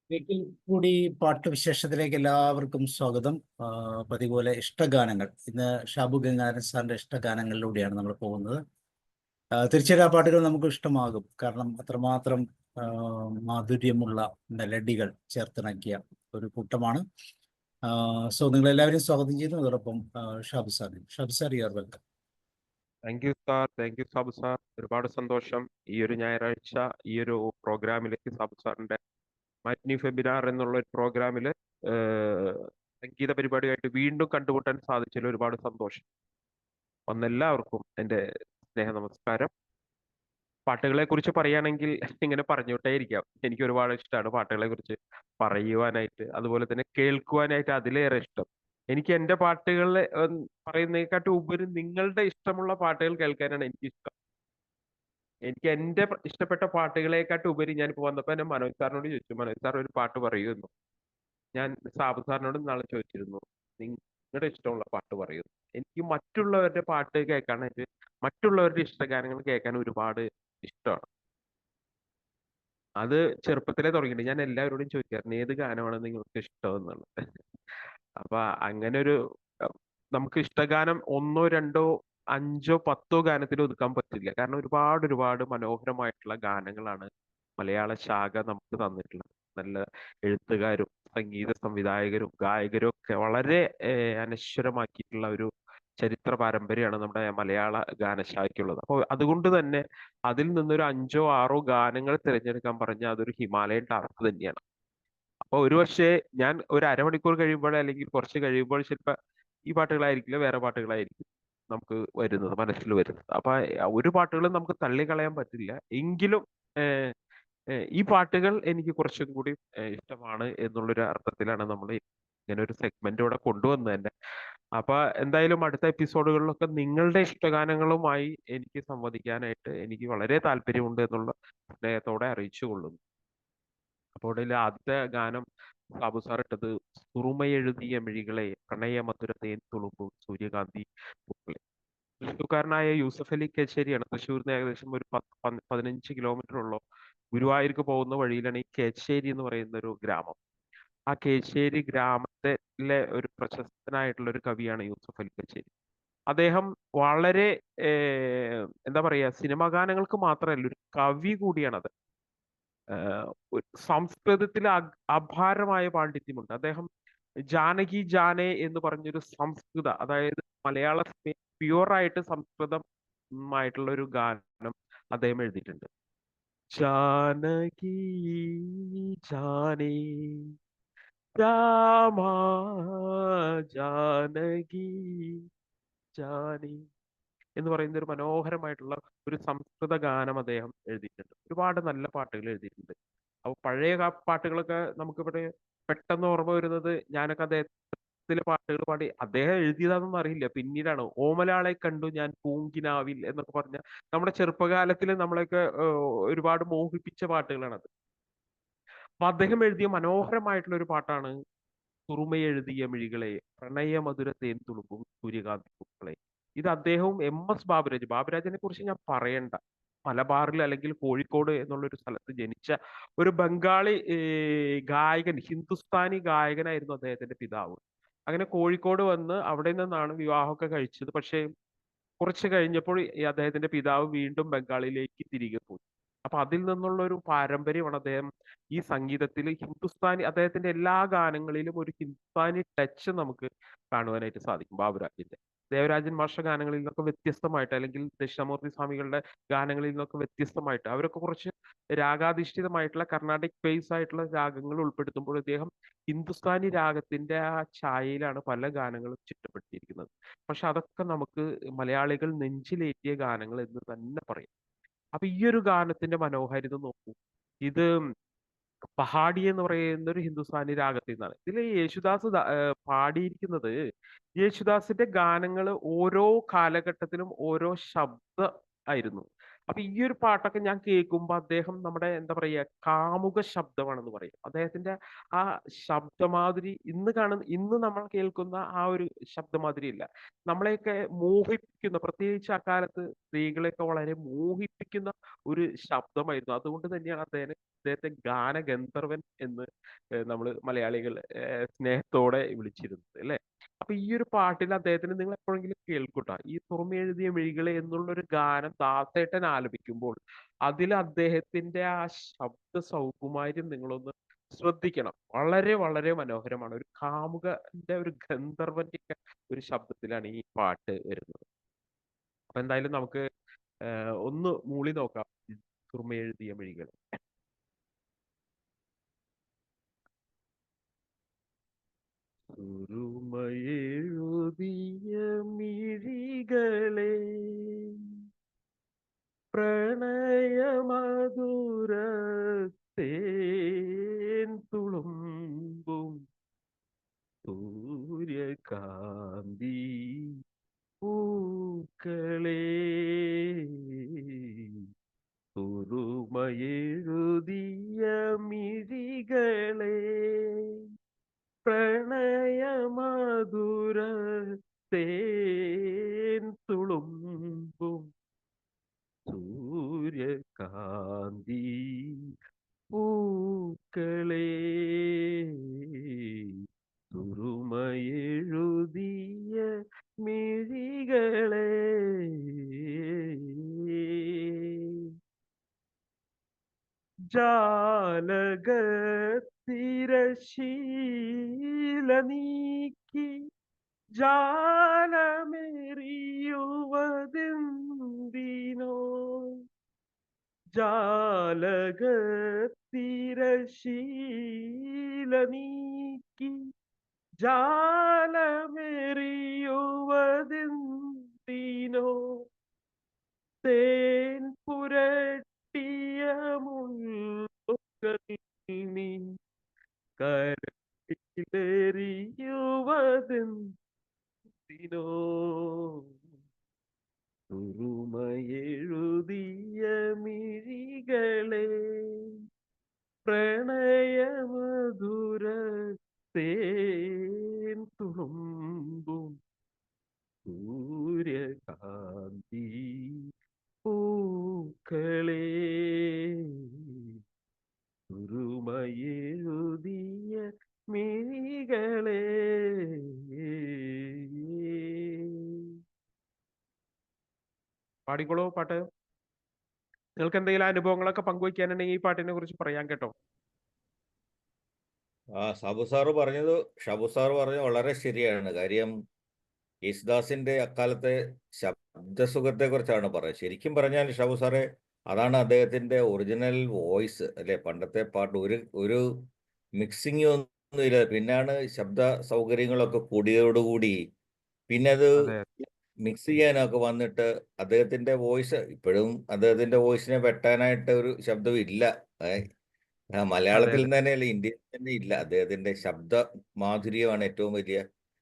ഒരിക്കൽ കൂടി പാട്ടുവിശേഷത്തിലേക്ക് എല്ലാവർക്കും സ്വാഗതം. പതിപോലെ ഇഷ്ടഗാനങ്ങൾ. ഇന്ന് ഷാബു ഗംഗാധരൻ സാറിന്റെ ഇഷ്ടഗാനങ്ങളിലൂടെയാണ് നമ്മൾ പോകുന്നത്. തീർച്ചയായും ആ പാട്ടുകൾ നമുക്ക് ഇഷ്ടമാകും. കാരണം അത്രമാത്രം ആ, മാധുര്യമുള്ള മെലഡികൾ ചേർത്തിണക്കിയ ഒരു കൂട്ടമാണ്. സോ നിങ്ങളെല്ലാവരെയും സ്വാഗതം ചെയ്യുന്നു. അതോടൊപ്പം Shabu sir you are welcome. Thank you sir, thank U Sabu sir. ഒരുപാട് സന്തോഷം ഈ ഒരു ഞായറാഴ്ച ഈ ഒരു പ്രോഗ്രാമിലേക്ക് സാബു സാറിന്റെ മാറ്റ്നി ഫെബിനാർ എന്നുള്ള ഒരു പ്രോഗ്രാമിൽ സംഗീത പരിപാടിയായിട്ട് വീണ്ടും കണ്ടുമുട്ടാൻ സാധിച്ചതിൽ ഒരുപാട് സന്തോഷം. വന്നെല്ലാവർക്കും എൻ്റെ സ്നേഹ നമസ്കാരം. പാട്ടുകളെ കുറിച്ച് പറയുകയാണെങ്കിൽ ഇങ്ങനെ പറഞ്ഞോട്ടേ ഇരിക്കാം. എനിക്ക് ഒരുപാട് ഇഷ്ടമാണ് പാട്ടുകളെ കുറിച്ച് പറയുവാനായിട്ട്, അതുപോലെ തന്നെ കേൾക്കുവാനായിട്ട് അതിലേറെ ഇഷ്ടം. എനിക്ക് എൻ്റെ പാട്ടുകൾ പറയുന്നതിനെക്കാട്ടും ഉപരി നിങ്ങളുടെ ഇഷ്ടമുള്ള പാട്ടുകൾ കേൾക്കാനാണ് എനിക്ക് ഇഷ്ടം. എനിക്ക് എന്റെ ഇഷ്ടപ്പെട്ട പാട്ടുകളെക്കാട്ടും ഉപരി ഞാനിപ്പോ വന്നപ്പോ എന്നെ മനോജ് സാറിനോട് ചോദിച്ചു, മനോജ് സാർ ഒരു പാട്ട് പറയുന്നു. ഞാൻ സാബു സാറിനോട് നാളെ ചോദിച്ചിരുന്നു, നിങ്ങളുടെ ഇഷ്ടമുള്ള പാട്ട് പറയുന്നു. എനിക്ക് മറ്റുള്ളവരുടെ പാട്ട് കേൾക്കാനായിട്ട്, മറ്റുള്ളവരുടെ ഇഷ്ടഗാനങ്ങൾ കേൾക്കാൻ ഒരുപാട് ഇഷ്ടമാണ്. അത് ചെറുപ്പത്തിലേ തുടങ്ങിയിട്ടുണ്ട്. ഞാൻ എല്ലാവരോടും ചോദിക്കാറുണ്ട് ഏത് ഗാനമാണ് നിങ്ങൾക്ക് ഇഷ്ടം എന്നുള്ളത്. അപ്പൊ അങ്ങനെ ഒരു അഹ് നമുക്ക് ഇഷ്ടഗാനം ഒന്നോ രണ്ടോ അഞ്ചോ പത്തോ ഗാനത്തിൽ ഒതുക്കാൻ പറ്റില്ല. കാരണം ഒരുപാട് ഒരുപാട് മനോഹരമായിട്ടുള്ള ഗാനങ്ങളാണ് മലയാള ശാഖ നമുക്ക് തന്നിട്ടുള്ളത്. നല്ല എഴുത്തുകാരും സംഗീത സംവിധായകരും ഗായകരും ഒക്കെ വളരെ അനശ്വരമാക്കിയിട്ടുള്ള ഒരു ചരിത്ര പാരമ്പര്യമാണ് നമ്മുടെ മലയാള ഗാനശാഖയ്ക്കുള്ളത്. അപ്പോൾ അതുകൊണ്ട് തന്നെ അതിൽ നിന്നൊരു അഞ്ചോ ആറോ ഗാനങ്ങൾ തിരഞ്ഞെടുക്കാൻ പറഞ്ഞാൽ അതൊരു ഹിമാലയൻ ടാസ്ക് തന്നെയാണ്. അപ്പൊ ഒരുപക്ഷെ ഞാൻ ഒരു അരമണിക്കൂർ കഴിയുമ്പോൾ അല്ലെങ്കിൽ കുറച്ച് കഴിയുമ്പോൾ ചിലപ്പോ ഈ പാട്ടുകളായിരിക്കില്ല, വേറെ പാട്ടുകളായിരിക്കും നമുക്ക് വരുന്നത്, മനസ്സിൽ വരുന്നത്. അപ്പൊ ഒരു പാട്ടുകളും നമുക്ക് തള്ളിക്കളയാൻ പറ്റില്ല. എങ്കിലും ഏഹ്, ഈ പാട്ടുകൾ എനിക്ക് കുറച്ചും കൂടി ഇഷ്ടമാണ് എന്നുള്ളൊരു അർത്ഥത്തിലാണ് നമ്മൾ ഇങ്ങനെ ഒരു സെഗ്മെന്റ് ഇവിടെ കൊണ്ടുവന്നത് തന്നെ. അപ്പൊ എന്തായാലും അടുത്ത എപ്പിസോഡുകളിലൊക്കെ നിങ്ങളുടെ ഇഷ്ടഗാനങ്ങളുമായി എനിക്ക് സംവദിക്കാനായിട്ട് എനിക്ക് വളരെ താല്പര്യമുണ്ട് എന്നുള്ള സ്നേഹത്തോടെ അറിയിച്ചു കൊള്ളുന്നു. അപ്പോൾ ഇതിൽ ആദ്യത്തെ ഗാനം സാബു സാർ ഇട്ടത് സുറുമയെഴുതിയ മിഴികളെ പ്രണയമധുര തേൻ തുളുമ്പും സൂര്യകാന്തി പൂക്കളെ. തൃശ്ശൂർക്കാരനായ യൂസഫ് അലി കേച്ചേരിയാണ്. തൃശ്ശൂരിന് ഏകദേശം ഒരു 15 കിലോമീറ്ററുള്ള ഗുരുവായൂർക്ക് പോകുന്ന വഴിയിലാണ് ഈ കേച്ചേരി എന്ന് പറയുന്ന ഒരു ഗ്രാമം. ആ കേച്ചേരി ഗ്രാമത്തിലെ ഒരു പ്രശസ്തനായിട്ടുള്ള ഒരു കവിയാണ് യൂസഫ് അലി കേച്ചേരി. അദ്ദേഹം വളരെ എന്താ പറയാ, സിനിമാ ഗാനങ്ങൾക്ക് മാത്രമല്ല ഒരു കവി കൂടിയാണ്. ഒരു സംസ്കൃതത്തിൽ അപാരമായ പാണ്ഡിത്യമുണ്ട്. അദ്ദേഹം ജാനകി ജാനെ എന്ന് പറഞ്ഞൊരു സംസ്കൃത, അതായത് മലയാള പ്യുവറായിട്ട് സംസ്കൃതമായിട്ടുള്ള ഒരു ഗാനം അദ്ദേഹം എഴുതിയിട്ടുണ്ട്. ജാനകി ജാനേ രാമാ ജാനകി ജാനേ എന്ന് പറയുന്ന ഒരു മനോഹരമായിട്ടുള്ള ഒരു സംസ്കൃത ഗാനം അദ്ദേഹം എഴുതിയിട്ടുണ്ട്. ഒരുപാട് നല്ല പാട്ടുകൾ എഴുതിയിട്ടുണ്ട്. അപ്പൊ പഴയ പാട്ടുകളൊക്കെ നമുക്കിവിടെ പെട്ടെന്ന് ഓർമ്മ വരുന്നത്, ഞാനൊക്കെ അദ്ദേഹത്തിലെ പാട്ടുകൾ പാടി അദ്ദേഹം എഴുതിയതാണെന്നൊന്നും അറിയില്ല, പിന്നീടാണ് ഓമലാളെ കണ്ടു ഞാൻ പൂങ്കിനാവിൽ എന്നൊക്കെ പറഞ്ഞ നമ്മുടെ ചെറുപ്പകാലത്തിൽ നമ്മളെയൊക്കെ ഒരുപാട് മോഹിപ്പിച്ച പാട്ടുകളാണത്. അപ്പൊ അദ്ദേഹം എഴുതിയ മനോഹരമായിട്ടുള്ള ഒരു പാട്ടാണ് സുറുമയെഴുതിയ മിഴികളെ പ്രണയമധുര തേൻ തുളുമ്പും സൂര്യകാന്തി പൂക്കളെ. ഇത് അദ്ദേഹവും ബാബുരാജിനെ കുറിച്ച് ഞാൻ പറയണ്ട. മലബാറിൽ അല്ലെങ്കിൽ കോഴിക്കോട് എന്നുള്ള ഒരു സ്ഥലത്ത് ജനിച്ച ഒരു ബംഗാളി ഗായകൻ, ഹിന്ദുസ്ഥാനി ഗായകനായിരുന്നു അദ്ദേഹത്തിന്റെ പിതാവ്. അങ്ങനെ കോഴിക്കോട് വന്ന് അവിടെ നിന്നാണ് വിവാഹമൊക്കെ കഴിച്ചത്. പക്ഷേ കുറച്ച് കഴിഞ്ഞപ്പോൾ ഈ അദ്ദേഹത്തിന്റെ പിതാവ് വീണ്ടും ബംഗാളിലേക്ക് തിരികെ പോയി. അപ്പൊ അതിൽ നിന്നുള്ള ഒരു പാരമ്പര്യമാണ് അദ്ദേഹം ഈ സംഗീതത്തിൽ ഹിന്ദുസ്ഥാനി, അദ്ദേഹത്തിന്റെ എല്ലാ ഗാനങ്ങളിലും ഒരു ഹിന്ദുസ്ഥാനി ടച്ച് നമുക്ക് കാണുവാനായിട്ട് സാധിക്കും ബാബുരാജിന്റെ. ദേവരാജൻ മാഷ ഗാനങ്ങളിൽ നിന്നൊക്കെ വ്യത്യസ്തമായിട്ട്, അല്ലെങ്കിൽ ദക്ഷിണാമൂർത്തി സ്വാമികളുടെ ഗാനങ്ങളിൽ നിന്നൊക്കെ വ്യത്യസ്തമായിട്ട് അവരൊക്കെ കുറച്ച് രാഗാധിഷ്ഠിതമായിട്ടുള്ള കർണാടിക് ബേസ് ആയിട്ടുള്ള രാഗങ്ങൾ ഉൾപ്പെടുത്തുമ്പോൾ ഇദ്ദേഹം ഹിന്ദുസ്ഥാനി രാഗത്തിന്റെ ആ ഛായയിലാണ് പല ഗാനങ്ങളും ചിട്ടപ്പെടുത്തിയിരിക്കുന്നത്. പക്ഷെ അതൊക്കെ നമുക്ക് മലയാളികൾ നെഞ്ചിലേറ്റിയ ഗാനങ്ങൾ എന്ന് തന്നെ പറയാം. അപ്പൊ ഈ ഒരു ഗാനത്തിന്റെ മനോഹാരിത നോക്കൂ. ഇത് പഹാഡി എന്ന് പറയുന്ന ഒരു ഹിന്ദുസ്ഥാനി രാഗത്തിൽ നിന്നാണ്. ഇതിൽ യേശുദാസ് പാടിയിരിക്കുന്നത്, യേശുദാസിന്റെ ഗാനങ്ങൾ ഓരോ കാലഘട്ടത്തിലും ഓരോ ശബ്ദ ആയിരുന്നു. അപ്പൊ ഈ ഒരു പാട്ടൊക്കെ ഞാൻ കേൾക്കുമ്പോ അദ്ദേഹം നമ്മുടെ എന്താ പറയാ കാമുക ശബ്ദമാണെന്ന് പറയും. അദ്ദേഹത്തിന്റെ ആ ശബ്ദമാതിരി ഇന്ന് നമ്മൾ കേൾക്കുന്ന ആ ഒരു ശബ്ദമാതിരി ഇല്ല. നമ്മളെയൊക്കെ മോഹിപ്പിക്കുന്ന, പ്രത്യേകിച്ച് അക്കാലത്ത് സ്ത്രീകളെയൊക്കെ വളരെ മോഹിപ്പിക്കുന്ന ഒരു ശബ്ദമായിരുന്നു. അതുകൊണ്ട് തന്നെയാണ് ഇദ്ദേഹത്തെ ഗാനഗന്ധർവൻ എന്ന് നമ്മൾ മലയാളികൾ സ്നേഹത്തോടെ വിളിച്ചിരുന്നത് അല്ലേ. അപ്പൊ ഈ ഒരു പാട്ടിൽ അദ്ദേഹത്തിന് നിങ്ങൾ എപ്പോഴെങ്കിലും കേൾക്കൂട്ടാ, ഈ തുറമെഴുതിയ മിഴികളെ എന്നുള്ളൊരു ഗാനം ദാസേട്ടൻ ആലപിക്കുമ്പോൾ അതിൽ അദ്ദേഹത്തിന്റെ ആ ശബ്ദ സൗകുമാര്യം നിങ്ങളൊന്ന് ശ്രദ്ധിക്കണം. വളരെ വളരെ മനോഹരമാണ്. ഒരു കാമുകന്റെ ഒരു ഗന്ധർവന്റെ ഒക്കെ ഒരു ശബ്ദത്തിലാണ് ഈ പാട്ട് വരുന്നത്. അപ്പൊ എന്തായാലും നമുക്ക് ഒന്ന് മൂളി നോക്കാം തുറമെഴുതിയ മിഴികൾ. സുറുമയെഴുതിയ മിഴികളെ പ്രണയമധുരത്തേൻ തുളുമ്പും സൂര്യകാന്തി പൂക്കളേ, സുറുമയെഴുതിയ മിഴികളെ പ്രണയമധുരത്തേൻ തുളുമ്പും സൂര്യകാന്തി പൂക്കളേ, തുറുമയെഴുതിയ മിഴികളെ. ജാലകത്തിരശീല നീക്കി ജാലമെറിയുവതെന്തിനോ, ജാലകത്തിരശീല നീക്കി ജാലമെറിയുവതെന്തിനോ, തേൻ പുരട്ടിയ മുള്ളുകൾ നീ കരയിലെറിയുവതെന്തിനോ, തുറുമയെഴുതിയ മിഴികളെ പ്രണയമധുരത്തേൻ തുളുമ്പും സൂര്യകാന്തി പൂക്കളേ, തുറുമയെഴുതിയ മിഴികളെ. പാടിക്കോളൂ പാട്ട്. നിങ്ങൾക്ക് എന്തെങ്കിലും അനുഭവങ്ങളൊക്കെ പങ്കുവയ്ക്കാനുണ്ടെങ്കിൽ ഈ പാട്ടിനെ കുറിച്ച് പറയാൻ കേട്ടോ. ഷാബു സാറ് പറഞ്ഞത് വളരെ ശരിയാണ്. കാര്യം യേശുദാസിന്റെ അക്കാലത്തെ ശബ്ദസുഖത്തെ കുറിച്ചാണ് പറയുന്നത്. ശരിക്കും പറഞ്ഞാൽ ഷാബു സാറെ, അതാണ് അദ്ദേഹത്തിന്റെ ഒറിജിനൽ വോയിസ് അല്ലെ. പണ്ടത്തെ പാട്ട് ഒരു മിക്സിങ് ഒന്നുമില്ല. പിന്നാണ് ശബ്ദ സൗകര്യങ്ങളൊക്കെ കൂടിയതോടുകൂടി പിന്നെ അത് അതെ മിക്സ് ചെയ്യാനൊക്കെ വന്നിട്ട് അദ്ദേഹത്തിന്റെ വോയിസ്, ഇപ്പോഴും അദ്ദേഹത്തിന്റെ വോയിസിനെ വെട്ടാനായിട്ട് ഒരു ശബ്ദം ഇല്ല. അതെ മലയാളത്തിൽ അതെ തന്നെയല്ല, ഇന്ത്യയിൽ തന്നെ ഇല്ല. അദ്ദേഹത്തിന്റെ ശബ്ദ മാധുര്യമാണ് ഏറ്റവും വലിയ.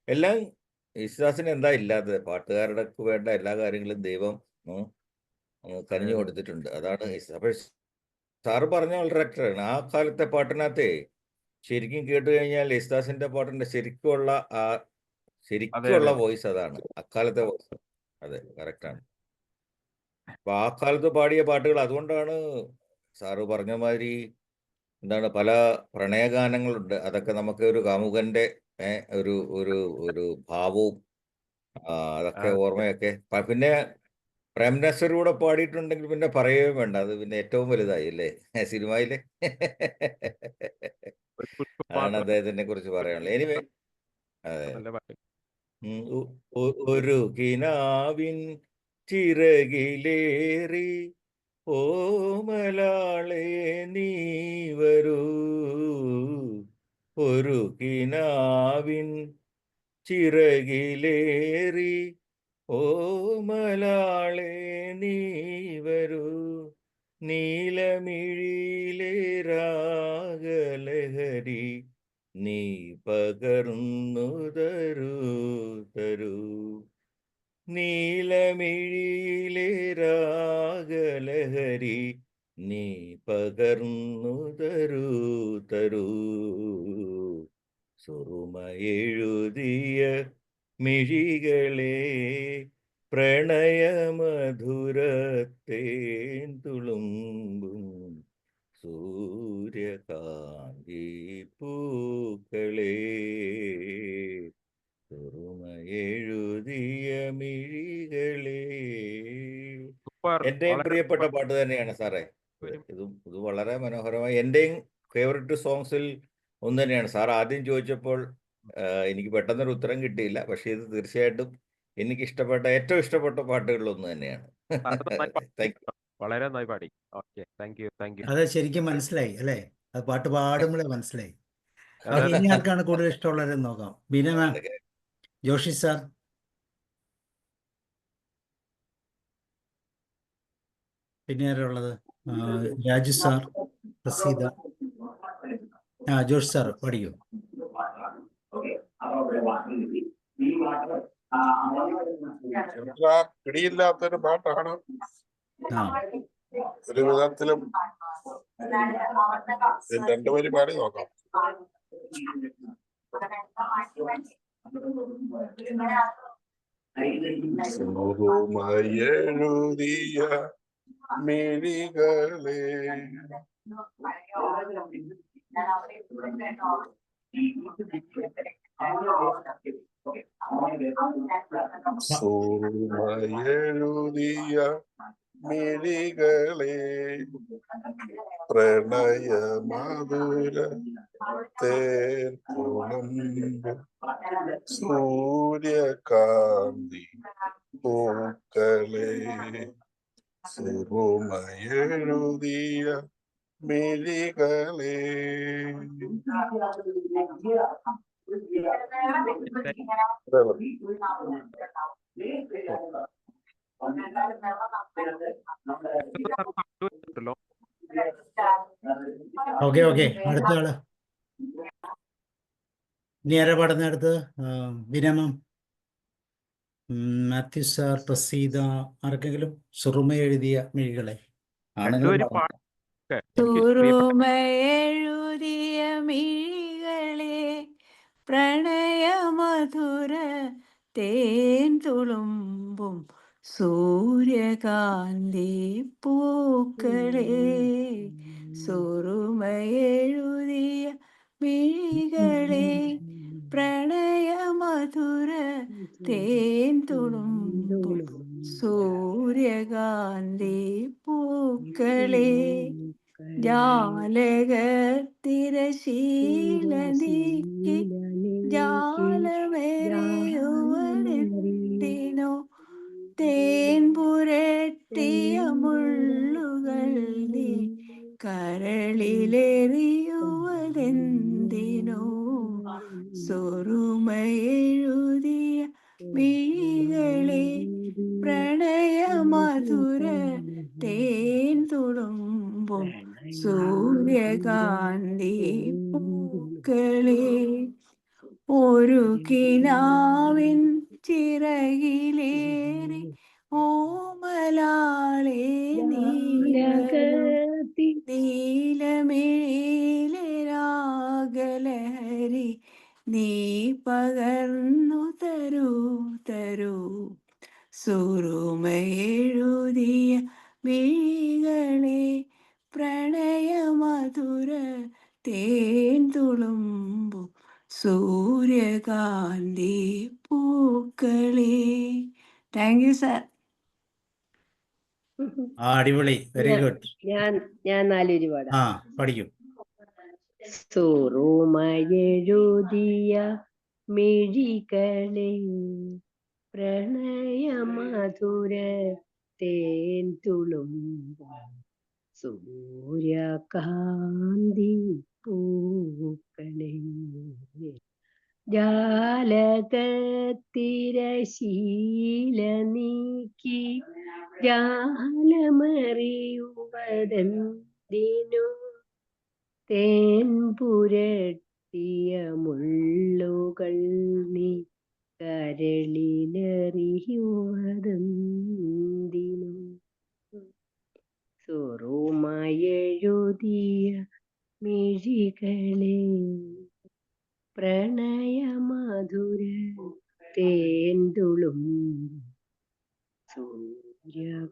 എല്ലാം യേശുദാസിന് എന്താ ഇല്ലാത്തത്? പാട്ടുകാരുടെ വേണ്ട എല്ലാ കാര്യങ്ങളും ദൈവം ഉം, അതെ കനിഞ്ഞു അതെ കൊടുത്തിട്ടുണ്ട്. അതാണ് യേശുദാസ്. അപ്പൊ സാറ് പറഞ്ഞ വളരെ കറക്റ്റാണ്. ആ കാലത്തെ പാട്ടിനകത്തെ ശരിക്കും കേട്ട് കഴിഞ്ഞാൽ യേശുദാസിന്റെ പാട്ടിന്റെ അതെ ശരിക്കുള്ള അതെ വോയിസ് അതാണ്, അക്കാലത്തെ വോയിസ്. അതെ, കറക്റ്റാണ്. അപ്പൊ ആ കാലത്ത് പാടിയ പാട്ടുകൾ, അതുകൊണ്ടാണ് സാറ് പറഞ്ഞ മാതിരി എന്താണ്, പല പ്രണയഗാനങ്ങളുണ്ട്. അതൊക്കെ നമുക്ക് ഒരു കാമുകന്റെ ഒരു ഒരു ഒരു ഭാവവും അതൊക്കെ അതെ. ഓർമ്മയൊക്കെ പിന്നെ പ്രേം നസീറൂടെ പാടിയിട്ടുണ്ടെങ്കിൽ പിന്നെ പറയുകയും വേണ്ട. അത് പിന്നെ ഏറ്റവും വലുതായി അല്ലേ സിനിമയിലെ. ഒരു പുഷ്പം അതാണ് മാത്രം. അദ്ദേഹത്തിനെ കുറിച്ച് ഒരു പറയാനുള്ളത്. എനിവേ, അതെ. നല്ല പാട്ട്. ഒരു കിനാവിൻ ചിറകിലേറി ഓമലാളെ നീ വരൂ, ഒരു കിനാവിൻ ചിറകിലേറി ഓമലാളെ നീ വരൂ, നീലമിഴിയിലെ രാഗലഹരി നീ പകർന്നു തരൂ, നീലമിഴിയിലെ രാഗലഹരി നീ പകർന്നു തരൂ, സുറുമയെഴുതിയ മിഴികളെ പ്രണയമധുരത്തേൻ തുളുമ്പും സൂര്യകാന്തി പൂക്കളേ, ഓർമ്മയെഴുതിയ മിഴികളേ. സൂപ്പർ. എന്റെയും വളരെ പ്രിയപ്പെട്ട സൂപ്പർ. പാട്ട് തന്നെയാണ് സാറേ. വരും. ഇത് വളരെ മനോഹരമായി എന്റെയും ഫേവററ്റ് സോങ്സിൽ ഒന്ന് തന്നെയാണ്. സാർ ആദ്യം ചോദിച്ചപ്പോൾ എനിക്ക് പെട്ടെന്നൊരു ഉത്തരം കിട്ടിയില്ല. പക്ഷെ ഇത് തീർച്ചയായിട്ടും എനിക്ക് ഏറ്റവും ഇഷ്ടപ്പെട്ട പാട്ടുകളിൽ ഒന്ന് തന്നെയാണ്. സാറ് നന്നായി പാടി. Thank you. വളരെ നന്നായി പാടി. Okay, thank U. അത് ശരിക്കും മനസ്സിലായി അല്ലേ? അത് പാട്ട് പാടുമ്പോഴേ മനസ്സിലായി. അതെ, ഓക്കെ, ഇനി ആർക്കാണ് കൂടുതൽ ഇഷ്ടമുള്ളതെന്ന് നോക്കാം. ബീന മാം, ജോഷി സാർ, പിന്നെ ആരുള്ളത്? രാജു സാർ, പ്രസീത. ജോഷി സാർ പഠിക്കൂ. പിടിയില്ലാത്തൊരു പാട്ടാണ്. ആ ഒരു വിധത്തിലും രണ്ടുപേരും പാടി നോക്കാം. എഴുതിയ മിഴികളെ എഴുതിയ മിഴികളെ പ്രണയ മധുര തേർപ്പുണം സൂര്യകാന്തി പൂക്കളെ സുറുമയെഴുതിയ മിഴികളെ. ഓക്കെ ഓക്കെ, അടുത്ത ആള്. ഇനി ആരാ പാടുന്ന അടുത്ത്? ബീന മാം, മാത്യു സാർ, പ്രസീത, ആർക്കെങ്കിലും? സുറുമ എഴുതിയ മിഴികളെ രണ്ടുപേരും ആണെങ്കിലും പാടി. ഓക്കേ, എനിക്ക് പ്രിയപ്പെട്ട സുറുമയെഴുതിയ മിഴികളെ പ്രണയമധുര തേൻ തുളുമ്പും സൂര്യകാന്തി പൂക്കളെ സുറുമയെഴുതിയ മിഴികളെ പ്രണയമധുര തേൻ തുളുമ്പും സൂര്യകാന്തി പൂക്കളെ ജാലകത്തിരശീല നീക്കി ജാലമേറിയുവരെന്തിനോ തേൻ പുരട്ടിയ മുള്ളുകൾ നീ കരളിലെറിയുവതെന്തിനോ സുറുമയെഴുതിയ മിഴികളെ പ്രണയമധുര തേൻ തുളുമ്പും സൂര്യകാന്തി പൂക്കളെ ഒരു കിനാവിൻ ചിറകിലേറി ഓമലാളെ നീലമിഴിയിലെ രാഗലഹരി നീ പകർന്നു തരൂ തരൂ സുറുമയെഴുതിയ മിഴികളെ പ്രണയമധുര തേൻ തുളുമ്പു സൂര്യകാന്തി പൂക്കളെ. Thank you sir. അടിപൊളി, വെരി ഗുഡ്. ഞാൻ നാലൊരു പാടാം. പഠിക്കും. സുറുമയെഴുതിയ മിഴികളെ പ്രണയമധുര തേൻ തുളുമ്പും സൂര്യകാന്തി പൂക്കളെ ജാലകത്തിരശീല നീക്കി ജാലമറിയുവതെന്തിനു തേൻ പുരട്ടിയ മുള്ളുകൾ നീ കരളിലെറിയുവതെന്തിനു സുറുമയെഴുതിയ മിഴികളെ പ്രണയമധുര തേൻ തുളുമ്പും സൂര്യകാന്തി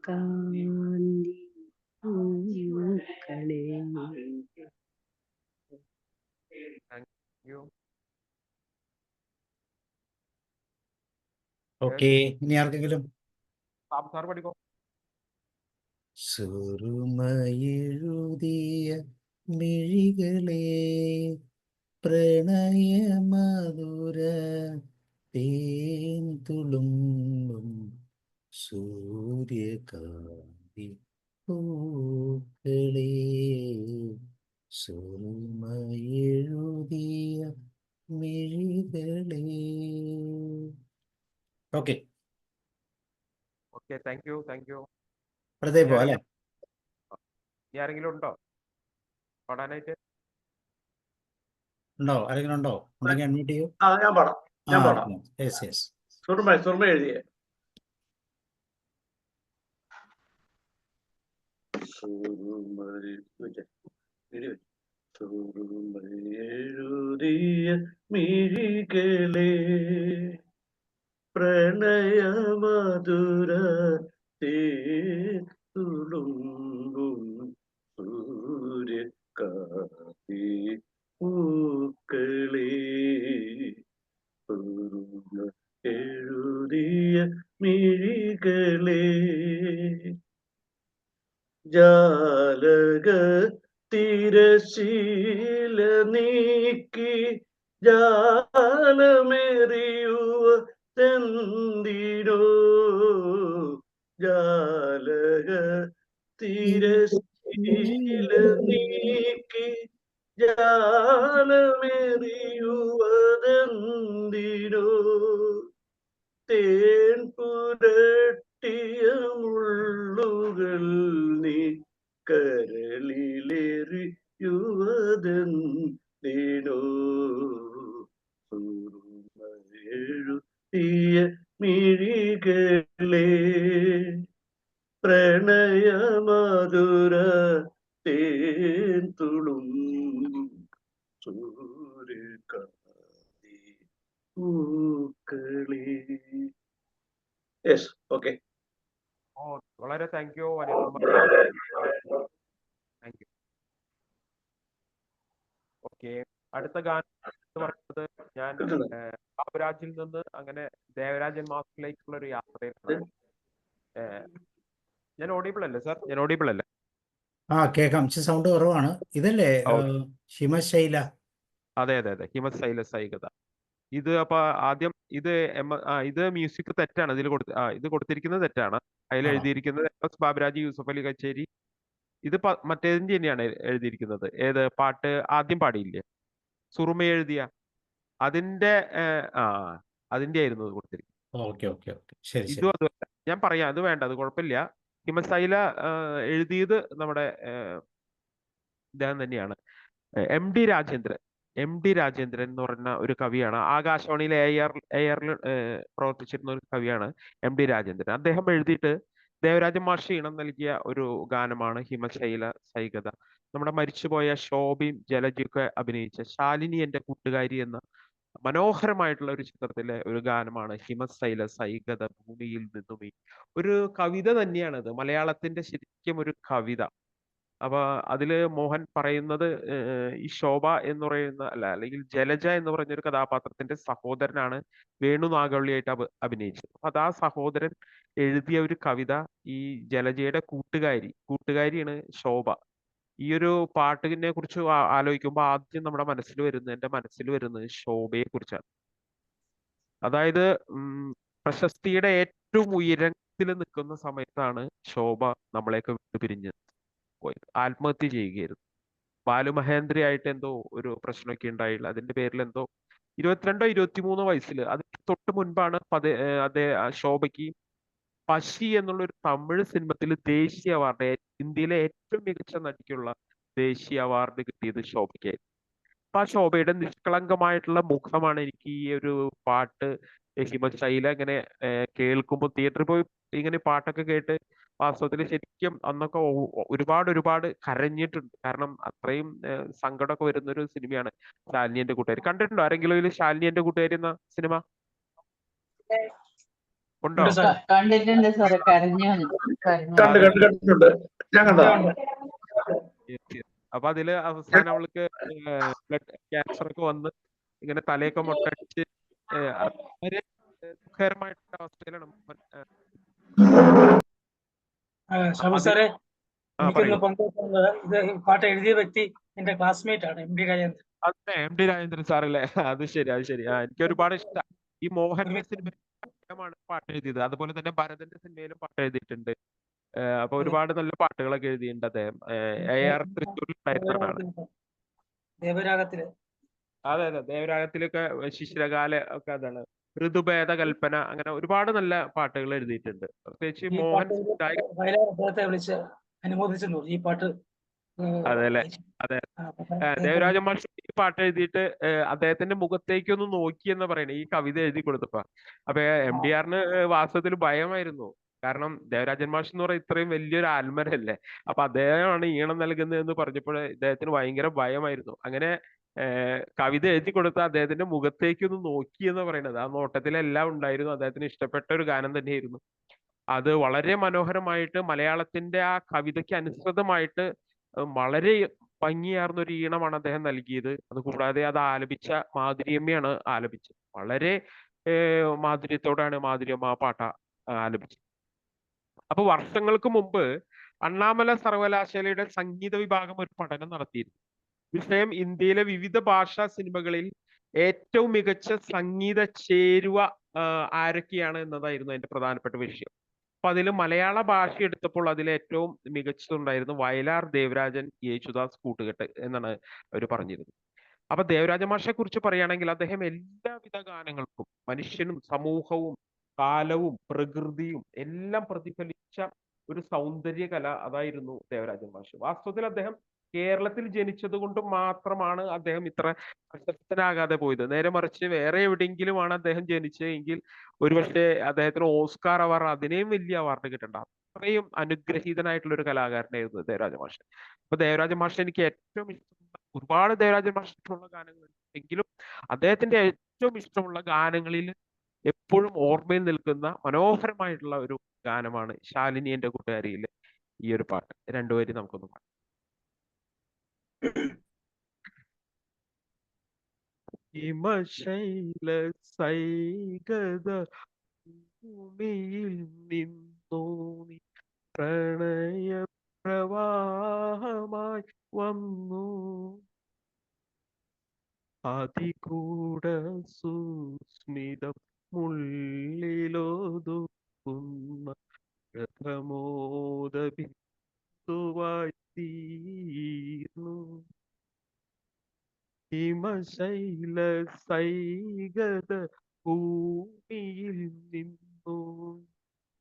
പൂക്കളേ. Thank you. ഓക്കെ, ഇനി ആർക്കെങ്കിലും? സാബ് സാർ പഠിക്കോ? സുറുമയെഴുതിയ മിഴികളെ പ്രണയമധുര തേൻ തുളുമ്പും സൂര്യകാന്തി പൂക്കളെ സുറുമയെഴുതിയ മിഴികളെ. Okay, okay, thank you, thank you. അടുത്തേ പോ അല്ലേ? ഇനി ആരെങ്കിലും ഉണ്ടോ പാടാനായിട്ട്? ഉണ്ടോ? ആരെങ്കിലും ഉണ്ടോ? ഉണ്ടെങ്കിൽ അൺമ്യൂട്ട് ചെയ്യൂ. ഞാൻ പാടാം. Yes yes. സുറുമ എഴുതിയ സുറുമയെഴുതിയ മിഴികളെ പ്രണയമധുര തുളുമ്പും സൂര്യകാന്തി പൂക്കളെ എഴുതിയ മിഴികളെ ജാലക തിരശീല നീക്കി ജാലമെറിയുവതെന്തിനോ ജാലക തിരശീല നീക്കി ജാലമെറിയുവതെന്തിനോ തേൻ പുരട്ടിയ മുള്ളുകൾ നീ കരളിലെറിയുവതെന്തിനോ സുറുമയെഴുതിയ മിഴികളെ പ്രണയമധുര തേൻ തുളുമ്പും സൂര്യകാന്തി പൂക്കളെ. Yes, okay. ഓ, വളരെ thank you. Thank you. Okay, അടുത്ത ഗാനം എന്ന് പറയുന്നത് ഞാൻ ബാബുരാജിൽ നിന്ന് അങ്ങനെ ദേവരാജൻ മാസ്റ്ററിലേക്കുള്ള ഒരു യാത്രയിലാണ്. ഞാൻ ഓഡിബിൾ അല്ലേ സാർ? ഞാൻ ഓഡിബിൾ അല്ലേ? കേൾക്കാം. സൗണ്ട് കുറവാണ്. ഇതല്ലേ ഹിമശൈല? അതെ അതെ അതെ, ഹിമശൈല സൈകത. ഇത് അപ്പൊ ആദ്യം ഇത് മ്യൂസിക് തെറ്റാണ്. ഇത് കൊടുത്തിരിക്കുന്നത് തെറ്റാണ്. അതിൽ എഴുതിയിരിക്കുന്നത് MS ബാബുരാജ്, യൂസഫ് അലി കച്ചേരി. ഇത് മറ്റേതിന്റെ തന്നെയാണ് എഴുതിയിരിക്കുന്നത്. ഏത് പാട്ട് ആദ്യം പാടിയില്ലേ, സുറുമ എഴുതിയ അതിന്റെ അതിന്റെ ആയിരുന്നു കൊടുത്തിരിക്കുന്നത്. ഇതും അതുമല്ല. ഞാൻ പറയാം, അത് വേണ്ട, അത് കുഴപ്പമില്ല. ഹിമശൈല എഴുതിയത് നമ്മുടെ ഇദ്ദേഹം തന്നെയാണ്, MD രാജേന്ദ്രൻ. MD രാജേന്ദ്രൻ എന്ന് പറഞ്ഞ ഒരു കവിയാണ്. ആകാശവാണിയിലെ AR പ്രവർത്തിച്ചിരുന്ന ഒരു കവിയാണ് MD രാജേന്ദ്രൻ. അദ്ദേഹം എഴുതിയിട്ട് ദേവരാജൻ മാഷ് ഈണം നൽകിയ ഒരു ഗാനമാണ് ഹിമശൈല സൈകത. നമ്മുടെ മരിച്ചുപോയ ശോഭയും ജലജയൊക്കെ അഭിനയിച്ച ശാലിനി എന്റെ കൂട്ടുകാരി എന്ന മനോഹരമായിട്ടുള്ള ഒരു ചിത്രത്തിലെ ഒരു ഗാനമാണ് ഹിമശൈല സൈകത. ഭൂമിയിൽ നിന്നും ഒരു കവിത തന്നെയാണത്, മലയാളത്തിന്റെ ശരിക്കും ഒരു കവിത. അപ്പൊ അതില് മോഹൻ പറയുന്നത് ഈ ശോഭ എന്ന് പറയുന്ന അല്ലെങ്കിൽ ജലജ എന്ന് പറയുന്ന ഒരു കഥാപാത്രത്തിന്റെ സഹോദരനാണ് വേണു നാഗവള്ളിയായിട്ട് അഭിനയിച്ചത്. അപ്പൊ അത് ആ സഹോദരൻ എഴുതിയ ഒരു കവിത. ഈ ജലജയുടെ കൂട്ടുകാരിയാണ് ശോഭ. ഈ ഒരു പാട്ടിനെ കുറിച്ച് ആലോചിക്കുമ്പോൾ ആദ്യം നമ്മുടെ എന്റെ മനസ്സിൽ വരുന്നത് ശോഭയെ കുറിച്ചാണ്. അതായത് പ്രശസ്തിയുടെ ഏറ്റവും ഉയരത്തിൽ നിൽക്കുന്ന സമയത്താണ് ശോഭ നമ്മളെയൊക്കെ വിട്ടുപിരിഞ്ഞ് പോയത്. ആത്മഹത്യ ചെയ്യുകയായിരുന്നു. ബാലുമഹേന്ദ്രയായിട്ട് എന്തോ ഒരു പ്രശ്നമൊക്കെ ഉണ്ടായില്ല. അതിന്റെ പേരിൽ എന്തോ 22 23 വയസ്സിൽ, അതിന് തൊട്ട് മുൻപാണ് ശോഭയ്ക്ക് പശി എന്നുള്ള ഒരു തമിഴ് സിനിമത്തിൽ ദേശീയ അവാർഡ്, ഇന്ത്യയിലെ ഏറ്റവും മികച്ച നടിക്കുള്ള ദേശീയ അവാർഡ് കിട്ടിയത് ശോഭയ്ക്കായിരുന്നു. അപ്പൊ ആ ശോഭയുടെ നിഷ്കളങ്കമായിട്ടുള്ള മുഖമാണ് എനിക്ക് ഈ ഒരു പാട്ട് ഹിമശൈല ഇങ്ങനെ കേൾക്കുമ്പോൾ, തിയേറ്ററിൽ പോയി ഇങ്ങനെ പാട്ടൊക്കെ കേട്ട് വാസ്തവത്തിൽ ശരിക്കും അന്നൊക്കെ ഒരുപാട് കരഞ്ഞിട്ടുണ്ട്. കാരണം അത്രയും സങ്കടമൊക്കെ വരുന്ന ഒരു സിനിമയാണ് ശാലിനി എന്റെ കൂട്ടുകാരി. കണ്ടിട്ടുണ്ടോ ആരെങ്കിലും ഇതിൽ ശാലിനി എന്റെ കൂട്ടുകാരി എന്ന സിനിമ? ഉണ്ടോ? ഉണ്ട് സാർ. കണ്ടിട്ടുണ്ട് സാറേ, കരഞ്ഞു കരഞ്ഞു. കണ്ടിട്ടുണ്ട്. ഞാൻ കണ്ടോ? Yes, yes. അപ്പൊ അതില് അവസാനം അവൾക്ക് ബ്ലഡ് ക്യാൻസർ ഒക്കെ വന്ന് ഇങ്ങനെ തലയൊക്കെ മൊട്ടടിച്ച് വളരെ ദുഃഖകരമായിട്ടുള്ള അവസ്ഥയിലാണ് ഷാബു അത് സാറേ, ആ എനിക്കൊന്ന് പറയൂ. പങ്കുവെക്കാനുള്ളത്, ഇത് ഈ പാട്ട് എഴുതിയ വ്യക്തി എന്റെ ക്ലാസ്മേറ്റ് ആണ്, എം ഡി രാജേന്ദ്രൻ. അതെ, എം ഡി രാജേന്ദ്രൻ സാറല്ലേ? അത് ശരി, അത് ശരി. എനിക്ക് ഒരുപാട് ഇഷ്ടം. ഈ മോഹന്റെ ഒരുമിച്ച് സിനിമയാണ് പാട്ട് എഴുതിയത്. അതുപോലെ തന്നെ ഭരതന്റെ സിനിമയിലും പാട്ട് എഴുതിയിട്ടുണ്ട്. അപ്പൊ അതെ. ഒരുപാട് നല്ല പാട്ടുകളൊക്കെ എഴുതിയിട്ടുണ്ട് അദ്ദേഹം. AR തൃശ്ശൂരിൽ ഉണ്ടായിരുന്ന ആളാണ്. ദേവരാഗത്തില് അതെ അതെ, ദേവരാഗത്തിലൊക്കെ ശിശിരകാല ഒക്കെ അതാണ്. ഋതുഭേദ കൽപ്പന, അങ്ങനെ ഒരുപാട് നല്ല പാട്ടുകൾ എഴുതിയിട്ടുണ്ട്. പ്രത്യേകിച്ച് ഈ മോഹൻ പാട്ട് സിത്തായി. വയലാർ അദ്ദേഹത്തെ വിളിച്ച് അനുമോദിച്ചെന്ന് പറഞ്ഞു. ഈ പാട്ട് അതെ അല്ലെ? അതെ. ദേവരാജ മാഷ് ഈ പാട്ട് എഴുതിയിട്ട് അദ്ദേഹത്തിന്റെ മുഖത്തേക്ക് ഒന്ന് നോക്കി എന്ന് പറയണേ ഈ കവിത എഴുതി കൊടുത്തപ്പോ. അപ്പൊ MDR വാസ്തവത്തിൽ ഭയമായിരുന്നു. കാരണം ദേവരാജൻ മാഷ് എന്ന് പറയുന്നത് ഇത്രയും വലിയൊരു ആൽമരല്ലേ. അപ്പൊ അദ്ദേഹമാണ് ഈണം നൽകുന്നത് എന്ന് പറഞ്ഞപ്പോൾ ഇദ്ദേഹത്തിന് ഭയങ്കര ഭയമായിരുന്നു. അങ്ങനെ കവിത എഴുതി കൊടുത്ത അദ്ദേഹത്തിന്റെ മുഖത്തേക്ക് ഒന്ന് നോക്കി എന്ന് പറയുന്നത്, ആ നോട്ടത്തിലെല്ലാം ഉണ്ടായിരുന്നു. അദ്ദേഹത്തിന് ഇഷ്ടപ്പെട്ട ഒരു ഗാനം തന്നെയായിരുന്നു അത്. വളരെ മനോഹരമായിട്ട് മലയാളത്തിന്റെ ആ കവിതയ്ക്ക് അനുസൃതമായിട്ട് വളരെ ഭംഗിയാർന്ന ഒരു ഈണമാണ് അദ്ദേഹം നൽകിയത്. അതുകൂടാതെ അത് ആലപിച്ച മാധുര്യമ്മയാണ് ആലപിച്ചത്. വളരെ മാധുര്യത്തോടാണ് മാധുര്യമ്മ ആ പാട്ട ആലപിച്ചത്. അപ്പൊ വർഷങ്ങൾക്ക് മുമ്പ് അണ്ണാമല സർവകലാശാലയുടെ സംഗീത വിഭാഗം ഒരു പഠനം നടത്തിയിരുന്നു. വിഷയം ഇന്ത്യയിലെ വിവിധ ഭാഷാ സിനിമകളിൽ ഏറ്റവും മികച്ച സംഗീത ചേരുവ ആരൊക്കെയാണ് എന്നതായിരുന്നു അതിന്റെ പ്രധാനപ്പെട്ട വിഷയം. അപ്പൊ അതിൽ മലയാള ഭാഷ എടുത്തപ്പോൾ അതിൽ ഏറ്റവും മികച്ചതുണ്ടായിരുന്നു വയലാർ ദേവരാജൻ യേശുദാസ് കൂട്ടുകെട്ട് എന്നാണ് അവർ പറഞ്ഞിരുന്നത്. അപ്പൊ ദേവരാജ മാഷെ കുറിച്ച് പറയുകയാണെങ്കിൽ അദ്ദേഹം എല്ലാവിധ ഗാനങ്ങൾക്കും മനുഷ്യനും സമൂഹവും കാലവും പ്രകൃതിയും എല്ലാം പ്രതിഫലിച്ച ഒരു സൗന്ദര്യ കല അതായിരുന്നു ദേവരാജൻ മാഷ്. വാസ്തവത്തിൽ അദ്ദേഹം കേരളത്തിൽ ജനിച്ചത് കൊണ്ട് മാത്രമാണ് അദ്ദേഹം ഇത്ര പ്രശസ്തനാകാതെ പോയത്. നേരെ മറിച്ച് വേറെ എവിടെയെങ്കിലുമാണ് അദ്ദേഹം ജനിച്ചതെങ്കിൽ ഒരുപക്ഷെ അദ്ദേഹത്തിന് ഓസ്കാർ അവാർഡ്, അതിനെയും വലിയ അവാർഡ് കിട്ടണ്ട. അത്രയും അനുഗ്രഹീതനായിട്ടുള്ള ഒരു കലാകാരനായിരുന്നു ദേവരാജ മാഷ്. അപ്പൊ ദേവരാജ മാഷ് എനിക്ക് ഏറ്റവും ഇഷ്ടമുള്ള ഒരുപാട് ദേവരാജ മാഷിനുള്ള ഗാനങ്ങളുണ്ട്. എങ്കിലും അദ്ദേഹത്തിന്റെ ഏറ്റവും ഇഷ്ടമുള്ള ഗാനങ്ങളിൽ എപ്പോഴും ഓർമ്മയിൽ നിൽക്കുന്ന മനോഹരമായിട്ടുള്ള ഒരു ഗാനമാണ് ശാലിനി എന്റെ കൂട്ടുകാരിയിലെ ഈ ഒരു പാട്ട്. രണ്ടുപേരും നമുക്കൊന്ന് പാടാം. ഹിമശൈല സൈകത ഭൂമിയിൽ നിന്നോണി പ്രണയ പ്രവാഹമായി വന്നു അതികൂട സുസ്മിതം മുള്ളിലൊതുക്കുന്ന പ്രഥമോദ ബിന്ദുവായി തീർന്നു ഹിമശൈല സൈകത ഭൂമിയിൽ നിന്നു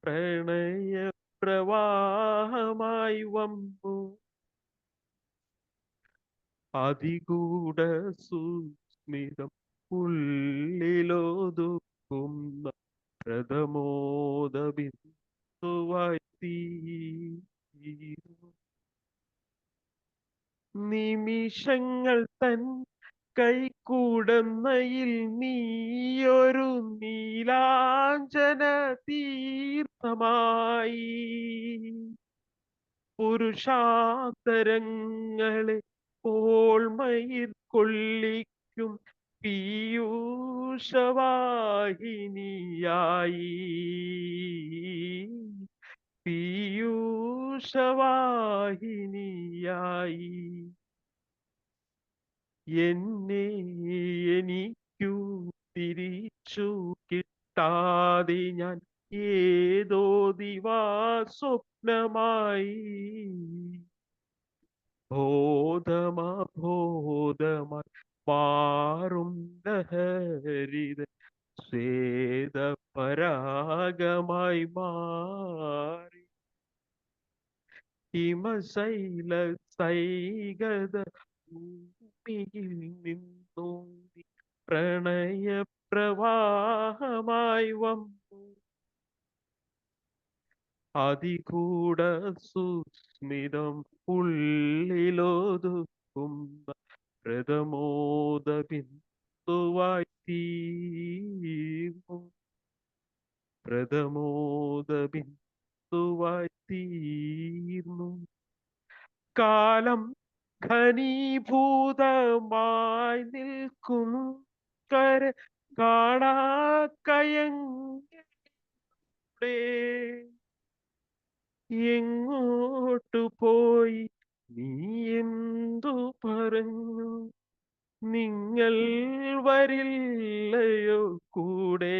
പ്രണയ പ്രവാഹമായി വന്നു അതികൂട സുസ്മിതം ഉള്ളിലൊതുക്കുന്ന പ്രഥമോദ ബിന്ദുവായി തീർന്നു നിമിഷങ്ങൾ തൻ കൈക്കൂടുന്നയിൽ നീയൊരു നീലാഞ്ജന തീർത്ഥമായി പുരുഷാന്തരങ്ങളെ ഓൾമയിൽ കൊള്ളിക്കും പീയൂഷവാഹിനിയായി പീയൂഷവാഹിനിയായി എന്നെ എനിക്കു തിരിച്ചു കിട്ടാതെ ഞാൻ ഏതോ ദിവാസ്വപ്നമായി ബോധമായി മാറും ലഹരിത ശ്വേതപരാഗമായി മാറി ഹിമശൈല സൈകത ഭൂമിയിൽ നിന്നോടി പ്രണയ പ്രവാഹമായി വന്നു അതികൂട സുസ്മിതം ഉള്ളിലൊതുക്കുന്ന പ്രഥമോദ ബിന്ദുവായി തീർന്നു പ്രഥമോദ ബിന്ദുവായി തീർന്നു. കാലം ഘനീഭൂതമായി നിൽക്കും കര കാണാക്കയങ്ങളുടെ എങ്ങോട്ടു പോയി നീ എന്തു പറഞ്ഞു, നിങ്ങൾ വരില്ലയോ കൂടെ,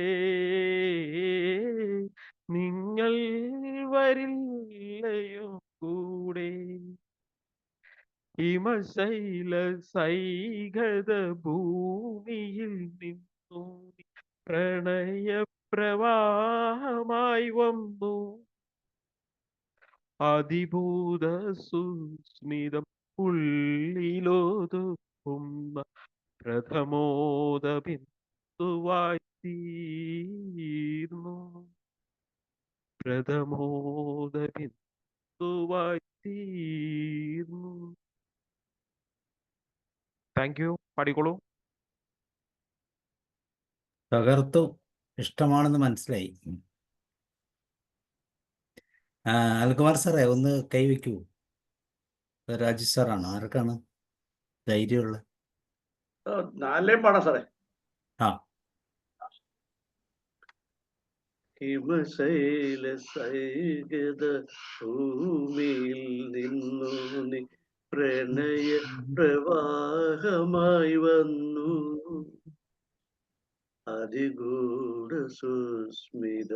നിങ്ങൾ വരില്ലയോ കൂടെ. ഹിമശൈല സൈകത ഭൂമിയിൽ നിന്നു പ്രണയപ്രവാഹമായി വന്നു. അതിഭൂത സുസ്മിതം ഉള്ളിലൊതുക്കുന്ന പ്രഥമോദ ബിന്ദുവായി തീർന്നു. പ്രഥമോദ ബിന്ദുവായി തീർന്നു. Thank you. പാടിക്കോളൂ. തകർത്തു. ഇഷ്ടമാണെന്ന് മനസ്സിലായി. അൽകുമാർ സാറേ ഒന്ന് കൈവയ്ക്കൂ. രാജേഷ് സാറാണോ? ആർക്കാണ് ധൈര്യമുള്ള? നാലേ പാടാം സാറേ. ആ. ഹിമശൈല സൈകത ഭൂമിയിൽ നിന്നു നീ പ്രണയ പ്രവാഹമായി വന്നു. അതിഗൂഢ സുസ്മിത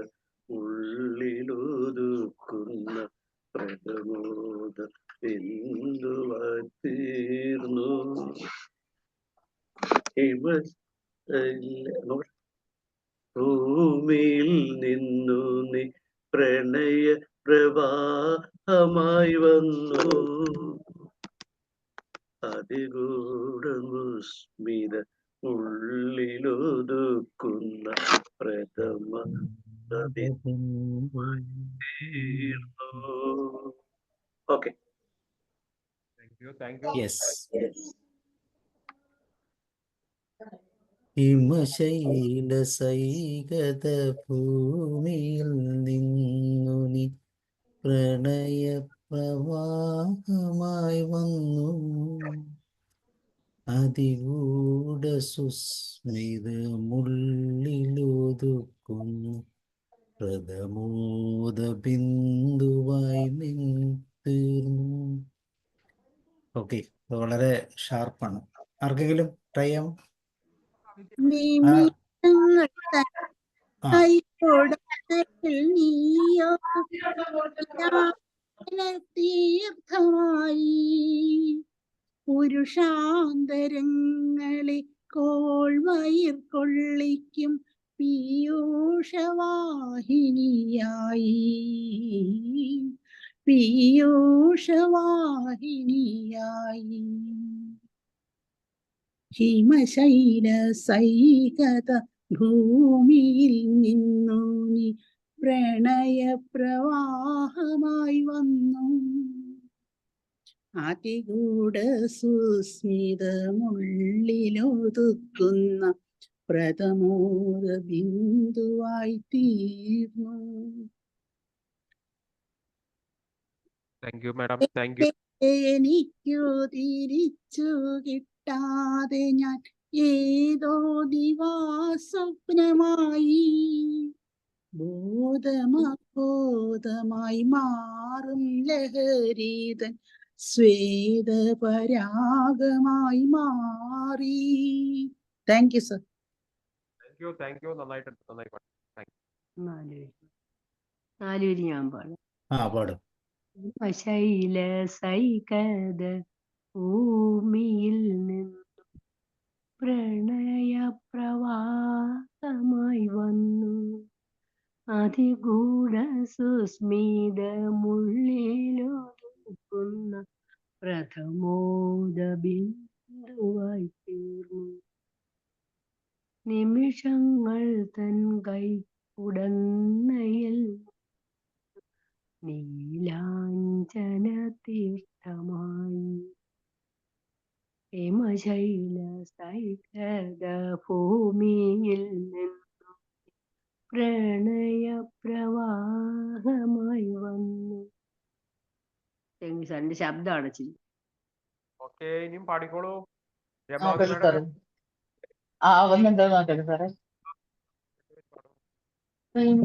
ഉള്ളിലൊതുക്കുന്ന പ്രഥമോദ ബിന്ദുവായി തീർന്നു. ഭൂമിയിൽ നിന്നു നീ പ്രണയ പ്രവാഹമായി വന്നു. അതിഗൂഢമുസ്മിത ഉള്ളിലൊതുക്കുന്ന പ്രഥമ തീർന്നു. ഓക്കെ. Thank you. യെസ്. ഹിമശൈല സൈകത ഭൂമിയിൽ നിന്നു നീ പ്രണയ പ്രവാഹമായി വന്നു. അതിഗൂഢ സുസ്മിതമുള്ളിലൊതുക്കുന്നു പ്രഥമോദ ബിന്ദുവായി തീർന്നു. ഓക്കെ, വളരെ ഷാർപ്പാണ്. ആർക്കെങ്കിലും ട്രൈ ചെയ്യാം? തീർത്ഥമായി പുരുഷാന്തരങ്ങളെ കോൾവയിർ കൊള്ളിക്കും പീയൂഷവാഹിനിയായി, പീയൂഷവാഹിനിയായി. ഹിമശൈല സൈകത ഭൂമിയിൽ നിന്നു നീ പ്രണയ പ്രവാഹമായി വന്നു. അതിഗൂഢ സുസ്മിതമുള്ളിലൊതുക്കുന്ന പ്രഥമോദ ബിന്ദുവായി തീർന്നു. Thank you madam. Thank you. എനിക്കു തിരിച്ചു കിട്ടാതെ ഞാൻ ഏതോ ദിവാസ്വപ്നമായി ബോധമായി മാറും ലഹരീതൻ സ്വേദപരാഗമായി മാറി. Thank you sir. Thank you. നന്നായി പാടി. നാലുവരി ഞാൻ പാടാം. പാടും. ഹിമശൈല സൈകത ഭൂമിയിൽ നിന്നു പ്രണയ പ്രവാഹമായി വന്നു. അതിഗൂഢ സുസ്മിതമുള്ളിലൊതുക്കുന്ന പ്രഥമോദ ബിന്ദുവായി തീർന്നു. നിമിഷങ്ങൾ തൻ കൈ ഉടന്നയിൽ നീലാഞ്ചന തീർത്ഥമായി. ഹിമശൈല സൈകത ഭൂമിയിൽ നിന്നു പ്രണയപ്രവാഹമായി വന്നു. സാറിന്റെ ശബ്ദമാണ് ഇച്ചിരി. ഓക്കെ, ഇനിയും പാടിക്കോളൂ നോക്കട്ടെ രമാകുമാരുടെ സാറേ. ആവുന്നുണ്ടോ നോക്കട്ടെ സാറേ. Thank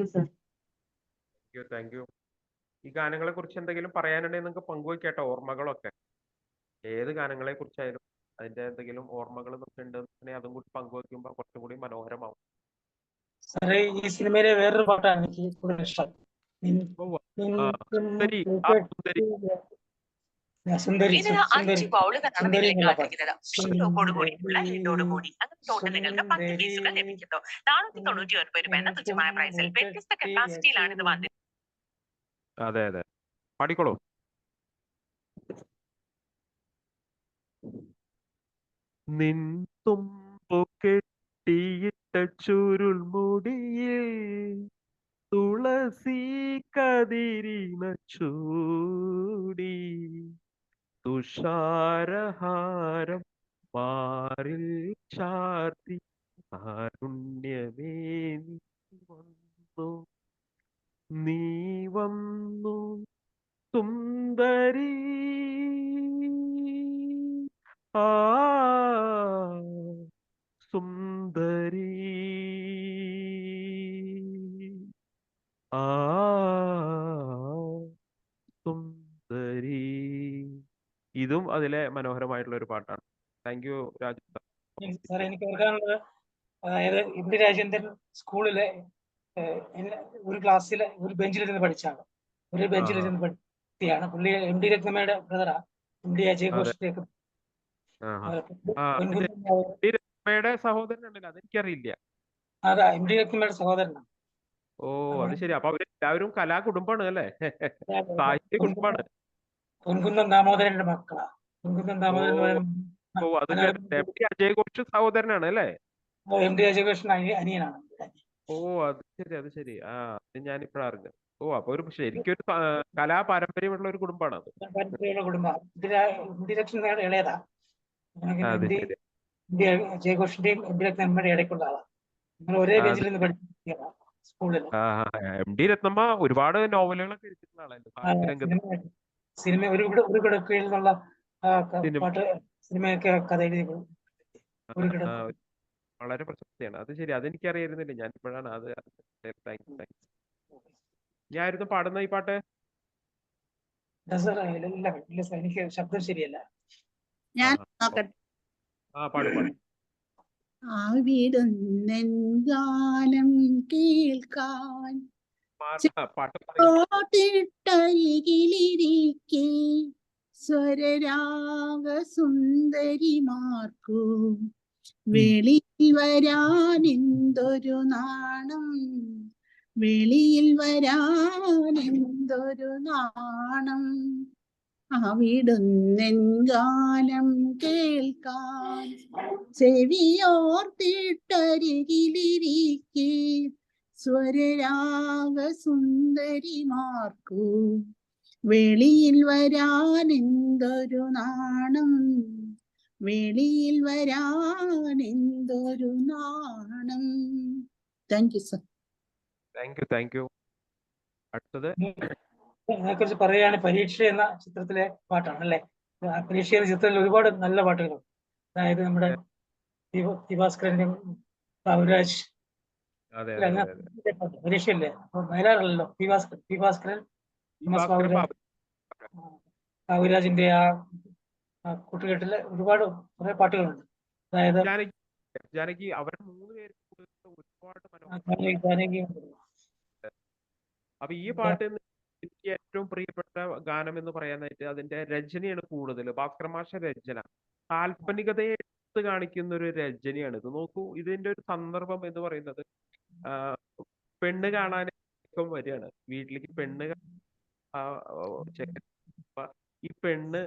you sir. Thank you. ഈ ഗാനങ്ങളെ കുറിച്ച് എന്തെങ്കിലും പറയാനുണ്ടെങ്കിൽ നിങ്ങൾക്ക് പങ്കുവയ്ക്കാട്ടോ, ഓർമ്മകളൊക്കെ. ഏത് ഗാനങ്ങളെ കുറിച്ചായാലും അതിന്റെ എന്തെങ്കിലും ഓർമ്മകൾ ഉണ്ടെന്നുണ്ടെങ്കിൽ അതും കൂടി പങ്കുവയ്ക്കുമ്പോൾ കുറച്ചും കൂടി മനോഹരമാവും. സാറേ, ഈ സിനിമയിലെ വേറൊരു പാട്ടാണ് എനിക്ക് കൂടുതൽ ഇഷ്ടം. ഉവ്വ. സുന്ദരി, ആ സുന്ദരി. സുന്ദരി ഇതിന് 5 ബൗളുകളാണ് സുന്ദരി നിങ്ങളെ എന്നുള്ള പാട്ട്. കാത്തിരിക്കുന്നത്. ഷീലോക്കോടുകൂടിയുള്ള ഹെഡോടുകൂടി അങ്ങനത്തെ തോട്ടങ്ങൾക്ക് 10 പീസുകൾ ലഭിക്കുന്നു. 499 രൂപ എന്ന തുച്ഛമായ പ്രൈസിൽ വ്യത്യസ്ത കപ്പാസിറ്റിയിലാണ് ഇത് വന്നിരിക്കുന്നത്. അതെ അതെ, പാടിക്കോളൂ. നിൻ തുമ്പു കെട്ടിയിട്ട ചുരുൾമുടിയിൽ തുളസി കതിരിന ചൂടി തുഷാരഹാരം മാറിൽ ചാർത്തി കാരുണ്യമേ നീ വന്നു സുന്ദരി. ആ സുന്ദരി, ആ സുന്ദരി. ഇതും അതിലെ മനോഹരമായിട്ടുള്ള ഒരു പാട്ടാണ്. Thank you Raju. സാറേ, എനിക്ക് ഓർക്കാനുള്ളത്, അതായത് എം ഡി രാജേന്ദ്രൻ സ്കൂളിലെ ഒരു ക്ലാസ്സിലെ ഒരു ബെഞ്ചിലിരുന്ന് പഠിച്ചാണ്. ഒരു ബെഞ്ചിലിരുന്ന് പഠിക്കുകയാണ് പുള്ളി. എം ഡി രത്നമ്മയുടെ ബ്രദറാ എം ഡി അജയ് ഘോഷിന്റെ രത്നമ്മയുടെ സഹോദരനുണ്ടല്ലോ, അതെനിക്കറിയില്ല. അതാ എം ഡി രത്നമ്മയുടെ സഹോദരനാണ്. ഓ, അത് ശരി. അപ്പൊ അവരെല്ലാവരും കലാകുടുംബാണ് അല്ലേ? സാഹിത്യ കുടുംബാണ്. പൊൻകുന്നം ദാമോദരന്റെ മക്കളാ. പൊൻകുന്നം ദാമോദരൻ എന്ന് ഓ, അത് എം ഡി അജയ് ഘോഷ് സഹോദരനാണ് അല്ലേ? എം ഡി അജയ് ഘോഷിന്റെ അനിയനാണ്. ഓ, അത് ശരി, അത് ശരി. ആ, അത് ഞാനിപ്പോഴാ അറിഞ്ഞത്. ഓ, അപ്പൊ ഒരു ശരിക്കും ഒരു കലാപാരമ്പര്യമുള്ള ഒരു കുടുംബമാണ് അത്. കുടുംബം. എം ഡി രത്നമ്മയുടെ ഇളയതാ. അത് എം ഡി ശരി. അജയ് ഘോഷിന്റെയും എം ഡി രത്നമ്മയുടെ ഇടയ്ക്കുള്ള ആളാ. നിങ്ങൾ ഒരേ ബെഞ്ചിൽ നിന്ന് പഠിപ്പിക്കുകയാണ് സ്കൂളിൽ. എം ഡി രത്നമ്മ ഒരുപാട് നോവലുകളൊക്കെ എഴുതിയിട്ടുള്ള ആളായിരുന്നു സാഹിത്യ രംഗത്ത്. സിനിമ ഒരു കിടക്കയിൽ നിന്നുള്ള പാട്ട് സിനിമയൊക്കെ കഥ എഴുതി. വളരെ പ്രശസ്തിയാണ്. അത് ശരി, അതെനിക്കറിയായിരുന്നില്ല. ഞാൻ ഇപ്പോഴാണ് അത്. ഞാനായിരുന്നു പാടുന്ന ഈ പാട്ട്. എനിക്ക് ശബ്ദം ശരിയല്ല. ഞാൻ നോക്കട്ടെ. പാടും. ആവിടുന്നെൻ ഗാനം കേൾക്കാൻ ിട്ടരികിലിരിക്കെ സ്വരരാഗ സുന്ദരിമാർക്കു വെളിയിൽ വരാൻ എന്തൊരു നാണം, വെളിയിൽ വരാൻ എന്തൊരു നാണം. അവിടുന്നെൻ ഗാനം കേൾക്കാൻ ചെവിയോർത്തിട്ടരികിലിരിക്കെ സ്വരരാഗ സുന്ദരിമാർക്കു വെളിയിൽ വരാൻ എന്തൊരു നാണം, വെളിയിൽ വരാൻ എന്തൊരു നാണം. Thank you sir. Thank you. അടുത്തത് അതിനെക്കുറിച്ച് പറയുകയാണ്. പരീക്ഷ എന്ന ചിത്രത്തിലെ പാട്ടാണ് അല്ലേ? പരീക്ഷ എന്ന ചിത്രത്തിൽ ഒരുപാട് നല്ല പാട്ടുകളുണ്ട്. അതായത് നമ്മുടെ ദിവാസ്കരന്റെ ബാബുരാജ് പരീക്ഷയല്ലേ? അപ്പൊ വയലാറല്ലോ ദിവാസ്കരൻ, ബാബുരാജിന്റെ ആ കൂട്ടുകെട്ടില് ഒരുപാട് കുറെ പാട്ടുകളുണ്ട്. അതായത് ജാനകി, അവർ 3 പേരും ഒരുപാട് അപ്പൊ ഈ പാട്ട് എനിക്ക് ഏറ്റവും പ്രിയപ്പെട്ട ഗാനം എന്ന് പറയാനായിട്ട് അതിന്റെ രചനയാണ് കൂടുതൽ. ഭാസ്കരമാഷ രചന കാൽപ്പനികതയെ എടുത്ത് കാണിക്കുന്ന ഒരു രചനയാണ് ഇത്. നോക്കൂ, ഇതിന്റെ ഒരു സന്ദർഭം എന്ന് പറയുന്നത് പെണ്ണ് കാണാൻ വരികയാണ് വീട്ടിലേക്ക്. പെണ്ണ് ഈ പെണ്ണ്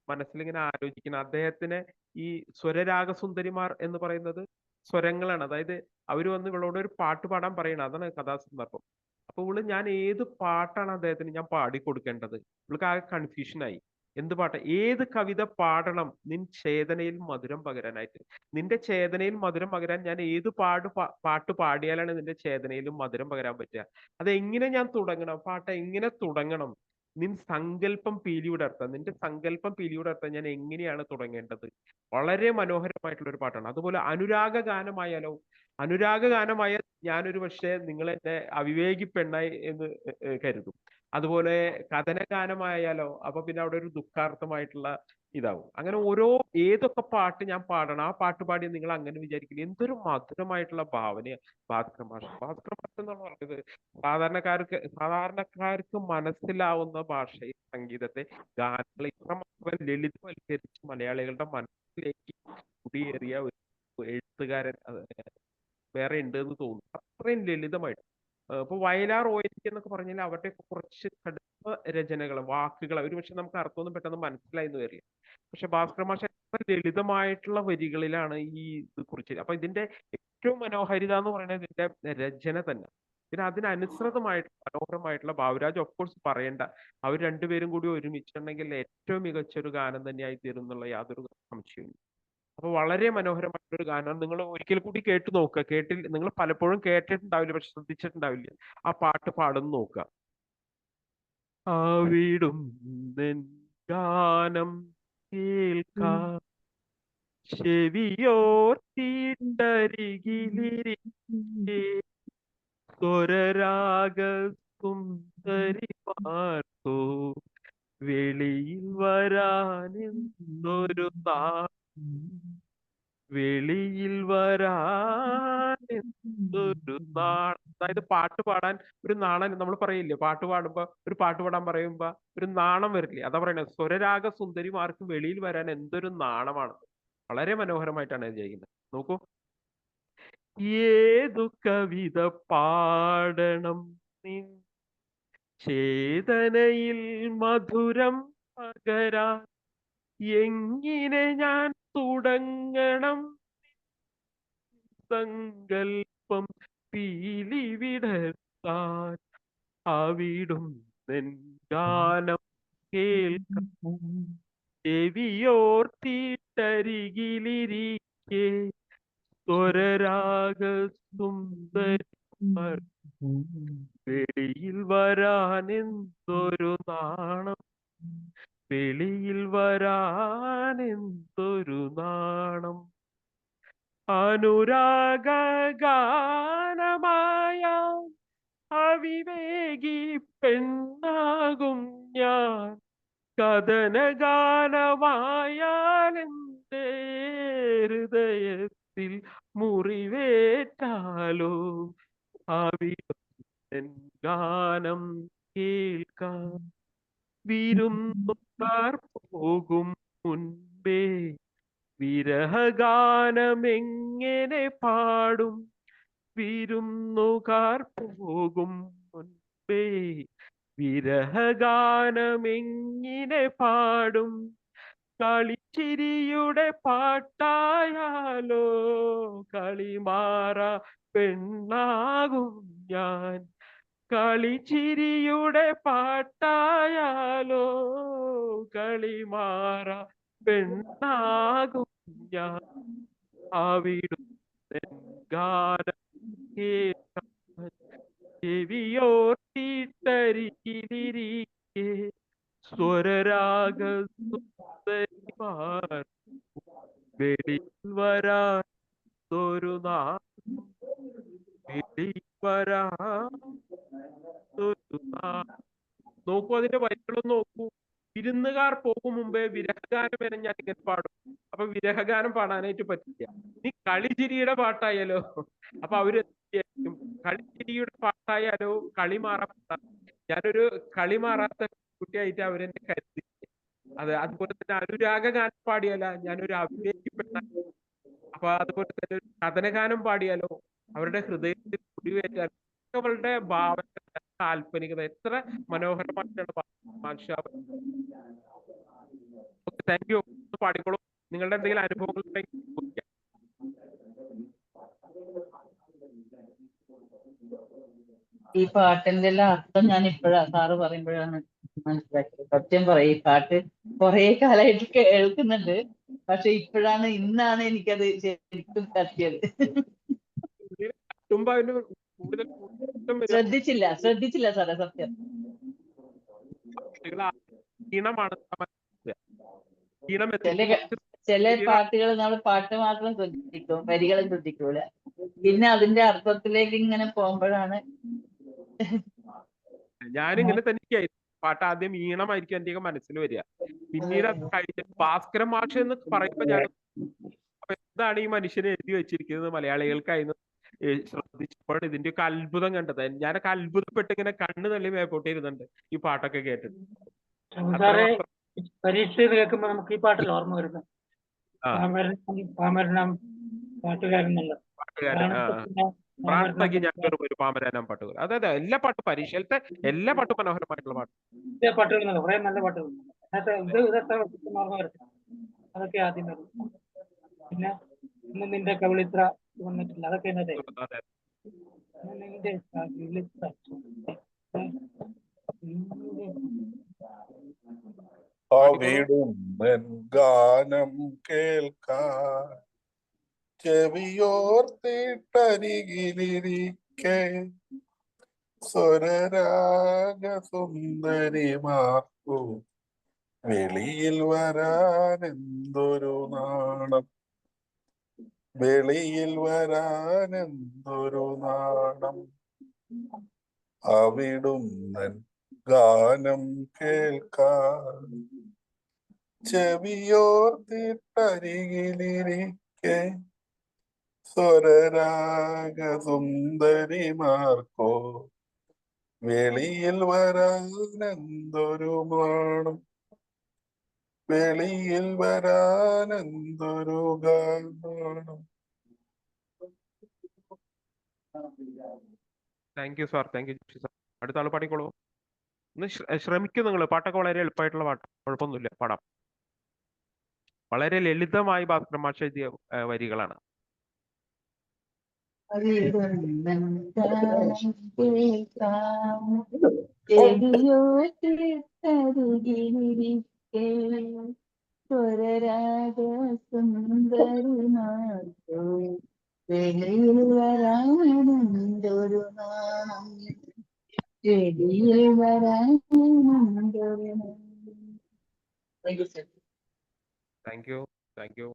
മനസ്സിലിങ്ങനെ ആലോചിക്കണം. അദ്ദേഹത്തിന് ഈ സ്വരരാഗസുന്ദരിമാർ എന്ന് പറയുന്നത് സ്വരങ്ങളാണ്. അതായത് അവര് വന്ന് ഇവളോട് ഒരു പാട്ട് പാടാൻ പറയണം. അതാണ് കഥാസന്ദർഭം. അപ്പൊ ഇവള് ഞാൻ ഏത് പാട്ടാണ് അദ്ദേഹത്തിന് ഞാൻ പാടിക്കൊടുക്കേണ്ടത്? ഇവൾക്ക് ആകെ കൺഫ്യൂഷനായി. എന്ത് പാട്ട്, ഏത് കവിത പാടണം നിൻ ചേതനയിൽ മധുരം പകരാനായിട്ട്? നിന്റെ ചേതനയിൽ മധുരം പകരാൻ ഞാൻ ഏത് പാട്ട് പാടിയാലാണ് നിന്റെ ചേതനയിലും മധുരം പകരാൻ പറ്റുക? അതെങ്ങനെ ഞാൻ തുടങ്ങണം? പാട്ട് എങ്ങനെ തുടങ്ങണം? നിൻ സങ്കല്പം പീലിയുടർത്താൻ, നിന്റെ സങ്കല്പം പീലിയുടർത്താൻ ഞാൻ എങ്ങനെയാണ് തുടങ്ങേണ്ടത്? വളരെ മനോഹരമായിട്ടുള്ള ഒരു പാട്ടാണ്. അതുപോലെ അനുരാഗ ഗാനമായാലോ, അനുരാഗ ഗാനമായ ഞാനൊരു പക്ഷേ നിങ്ങൾ എന്നെ അവിവേകി പെണ്ണായി എന്ന് കരുതും. അതുപോലെ കഥന ഗാനമായാലോ, അപ്പൊ പിന്നെ അവിടെ ഒരു ദുഃഖാർത്ഥമായിട്ടുള്ള ഇതാവും. അങ്ങനെ ഏതൊക്കെ പാട്ട് ഞാൻ പാടണം, ആ പാട്ട് പാടി നിങ്ങൾ അങ്ങനെ വിചാരിക്കില്ല. എന്തൊരു മധുരമായിട്ടുള്ള ഭാവനയാണ് ഭാസ്കര മാഷ്. ഭാസ്കര മാഷ് എന്നാണ് പറയുന്നത് സാധാരണക്കാർക്ക് മനസ്സിലാവുന്ന ഭാഷയിൽ സംഗീതത്തെ, ഗാനങ്ങളെ ഇത്രമാത്രം ലളിതവൽക്കരിച്ച് മലയാളികളുടെ മനസ്സിലേക്ക് കുടിയേറിയ ഒരു എഴുത്തുകാരൻ വേറെ ഉണ്ട് എന്ന് തോന്നുന്നു. അത്രയും ലളിതമായിട്ട്. ഇപ്പൊ വയലാർ ONV എന്നൊക്കെ പറഞ്ഞാൽ അവരുടെ കുറച്ച് കടുത്ത രചനകൾ, വാക്കുകൾ ഒരുപക്ഷെ നമുക്ക് അർത്ഥമൊന്നും പെട്ടെന്ന് മനസ്സിലായി എന്ന് വരില്ല. പക്ഷെ ഭാസ്കര മാഷ് എത്ര ലളിതമായിട്ടുള്ള വരികളിലാണ് ഈ ഇത് കുറിച്ച്. അപ്പൊ ഇതിന്റെ ഏറ്റവും മനോഹാരിത എന്ന് പറയുന്നത് ഇതിന്റെ രചന തന്നെ. പിന്നെ അതിനനുസൃതമായിട്ട് മനോഹരമായിട്ടുള്ള ഭാവരാജ് ഓഫ് കോഴ്സ് പറയേണ്ട, അവർ രണ്ടുപേരും കൂടി ഒരുമിച്ചുണ്ടെങ്കിൽ ഏറ്റവും മികച്ച ഒരു ഗാനം തന്നെയായി തീരും എന്നുള്ള യാതൊരു സംശയവും. അപ്പൊ വളരെ മനോഹരമായിട്ടൊരു ഗാനം. നിങ്ങൾ ഒരിക്കൽ കൂടി കേട്ടു നോക്കുക. നിങ്ങൾ പലപ്പോഴും കേട്ടിട്ടുണ്ടാവില്ല, പക്ഷെ ശ്രദ്ധിച്ചിട്ടുണ്ടാവില്ല. ആ പാട്ട് പാടുന്നു നോക്കുക. ആവിടും ഗാനം കേൾക്കാം, ചെവിയോർത്തിട്ടരികിലിരിക്കെ സ്വരരാഗ സുന്ദരിമാർക്കോ വെളിയിൽ വരാനെന്തൊരു വെളിയിൽ വരാനെന്തൊരു നാണം. അതായത് പാട്ട് പാടാൻ ഒരു നാണം, നമ്മൾ പറയില്ലേ, പാട്ട് പാടുമ്പോ ഒരു പാട്ട് പാടാൻ പറയുമ്പോ ഒരു നാണം വരില്ലേ? അതാ പറയുന്നത്. സ്വരരാഗ സുന്ദരിമാർക്ക് വെളിയിൽ വരാൻ എന്തൊരു നാണമാണ്. വളരെ മനോഹരമായിട്ടാണ് ഇത് ചെയ്യുന്നത്. നോക്കൂ. ഏതു കവിത പാടണം നിൻ ചേതനയിൽ മധുരം പകരാൻ, എങ്ങനെ ഞാൻ തുടങ്ങണം സങ്കൽപ്പം പീലി വിടർത്താൻ? അവിടും ഗാനം കേൾക്കാം, ചെവിയോർത്തിട്ടരികിലിരിക്കെ സ്വരരാഗ സുന്ദരിമാർ വെളിയിൽ വരാനെന്തൊരു നാണം, വെളിയിൽ വരാനെന്തൊരു നാണം. അനുരാഗ ഗാനമായ അവിവേകി പെണ്ണാകും ഞാൻ, കഥന ഗാനമായാലെന്റെ ഹൃദയത്തിൽ മുറിവേറ്റാലോ? അവിടുത്തെ ഗാനം കേൾക്കാം, വിരുന്നുകാർ പോകും മുൻപേ വിരഹഗാനമെങ്ങനെ പാടും? വിരുന്നുകാർ പോകും മുൻപേ വിരഹഗാനമെങ്ങനെ പാടും? കളിച്ചിരിയുടെ പാട്ടായാലോ, കളിമാറ പെണ്ണാകും ഞാൻ. കളിച്ചിരിയുടെ പാട്ടായാലോ, കളിമാറ പെണ്ണാകും ഞാൻ. അവിടുത്തെ ഗാനം കേൾക്കാൻ ചെവിയോർത്തിട്ടരികിലിരിക്കെ സ്വരരാഗ സുന്ദരിമാർ വെളിയിൽ വരാത്തൊരു നാണം, വെളിയിൽ വരാത്തൊരു നാണം. നോക്കൂ, അതിന്റെ വരികളൊന്നും നോക്കൂ. വിരുന്നുകാർ പോകും മുമ്പേ വിരഹഗാനം വരെ ഞാൻ ഇങ്ങനെ പാടും. അപ്പൊ വിരഹഗാനം പാടാനായിട്ട് പറ്റില്ല. നീ കളിച്ചിരിയുടെ പാട്ടായാലോ, അപ്പൊ അവര് കളിച്ചിരിയുടെ പാട്ടായാലോ, കളിമാറ പാട്ടാ. ഞാനൊരു കളിമാറാത്ത കുട്ടിയായിട്ട് അവരെന്നെ കരുതി. അതുപോലെ തന്നെ അനുരാഗ ഗാനം പാടിയാലോ, ഞാനൊരു അഭിനയിക്കപ്പെട്ട. അപ്പൊ അതുപോലെ തന്നെ ഒരു കഥനഗാനം പാടിയാലോ, അവരുടെ ഹൃദയത്തിൽ കുടിവേറ്റാലോ, അവളുടെ ഭാവന കാൽപ്പനികത എത്ര മനോഹരമായിട്ടാണ് താങ്ക് യു. പാടിക്കോളൂ. നിങ്ങളുടെ എന്തെങ്കിലും അനുഭവങ്ങൾ ഉണ്ടെങ്കിൽ ചോദിക്കാം. ഈ പാട്ടിന്റെ എല്ലാം അർത്ഥം ഞാൻ സാറ് പറയുമ്പോഴാണ് മനസ്സിലാക്കിയത്. സത്യം പറയും, ഈ പാട്ട് കുറെ കാലമായിട്ട് കേൾക്കുന്നുണ്ട്, പക്ഷെ ഇന്നാണ് എനിക്കത് ശരിക്കും തട്ടിയത്. കൂടുതൽ ശ്രദ്ധിച്ചില്ല സാറേ, സത്യം. ചില പാട്ടുകൾ നമ്മൾ പാട്ട് മാത്രം ശ്രദ്ധിക്കും, വരികളും ശ്രദ്ധിക്കൂല. പിന്നെ അതിന്റെ അർത്ഥത്തിലേക്ക് ഇങ്ങനെ പോകുമ്പോഴാണ്. ഞാനിങ്ങനെ തന്നെയായിരുന്നു. പാട്ട് ആദ്യം ഈണമായിരിക്കും എന്റെ മനസ്സിൽ വരിക. പിന്നീട് അത് കഴിഞ്ഞ് ഭാസ്കരൻ മാഷ് എന്ന് പറയുമ്പോ ഞാൻ എന്താണ് ഈ മനുഷ്യനെ എഴുതി വെച്ചിരിക്കുന്നത് മലയാളികൾക്കായി ശ്രദ്ധിച്ചപ്പോൾ ഇതിന്റെ ഒക്കെ അത്ഭുതം കണ്ടത്. ഞാനൊക്കെ അത്ഭുതപ്പെട്ട് ഇങ്ങനെ കണ്ണ് തള്ളി മേപ്പോട്ടിരുന്നുണ്ട് ഈ പാട്ടൊക്കെ കേട്ടിട്ട്. പരീക്ഷ കേൾക്കുമ്പോ നമുക്ക് ഈ പാട്ടിൽ ഓർമ്മ വരുന്നത് പാമരനാം പാട്ടുകാരനല്ല. ഒരു പാമരനാം പാട്ടുകൾ. അതെ, എല്ലാ പാട്ടും പരീക്ഷയിലത്തെ എല്ലാ പാട്ടും മനോഹരമായിട്ടുള്ള പാട്ട്. പാട്ടുകളുണ്ട്, കുറെ നല്ല പാട്ടുകളുണ്ട്. ഇതൊക്കെ ഓർമ്മ വരത്തില്ല. അതൊക്കെ ആദ്യം വരും. പിന്നെ ഇന്ന് നിന്റെ കവിളിത്ര വന്നിട്ടില്ല, അതൊക്കെ എന്നതേ നിന്റെ കവിളിത്ര അവിടുന്നൻ ഗാനം കേൾക്കാൻ ചെവിയോർത്തിട്ടരികിലിരിക്കെ സ്വരരാഗ സുന്ദരിമാർക്കു വെളിയിൽ വരാനെന്തൊരു നാണം, വെളിയിൽ വരാനെന്തൊരു നാണം. അവിടുന്നൻ ഗാനം കേൾക്കാൻ ചെവിയോർത്തിട്ടരികിലിരിക്കെ സ്വരരാഗ സുന്ദരിമാർക്കോ വെളിയിൽ വരാനെന്തൊരു നാണം, വെളിയിൽ വരാനെന്തൊരു ഗാനം. Thank you sir, thank you sir. അടുത്ത ആൾ പാടിക്കോളൂ. ഒന്ന് ശ്രമിക്കും നിങ്ങൾ. പാട്ടൊക്കെ വളരെ എളുപ്പമായിട്ടുള്ള പാട്ട്, കുഴപ്പമൊന്നുമില്ല, പാടാം. വളരെ ലളിതമായി ഭാസ്കരൻ മാഷ് എഴുതിയ വരികളാണ്. വെളിയിൽ വരാനെന്തൊരു നാണം, വെളിയിൽ വരാനെന്തൊരു നാണം. Thank you, thank U.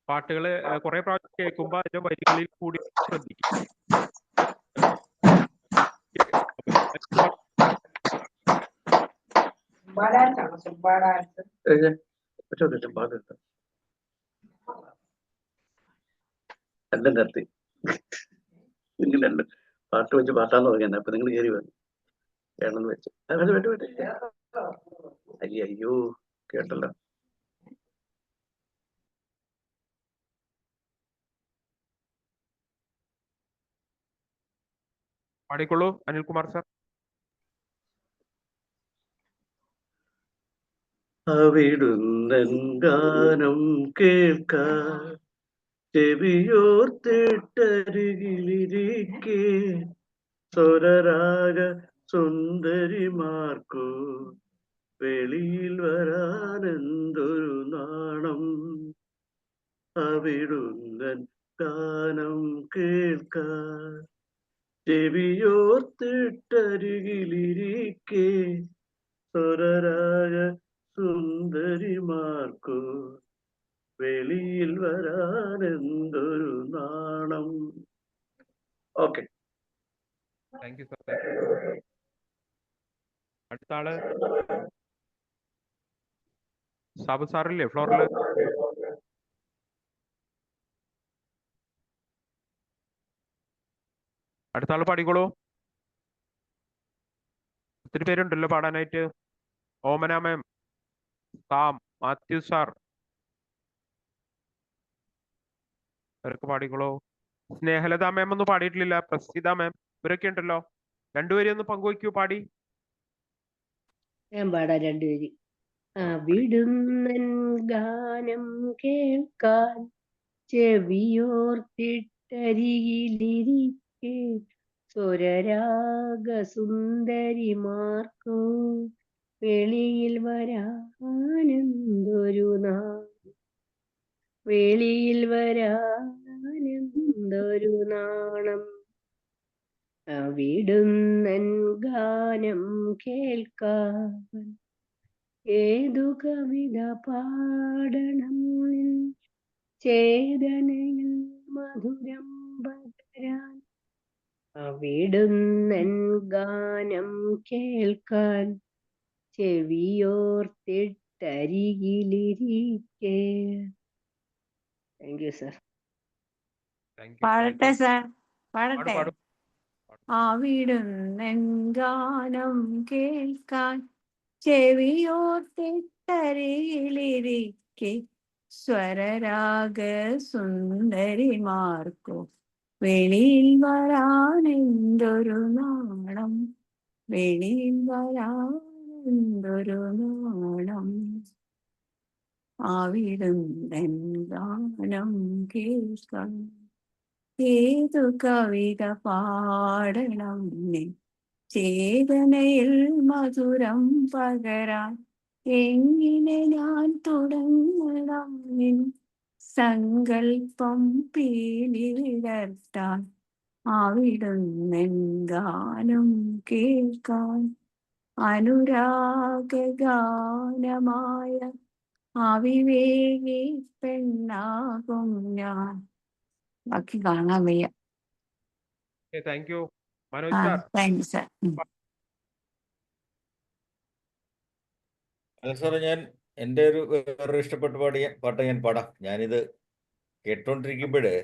പാട്ടുകള് കുറെ പ്രാവശ്യം കേൾക്കുമ്പോ അതിന്റെ വരികളിൽ കൂടി ശ്രദ്ധിക്കും. എല്ലാം നിർത്തി. നിങ്ങൾ പാട്ട് വെച്ച് പാട്ടാന്ന് പറഞ്ഞ അപ്പൊ നിങ്ങൾ കയറി വന്നു കേരളം വെച്ച് അയ്യോ കേട്ടല്ലോ. പാടിക്കോളൂ അനിൽകുമാർ സാർ. അവിടുന്നൻ ഗാനം കേൾക്കാൻ ചെവിയോർത്തിട്ടരികിലിരിക്കെ സ്വരരാഗ സുന്ദരിമാർക്കു വെളിയിൽ വരാനെന്തൊരു നാണം, അവിടുന്നൻ ഗാനം കേൾക്കാൻ ചെവിയോർത്തിട്ടരികിലിരിക്കെ സ്വരരാഗ സുന്ദരിമാർക്കു വെളിയിൽ വരാനെന്തൊരു നാണം. Okay, thank you sir. അടുത്ത ആള് സാബു സാറില്ലേ ഫ്ലോറില്? അടുത്ത ആള് പാടിക്കോളൂ. ഒത്തിരി പേരുണ്ടല്ലോ പാടാനായിട്ട്. ഓമന മാം, സാം, മാത്യു സാർ. അവരൊക്കെ പാടിക്കോളൂ. സ്നേഹലത മാം ഒന്നും പാടിയിട്ടില്ല. പ്രസിദ്ധ മാം ഇവരൊക്കെ ഉണ്ടല്ലോ. രണ്ടുപേരും ഒന്ന് പങ്കുവയ്ക്കൂ പാടി. ഞാൻ പാടാം രണ്ടുപേര്. പാടി. അവിടുന്നൻ ഗാനം കേൾക്കാൻ ചെവിയോർത്തിട്ടരികിലിരിക്കെ സ്വരരാഗ സുന്ദരിമാർക്കോ വെളിയിൽ വരാനെന്തൊരു വെളിയിൽ വരാനെന്തൊരു നാണം. അവിടുന്നൻ ഗാനം കേൾക്കാൻ ഏതു കവിത പാടണം നിൻ ചേതനയിൽ മധുരം പകരാൻ. അവിടുന്നൻ ഗാനം കേൾക്കാൻ ചെവിയോർത്തിട്ടരികിലിരിക്കെ. Thank you sir. Thank you, thank പാടട്ടെ you. സാർ, പാട് പാടട്ടെ. പാടും. അവിടുന്നൻ ഗാനം കേൾക്കാൻ ചെവിയോർത്തിട്ടരികിലിരിക്കെ സ്വരരാഗ സുന്ദരിമാർക്കു വെളിയിൽ വരാനെന്തൊരു നാണം, വെളിയിൽ വരാനെന്തൊരു നാണം. അവിടുന്നൻ ഗാനം കേൾക്കാൻ ഏതു കവിത പാടണം നിൻ ചേതനയിൽ മധുരം പകരാൻ. എങ്ങനെ ഞാൻ തുടങ്ങണം നിൻ സങ്കൽപ്പം പീലി വിടർത്താൻ. അവിടുന്നൻ ഗാനം കേൾക്കാൻ അനുരാഗാനമായ അവിവേകി പെണ്ണാകും ഞാൻ. ബാക്കി കാണാൻ വയ്യ. Thank you Manoj sir. Thank you sir. അല്ല സാറേ, ഞാൻ എൻ്റെ ഒരു വേറൊരു ഇഷ്ടപ്പെട്ട പാട്ട് ഞാൻ പാടാം. ഞാനിത് കേട്ടോണ്ടിരിക്കുമ്പോഴേ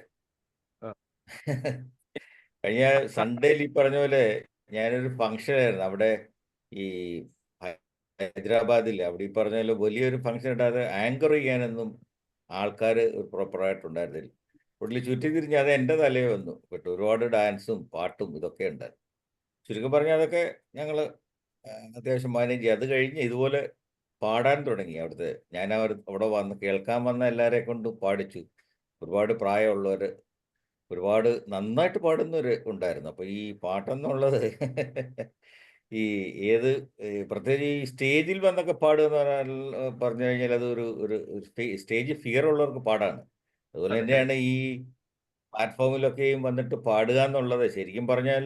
ആ. കഴിഞ്ഞ സൺഡേയിൽ ഈ പറഞ്ഞ പോലെ ഞാനൊരു ഫംഗ്ഷനായിരുന്നു അവിടെ ഈ ഹൈദരാബാദിൽ. അവിടെ ഈ പറഞ്ഞ പോലെ വലിയൊരു ഫംഗ്ഷൻ ഉണ്ടായത് ആങ്കർ ചെയ്യാനൊന്നും ആൾക്കാർ പ്രോപ്പറായിട്ടുണ്ടായിരുന്നില്ല. ഉള്ളിൽ ചുറ്റി തിരിഞ്ഞ് അത് എൻ്റെ തലയിൽ വന്നു പെട്ടു. ഒരുപാട് ഡാൻസും പാട്ടും ഇതൊക്കെ ഉണ്ടായിരുന്നു. ചുരുക്കം പറഞ്ഞാൽ അതൊക്കെ ഞങ്ങൾ അത്യാവശ്യം മാനേജ് ചെയ്യും. അത് കഴിഞ്ഞ് ഇതുപോലെ പാടാൻ തുടങ്ങി. ഞാൻ അവിടെ വന്ന് കേൾക്കാൻ വന്ന എല്ലാവരെ കൊണ്ടും പാടിച്ചു. ഒരുപാട് പ്രായമുള്ളവർ, ഒരുപാട് നന്നായിട്ട് പാടുന്നവർ ഉണ്ടായിരുന്നു. അപ്പോൾ ഈ പാട്ടെന്നുള്ളത് ഈ പ്രത്യേകിച്ച് ഈ സ്റ്റേജിൽ വന്നൊക്കെ പാടുക എന്ന് പറഞ്ഞു കഴിഞ്ഞാൽ അത് ഒരു സ്റ്റേജ് ഫിയർ ഉള്ളവർക്ക് പാടാണ്. അതുപോലെ അതെ, തന്നെയാണ് ഈ പ്ലാറ്റ്ഫോമിലൊക്കെയും വന്നിട്ട് പാടുക എന്നുള്ളത്. ശരിക്കും പറഞ്ഞാൽ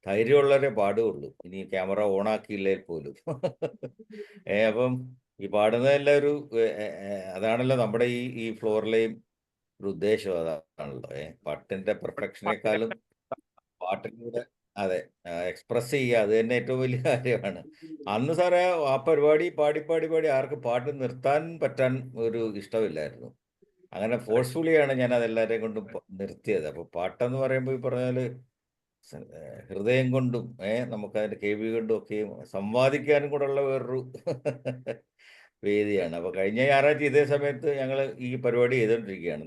ധൈര്യമുള്ളവരെ പാടുകയുള്ളൂ, ഇനി ക്യാമറ ഓണാക്കിയില്ലെങ്കിൽ പോലും. അപ്പം ഈ പാടുന്നതെല്ലാം അതാണല്ലോ നമ്മുടെ ഈ ഫ്ലോറിലെയും ഒരു ഉദ്ദേശം. അതാണല്ലോ പാട്ടിന്റെ പെർഫെക്ഷനേക്കാളും പാട്ടിലൂടെ അതെ എക്സ്പ്രസ് ചെയ്യുക, അത് തന്നെ ഏറ്റവും വലിയ കാര്യമാണ്. അന്ന് സാറേ ആ പരിപാടി പാടി പാടി പാടി ആർക്ക് പാട്ട് നിർത്താൻ പറ്റാൻ ഒരു ഇഷ്ടമില്ലായിരുന്നു. അങ്ങനെ ഫോഴ്സ്ഫുള്ളിയാണ് ഞാൻ അതെല്ലാവരെയും കൊണ്ടും നിർത്തിയത്. അപ്പോൾ പാട്ടെന്ന് പറയുമ്പോൾ ഈ പറഞ്ഞാൽ ഹൃദയം കൊണ്ടും നമുക്കതിൻ്റെ കേൾവി കൊണ്ടും ഒക്കെയും സംവാദിക്കാനും കൂടെ ഉള്ള വേറൊരു വേദിയാണ്. അപ്പോൾ കഴിഞ്ഞ ഞായറാഴ്ച ഇതേ സമയത്ത് ഞങ്ങൾ ഈ പരിപാടി ചെയ്തുകൊണ്ടിരിക്കുകയാണ്.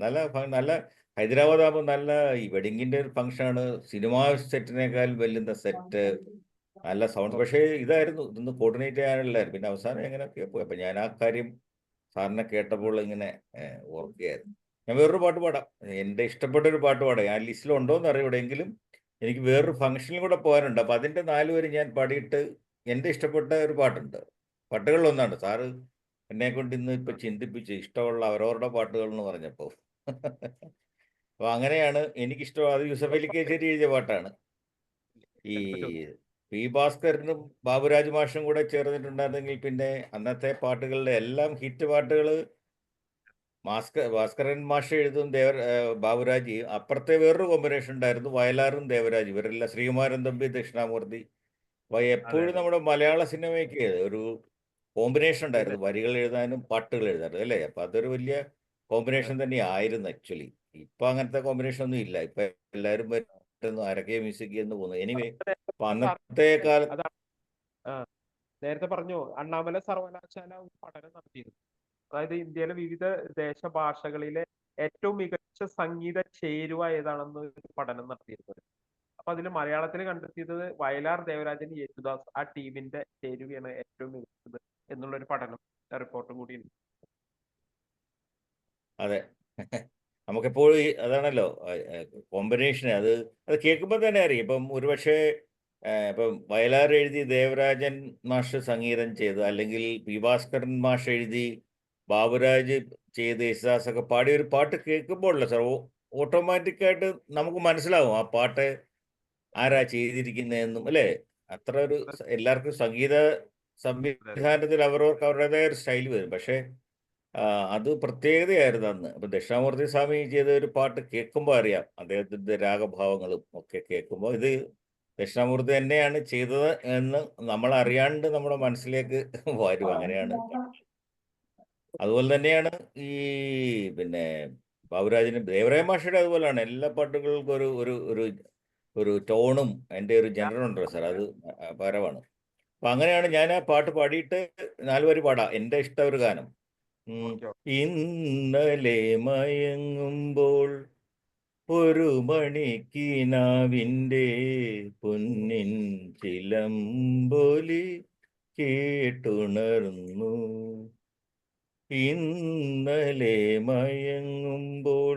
നല്ല ഹൈദരാബാദ് ആകുമ്പോൾ നല്ല ഈ വെഡിങ്ങിൻ്റെ ഒരു ഫംഗ്ഷനാണ്. സിനിമാ സെറ്റിനേക്കാൾ വെല്ലുന്ന സെറ്റ്, നല്ല സൗണ്ട്. പക്ഷേ ഇതൊന്ന് കോർഡിനേറ്റ് ചെയ്യാനുള്ളായിരുന്നു. പിന്നെ അവസാനം എങ്ങനെയൊക്കെ പോയി. അപ്പം ഞാൻ ആ കാര്യം സാറിനെ കേട്ടപ്പോൾ ഇങ്ങനെ ഓർക്കുകയായിരുന്നു. ഞാൻ വേറൊരു പാട്ട് പാടാം, എൻ്റെ ഇഷ്ടപ്പെട്ട ഒരു പാട്ട് പാടാം. ആ ലിസ്റ്റിലുണ്ടോ എന്ന് അറിയൂടെങ്കിലും എനിക്ക് വേറൊരു ഫംഗ്ഷനിൽ കൂടെ പോകാനുണ്ട്. അപ്പം അതിൻ്റെ 4 വരി ഞാൻ പാടിയിട്ട് എൻ്റെ ഇഷ്ടപ്പെട്ട ഒരു പാട്ടുണ്ട്. പാട്ടുകളിലൊന്നാണ് സാറ് എന്നെ കൊണ്ട് ഇന്ന് ഇപ്പം ചിന്തിപ്പിച്ച് ഇഷ്ടമുള്ള അവരവരുടെ പാട്ടുകൾ എന്ന് പറഞ്ഞപ്പോൾ. അപ്പോൾ അങ്ങനെയാണ് എനിക്കിഷ്ടം. അത് യൂസഫ് അലി കേച്ചേരി എഴുതിയ പാട്ടാണ്. ഈ പി ഭാസ്കരനും ബാബുരാജ് മാഷും കൂടെ ചേർന്നിട്ടുണ്ടായിരുന്നെങ്കിൽ പിന്നെ അന്നത്തെ പാട്ടുകളുടെ എല്ലാം ഹിറ്റ് പാട്ടുകൾ ഭാസ്കരൻ മാഷ് എഴുതും, ബാബുരാജ്. അപ്പുറത്തെ വേറൊരു കോമ്പിനേഷൻ ഉണ്ടായിരുന്നു, വയലാറും ദേവരാജ്. ഇവരെല്ലാം ശ്രീകുമാരൻ തമ്പി, ദക്ഷിണാമൂർത്തി. അപ്പോൾ എപ്പോഴും നമ്മുടെ മലയാള സിനിമയ്ക്ക് ഒരു കോമ്പിനേഷൻ ഉണ്ടായിരുന്നു, വരികൾ എഴുതാനും പാട്ടുകൾ എഴുതാനും, അല്ലേ? അപ്പം അതൊരു വലിയ കോമ്പിനേഷൻ തന്നെ ആയിരുന്നു ആക്ച്വലി. ഇപ്പം അങ്ങനത്തെ കോമ്പിനേഷൻ ഒന്നും ഇല്ല. ഇപ്പം എല്ലാവരും പറ്റുന്നു അരക്കെ മ്യൂസിക് എന്ന് പോകുന്നു. എനിവേ അപ്പം അന്നത്തെ കാലത്ത് നേരത്തെ പറഞ്ഞു അണ്ണാമല സർവകലാശാല ഒരു പഠനം നടത്തിയിരുന്നു. അതായത് ഇന്ത്യയിലെ വിവിധ ദേശഭാഷകളിലെ ഏറ്റവും മികച്ച മികച്ച സംഗീത ചേരുവ ഏതാണെന്ന് ഒരു പഠനം നടത്തിയിരുന്നത്. അപ്പൊ അതിൽ മലയാളത്തിൽ കണ്ടെത്തിയത് വയലാർ ദേവരാജൻ യേശുദാസ് ആ ടീമിന്റെ ചേരുവയാണ് ഏറ്റവും മികച്ചത് എന്നുള്ളൊരു പഠനം റിപ്പോർട്ടും കൂടി ഉണ്ട്. അതെ. നമുക്കെപ്പോഴും അതാണല്ലോ കോമ്പിനേഷൻ. അത് കേൾക്കുമ്പോൾ തന്നെ അറിയാം. ഇപ്പം ഒരുപക്ഷെ ഇപ്പം വയലാർ എഴുതി ദേവരാജൻ മാഷ് സംഗീതം ചെയ്ത്, അല്ലെങ്കിൽ പി ഭാസ്കരൻ മാഷ് എഴുതി ബാബുരാജ് ചെയ്ത് യേശുദാസൊക്കെ പാടിയ ഒരു പാട്ട് കേൾക്കുമ്പോഴല്ലോ സാർ ഓട്ടോമാറ്റിക്കായിട്ട് നമുക്ക് മനസ്സിലാവും ആ പാട്ട് ആരാ ചെയ്തിരിക്കുന്നതെന്നും, അല്ലേ? അത്ര ഒരു എല്ലാവർക്കും സംഗീത സംവിധാനത്തിൽ അവരവർക്ക് അവരുടേതായ ഒരു സ്റ്റൈൽ വരും. പക്ഷേ അത് പ്രത്യേകതയായിരുന്നു അന്ന്. അപ്പം ദക്ഷിണാമൂർത്തി സ്വാമി ചെയ്ത ഒരു പാട്ട് കേൾക്കുമ്പോൾ അറിയാം അദ്ദേഹത്തിൻ്റെ രാഗഭാവങ്ങളും ഒക്കെ കേൾക്കുമ്പോൾ ഇത് ദക്ഷിണാമൂർത്തി തന്നെയാണ് ചെയ്തത് എന്ന് നമ്മൾ അറിയാണ്ട് നമ്മുടെ മനസ്സിലേക്ക് വരും. അങ്ങനെയാണ്. അതുപോലെ തന്നെയാണ് ഈ പിന്നെ ബാബുരാജിന് ദേവരായ മാഷയുടെ അതുപോലെയാണ്. എല്ലാ പാട്ടുകൾക്കും ഒരു ഒരു ഒരു ഒരു ടോണും അതിൻ്റെ ഒരു ജനറുണ്ടല്ലോ സാർ, അത് പരമാണ്. അപ്പം അങ്ങനെയാണ് ഞാൻ ആ പാട്ട് പാടിയിട്ട് 4 വരി പാടാം. എൻ്റെ ഇഷ്ട ഒരു ഗാനം. ഇന്നലെ മയങ്ങുമ്പോൾ ഒരു മണിക്കിനാവിൻ്റെ പൊന്നിൻ ചിലമ്പൊലി കേട്ടുണർന്നു. ഇന്നലെ മയങ്ങുമ്പോൾ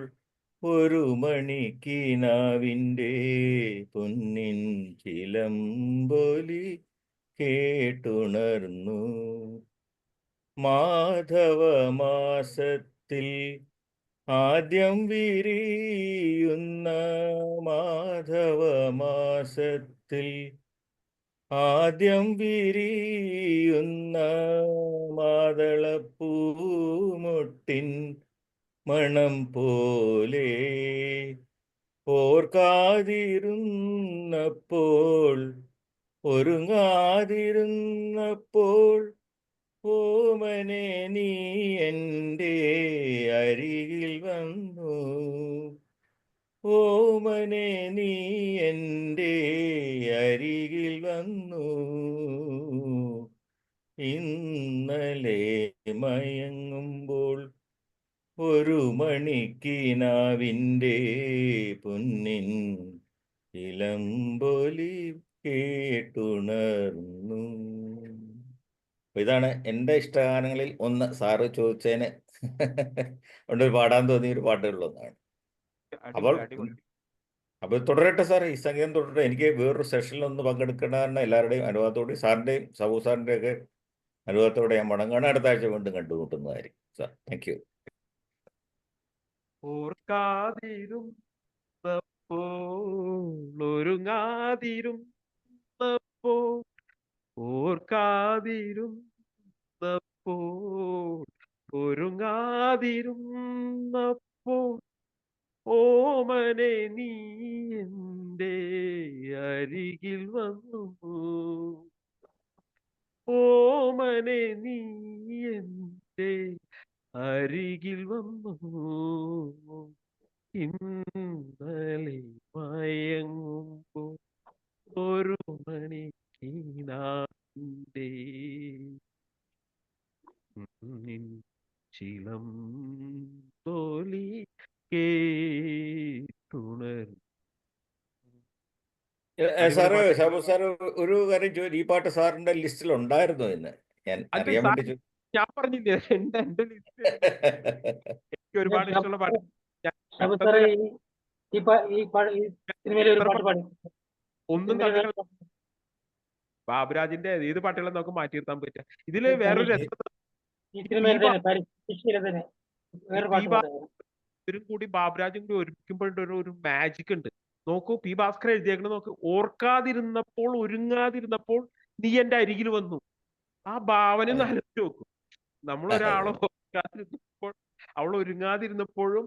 ഒരു മണിക്കിനാവിൻ്റെ പൊന്നിൻ ചിലമ്പൊലി കേട്ടുണർന്നു. മാധവമാസത്തിൽ ആദ്യം വിരിയുന്ന മാധവമാസത്തിൽ ആദ്യം വിരിയുന്ന മാതളപ്പൂമൊട്ടിൻ മണം പോലെ ഓർക്കാതിരുന്നപ്പോൾ ഒരുങ്ങാതിരുന്നപ്പോൾ ഓമനെ നീ എൻ്റെ അരികിൽ വന്നു. ഓമനെ നീ എൻ്റെ അരികിൽ വന്നു. ഇന്നലെ മയങ്ങുമ്പോൾ ഒരു മണിക്കിനാവിൻ്റെ പൊന്നിൻ ഇളമ്പൊലി കേട്ടുണർന്നു. ഇതാണ് എൻ്റെ ഇഷ്ടഗാനങ്ങളിൽ ഒന്ന്. സാറ് ചോദിച്ചതിന് കൊണ്ട് പാടാൻ തോന്നിയ ഒരു പാട്ടുകളിലൊന്നാണ്. അപ്പോൾ തുടരട്ടെ സാർ, ഈ സംഗീതം തുടരട്ടെ. എനിക്ക് വേറൊരു സെഷനിൽ ഒന്ന് പങ്കെടുക്കേണ്ടതാണ്. എല്ലാവരുടെയും അനുഭവത്തോടെ, സാറിൻ്റെയും സബു സാറിൻ്റെ ഒക്കെ അനുഭവത്തോടെ ഞാൻ മടങ്ങാണ്. അടുത്ത ആഴ്ച വീണ്ടും കണ്ടുമുട്ടുന്നതായിരിക്കും സാർ. Thank you. ഒരുങ്ങാതിരുന്നപ്പോൾ ഓമനെ നീ എൻ്റെ അരികിൽ വന്നു. ഓമനെ നീ എൻ്റെ അരികിൽ വന്നു. ഇന്നലെ മയങ്ങുമ്പോൾ ഒരു മണിക്കിനാവിൻ്റെ ചിലമ്പൊലി കേട്ടുണർന്നു. സാറ് ഷാബു സാർ ഒരു കാര്യം ചോദിച്ചു, ഈ പാട്ട് സാറിന്റെ ലിസ്റ്റിൽ ഉണ്ടായിരുന്നോ എന്ന് ഞാൻ അറിയാൻ വേണ്ടി ഞാൻ പറഞ്ഞില്ലേ എന്റെ ലിസ്റ്റ് എനിക്ക് ഒരുപാട് ഇഷ്ടമുള്ള പാട്ട്. ഒന്നും തമ്മിൽ ബാബുരാജിന്റെ ഏത് പാട്ടുകളും നമുക്ക് മാറ്റി നിർത്താൻ പറ്റുക. ഇതില് വേറൊരു ഇവരും കൂടി ബാബുരാജും കൂടി ഒരുമിക്കുമ്പോഴൊരു ഒരു മാജിക് ഉണ്ട്. നോക്കൂ, പി ഭാസ്കർ എഴുതിയേക്കണ നോക്ക്. ഓർക്കാതിരുന്നപ്പോൾ ഒരുങ്ങാതിരുന്നപ്പോൾ നീ എന്റെ അരികിൽ വന്നു. ആ ഭാവന ആലോചിച്ച് നോക്കും. നമ്മളൊരാളെ ഓർക്കാതിരുന്നപ്പോൾ അവൾ ഒരുങ്ങാതിരുന്നപ്പോഴും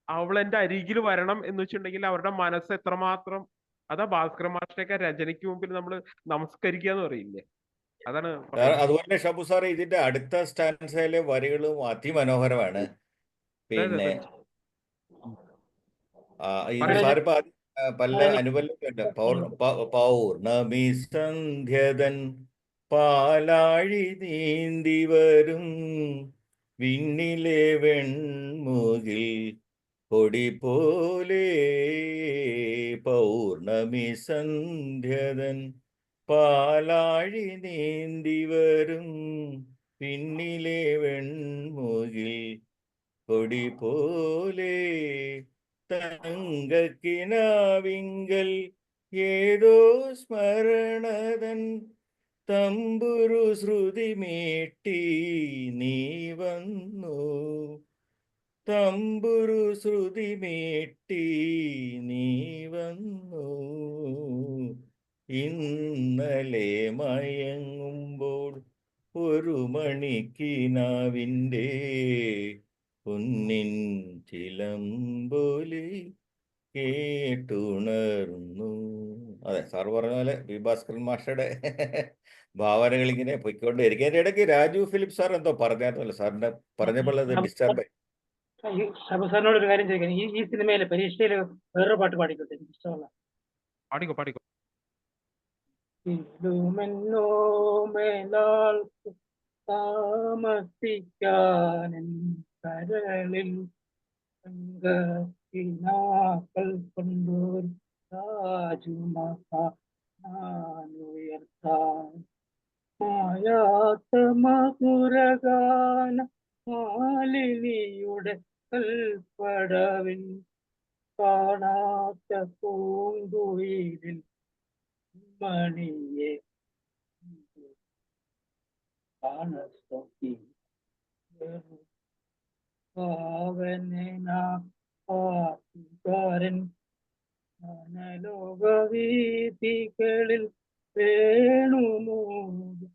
അവൾ എന്റെ അരികിൽ വരണം എന്ന് വെച്ചിട്ടുണ്ടെങ്കിൽ അവരുടെ മനസ്സ് എത്രമാത്രം. അതാ ഭാസ്കര മാസ്റ്ററൊക്കെ രചനയ്ക്ക് മുമ്പിൽ നമ്മൾ നമസ്കരിക്കുക എന്ന് പറയില്ലേ, അതാണ്. അതുപോലെ ഷാബു സാർ ഇതിന്റെ അടുത്ത സ്റ്റാൻസയിലെ വരികളും അതിമനോഹരമാണ്. പിന്നെ സാറിപ്പോ പല അനുബന്ധമുണ്ട്. പൗർണമി സന്ധ്യതൻ പാലാഴി നീന്തി വരും വിണ്ണിലെ വെൺമുകിൽ കൊടി പോലെ പൗർണമി സന്ധ്യതൻ പാലാഴി നീന്തി വരും പിന്നിലെ വെൺമുകിൽ കൊടി പോലെ തങ്കക്കിനാവിങ്കൽ ഏതോ സ്മരണതൻ തമ്പുരു ശ്രുതി മീട്ടി നീ വന്നു തമ്പുരു ശ്രുതി മീട്ടി നീ വന്നു ഇന്നലെ മയങ്ങുമ്പോൾ ഒരു മണിക്കിനാവിൻ്റെ പൊന്നിൻ ചിലമ്പൊലി കേട്ടുണർന്നു. അതെ, സാർ പറഞ്ഞ പോലെ പി ഭാസ്കരൻ മാഷയുടെ ഭാവനകൾ ഇങ്ങനെ പൊയ്ക്കൊണ്ടേയിരിക്കും. അതിന്റെ ഇടയ്ക്ക് രാജു ഫിലിപ്പ് സാർ എന്തോ പറഞ്ഞായിരുന്നല്ലോ, സാറിന്റെ പറഞ്ഞപ്പോൾ അത് ഡിസ്റ്റർബ്. ഷബു സാറിനോട് ഒരു കാര്യം ചോദിക്കാൻ, ഈ സിനിമയിലെ പരീക്ഷയിൽ വേറൊരു പാട്ട് പാടിക്കോട്ടെ, എനിക്ക് ഇഷ്ടമല്ല. പാടിക്കോ പാടിക്കോ. ഇടുമെന്നോ മേലാൾക്ക് താമസിക്കാനൻ കരളിൽ തങ്കക്കിനാക്കൾ കൊണ്ടൊരു താജുമഹാനുയർത്താൻ മായാത്ത മധുരഗാന മാലിനിയുടെ കൽപ്പടവിൽ കാണാത്ത പൂങ്കുയിലിൽ മണിയെ കാണി പാട്ടുകാരൻ ലോകവീതികളിൽ വേണുമൂടി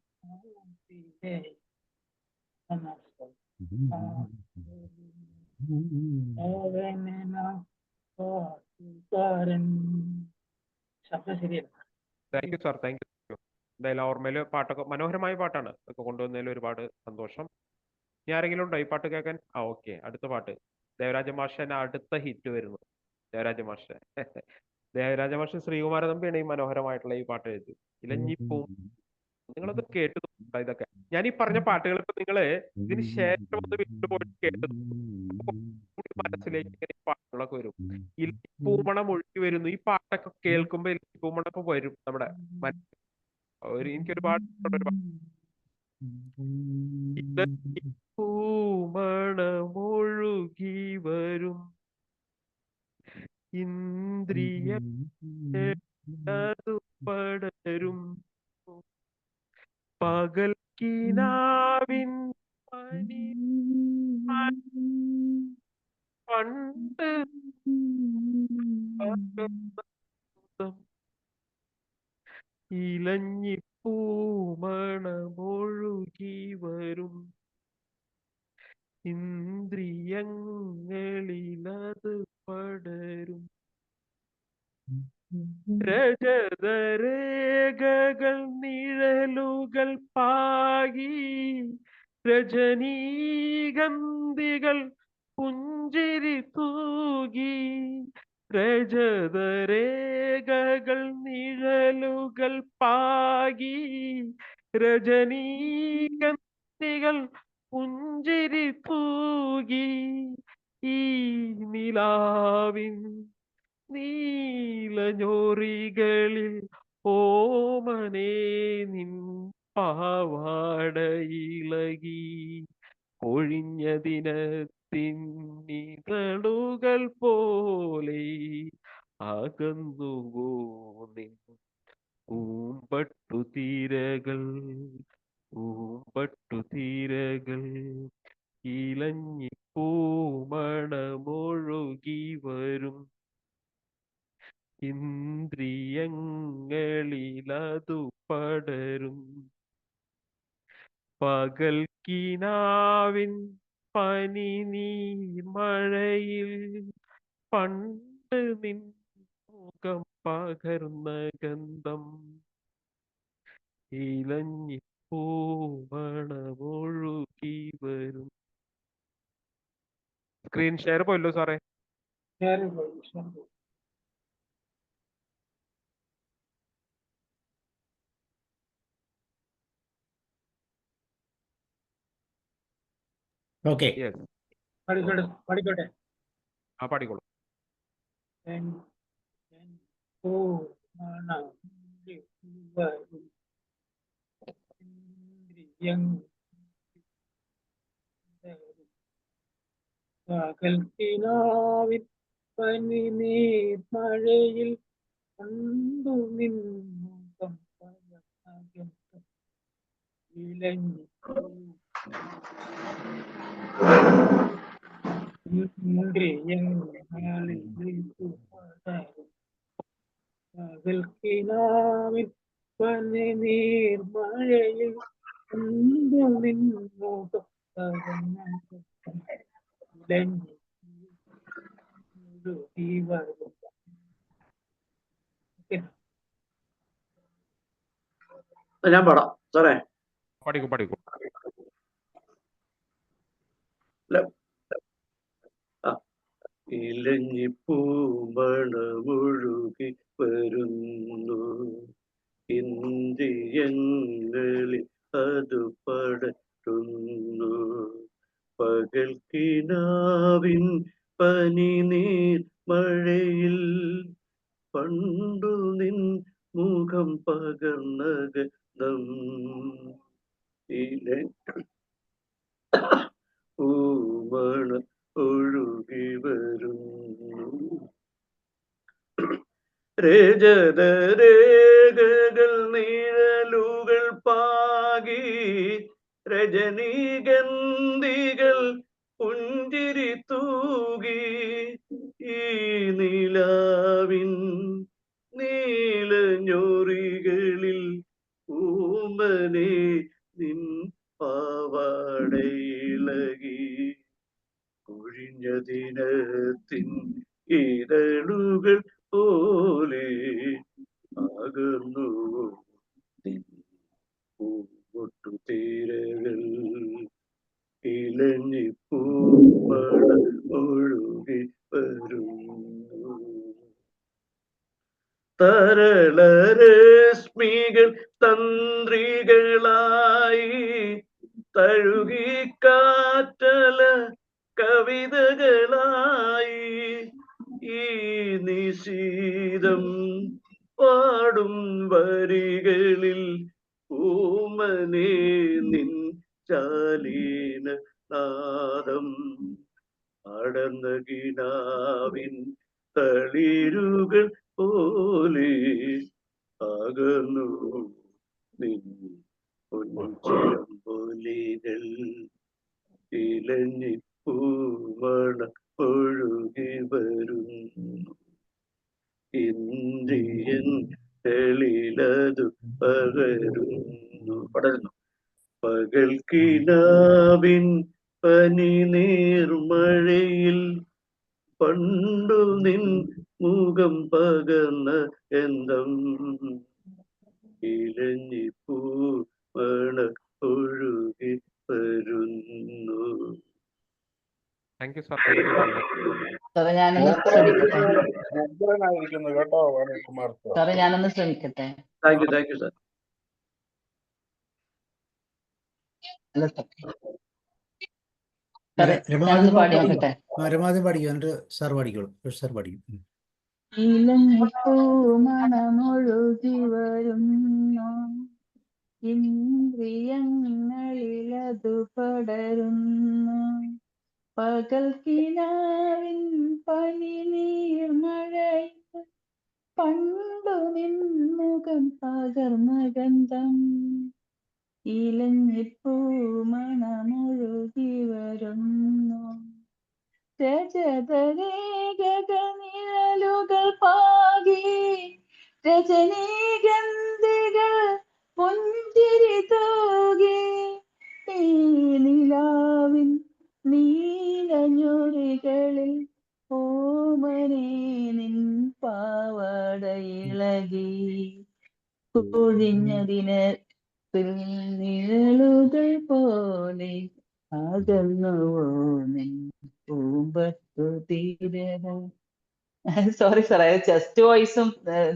പാട്ടുകാരൻ. ശബ്ദം ശരിയല്ല. Thank you sir, thank U. എന്തായാലും ഓർമ്മയിൽ പാട്ടൊക്കെ മനോഹരമായ പാട്ടാണ് ഒക്കെ കൊണ്ടുവന്നതിൽ ഒരുപാട് സന്തോഷം. ഇനി ആരെങ്കിലും ഉണ്ടോ ഈ പാട്ട് കേൾക്കാൻ? ഓക്കെ, അടുത്ത പാട്ട് ദേവരാജ മാഷന് അടുത്ത ഹിറ്റ് വരുന്നു. ദേവരാജ മാഷ് ദേവരാജ മാഷ് ശ്രീകുമാര തമ്പിയാണ് ഈ മനോഹരമായിട്ടുള്ള ഈ പാട്ട് എഴുതി. ഇലഞ്ഞിപ്പൂ. നിങ്ങളത് കേട്ടു നോക്കുക. ഇതൊക്കെ ഞാൻ ഈ പറഞ്ഞ പാട്ടുകൾ ഇപ്പൊ നിങ്ങള് ഇതിന് ശേഷം ഒന്ന് വിട്ടുപോയിട്ട് കേട്ടത് മനസ്സിലേക്ക് ഇങ്ങനെ ഈ പാട്ടുകളൊക്കെ വരും. ഇലഞ്ഞിപ്പൂമണം ഒഴുകി വരുന്നു. ഈ പാട്ടൊക്കെ കേൾക്കുമ്പോ ഇലഞ്ഞിപ്പൂമണം ഇപ്പൊ വരും നമ്മുടെ എനിക്കൊരുപാട് പൂമണമൊഴുകി വരും ഇന്ദ്രിയ പടരും പകൽ കിനാവിൻ പനി പണ്ട് ഇലഞ്ഞിപ്പൂമണമൊഴുകി വരും ഇന്ദ്രിയങ്ങളിലത് പടരും രജതരേഖകൾ നിഴലുകൾ പാകി രജനീഗന്ധികൾ പുഞ്ചിരി തൂകി രജതരേഖകൾ നിഴലുകൾ പാകി രജനീഗന്ധികൾ പുഞ്ചിരി തൂകി ഈ നിലാവിൻ നീലഞ്ഞോറികളിൽ ഓമനേ നിൻ പാവാടയിളകി ഒഴിഞ്ഞ ദിനത്തിന്നിതളുകൾ പോലെ അകന്നുവോ നിൻ പൂമ്പട്ടുതീരകൾ പൂമ്പട്ടുതീരകൾ ഇലഞ്ഞിപ്പൂമണമൊഴുകി വരും ഇന്ദ്രിയങ്ങളിലതു പടരും പകൽ കിനാവിൻ പനി നീർമഴയിൽ പണ്ട് നിൻ മുഖം പകർന്ന ഗന്ധം ഇലഞ്ഞിപ്പൂമണമൊഴുകി വരും. സ്ക്രീൻ ഷെയർ പോയല്ലോ സാറേ. ഓക്കെ, പഠിക്കോട്ടെ. പാടിക്കോളൂ. പകൽക്കിനാവിൻ പനിനീർ മഴയിൽ കണ്ടു നിന്നും ഇലഞ്ഞു പകൽക്കിനാവിൻ പനിനീർ മഴയിൽ കണ്ടു നിന്നും ഞാൻ പാടാം സാറേ. പാടിക്കോ. ഇലഞ്ഞിപ്പൂമണമൊഴുകി വരുന്നു, ഇന്ദ്രിയങ്ങളിൽ അത് പടരുന്നു. പകൽക്കിനാവിൻ പനിനീർ മഴയിൽ പണ്ടു നിൻ മുഖം പകർന്നകം പൂമണ ഒഴുകി വരുന്നു. രജതരേഖകൾ നിഴലുകൾ പാകി രജനീഗന്ധികൾ പുഞ്ചിരി തൂകി ഈ നിലാവിൻ നീലഞ്ഞൊറികളിൽ ഊമനെ നിൻ പാവാടയിളകി കൊഴിഞ്ഞ ദിനത്തിൻ ഇതളുകൾ പോലെ അകന്നു പൂവൊട്ടു തീരകൾ. ഇലഞ്ഞിപ്പൂമണ ഒഴുകി വരുന്നു. തരളരശ്മികൾ തന്ത്രികളായി തഴുകി കാറ്റല കവിതകളായി ഈ നിശീതം പാടും വരികളിൽ ഊമനെ നിൻ ചാലീന നാദം അടർന്ന കിനാവിൻ തളിരുകൾ പോലെ അകന്നു നിൻ പൊൻചിലമ്പൊലികൾ. ഇലഞ്ഞിപ്പൂമണ ഒഴുകി വരുന്നു, ഇന്ദ്രിയങ്ങളിലതു പടരുന്നു. പകൽക്കിനാവിൻ പനിനീർ മഴയിൽ പണ്ടു നിൻ മുഖം പകർന്ന ഗന്ധം ഇലഞ്ഞിപ്പൂമണ ഒഴുകി വരുന്നു. Thank you sir. സാറേ ഞാനൊന്ന് ശ്രമിക്കട്ടെ. ഭദ്രനായിരിക്കുന്നു കേട്ടോ കുമാർ സാർ. സാറേ ഞാനൊന്ന് ശ്രമിക്കട്ടെ. Thank you sir. അല്ല സാറേ ഞാനൊന്ന് പാടി നോക്കട്ടെ. രമാദ്യം പാടിക്കോ, എന്നിട്ട് സാർ പാടിക്കോളൂ. സാർ പാടിക്കും. ഇലഞ്ഞിപ്പൂമണമൊഴുകി വരുന്നു, ഇന്ദ്രിയങ്ങളിലതു പടരുന്നു. പകൽക്കിനാവിൻ പനിനീർ മഴയിൽ പണ്ടു നിൻമുഖം പകർന്ന ഗന്ധം ഇലഞ്ഞിപ്പൂമണമൊഴുകി വരുന്നു. രജതരേഖകൾ നിഴലുകൾ പാകി രജനീഗന്ധികൾ പുഞ്ചിരി തൂകി ഈ നിലാവിൻ നീലഞ്ഞൊറികളിൽ ഓമനെ നിൻ പാവാടയിളകി കൊഴിഞ്ഞതിനത്തിൽ നിഴലുകൾ പോലെ അകന്നുവോ നിൻ പൂമ്പത്തു തീരകൾ. സോറി സാറേ, ചെസ്റ്റ് വോയിസും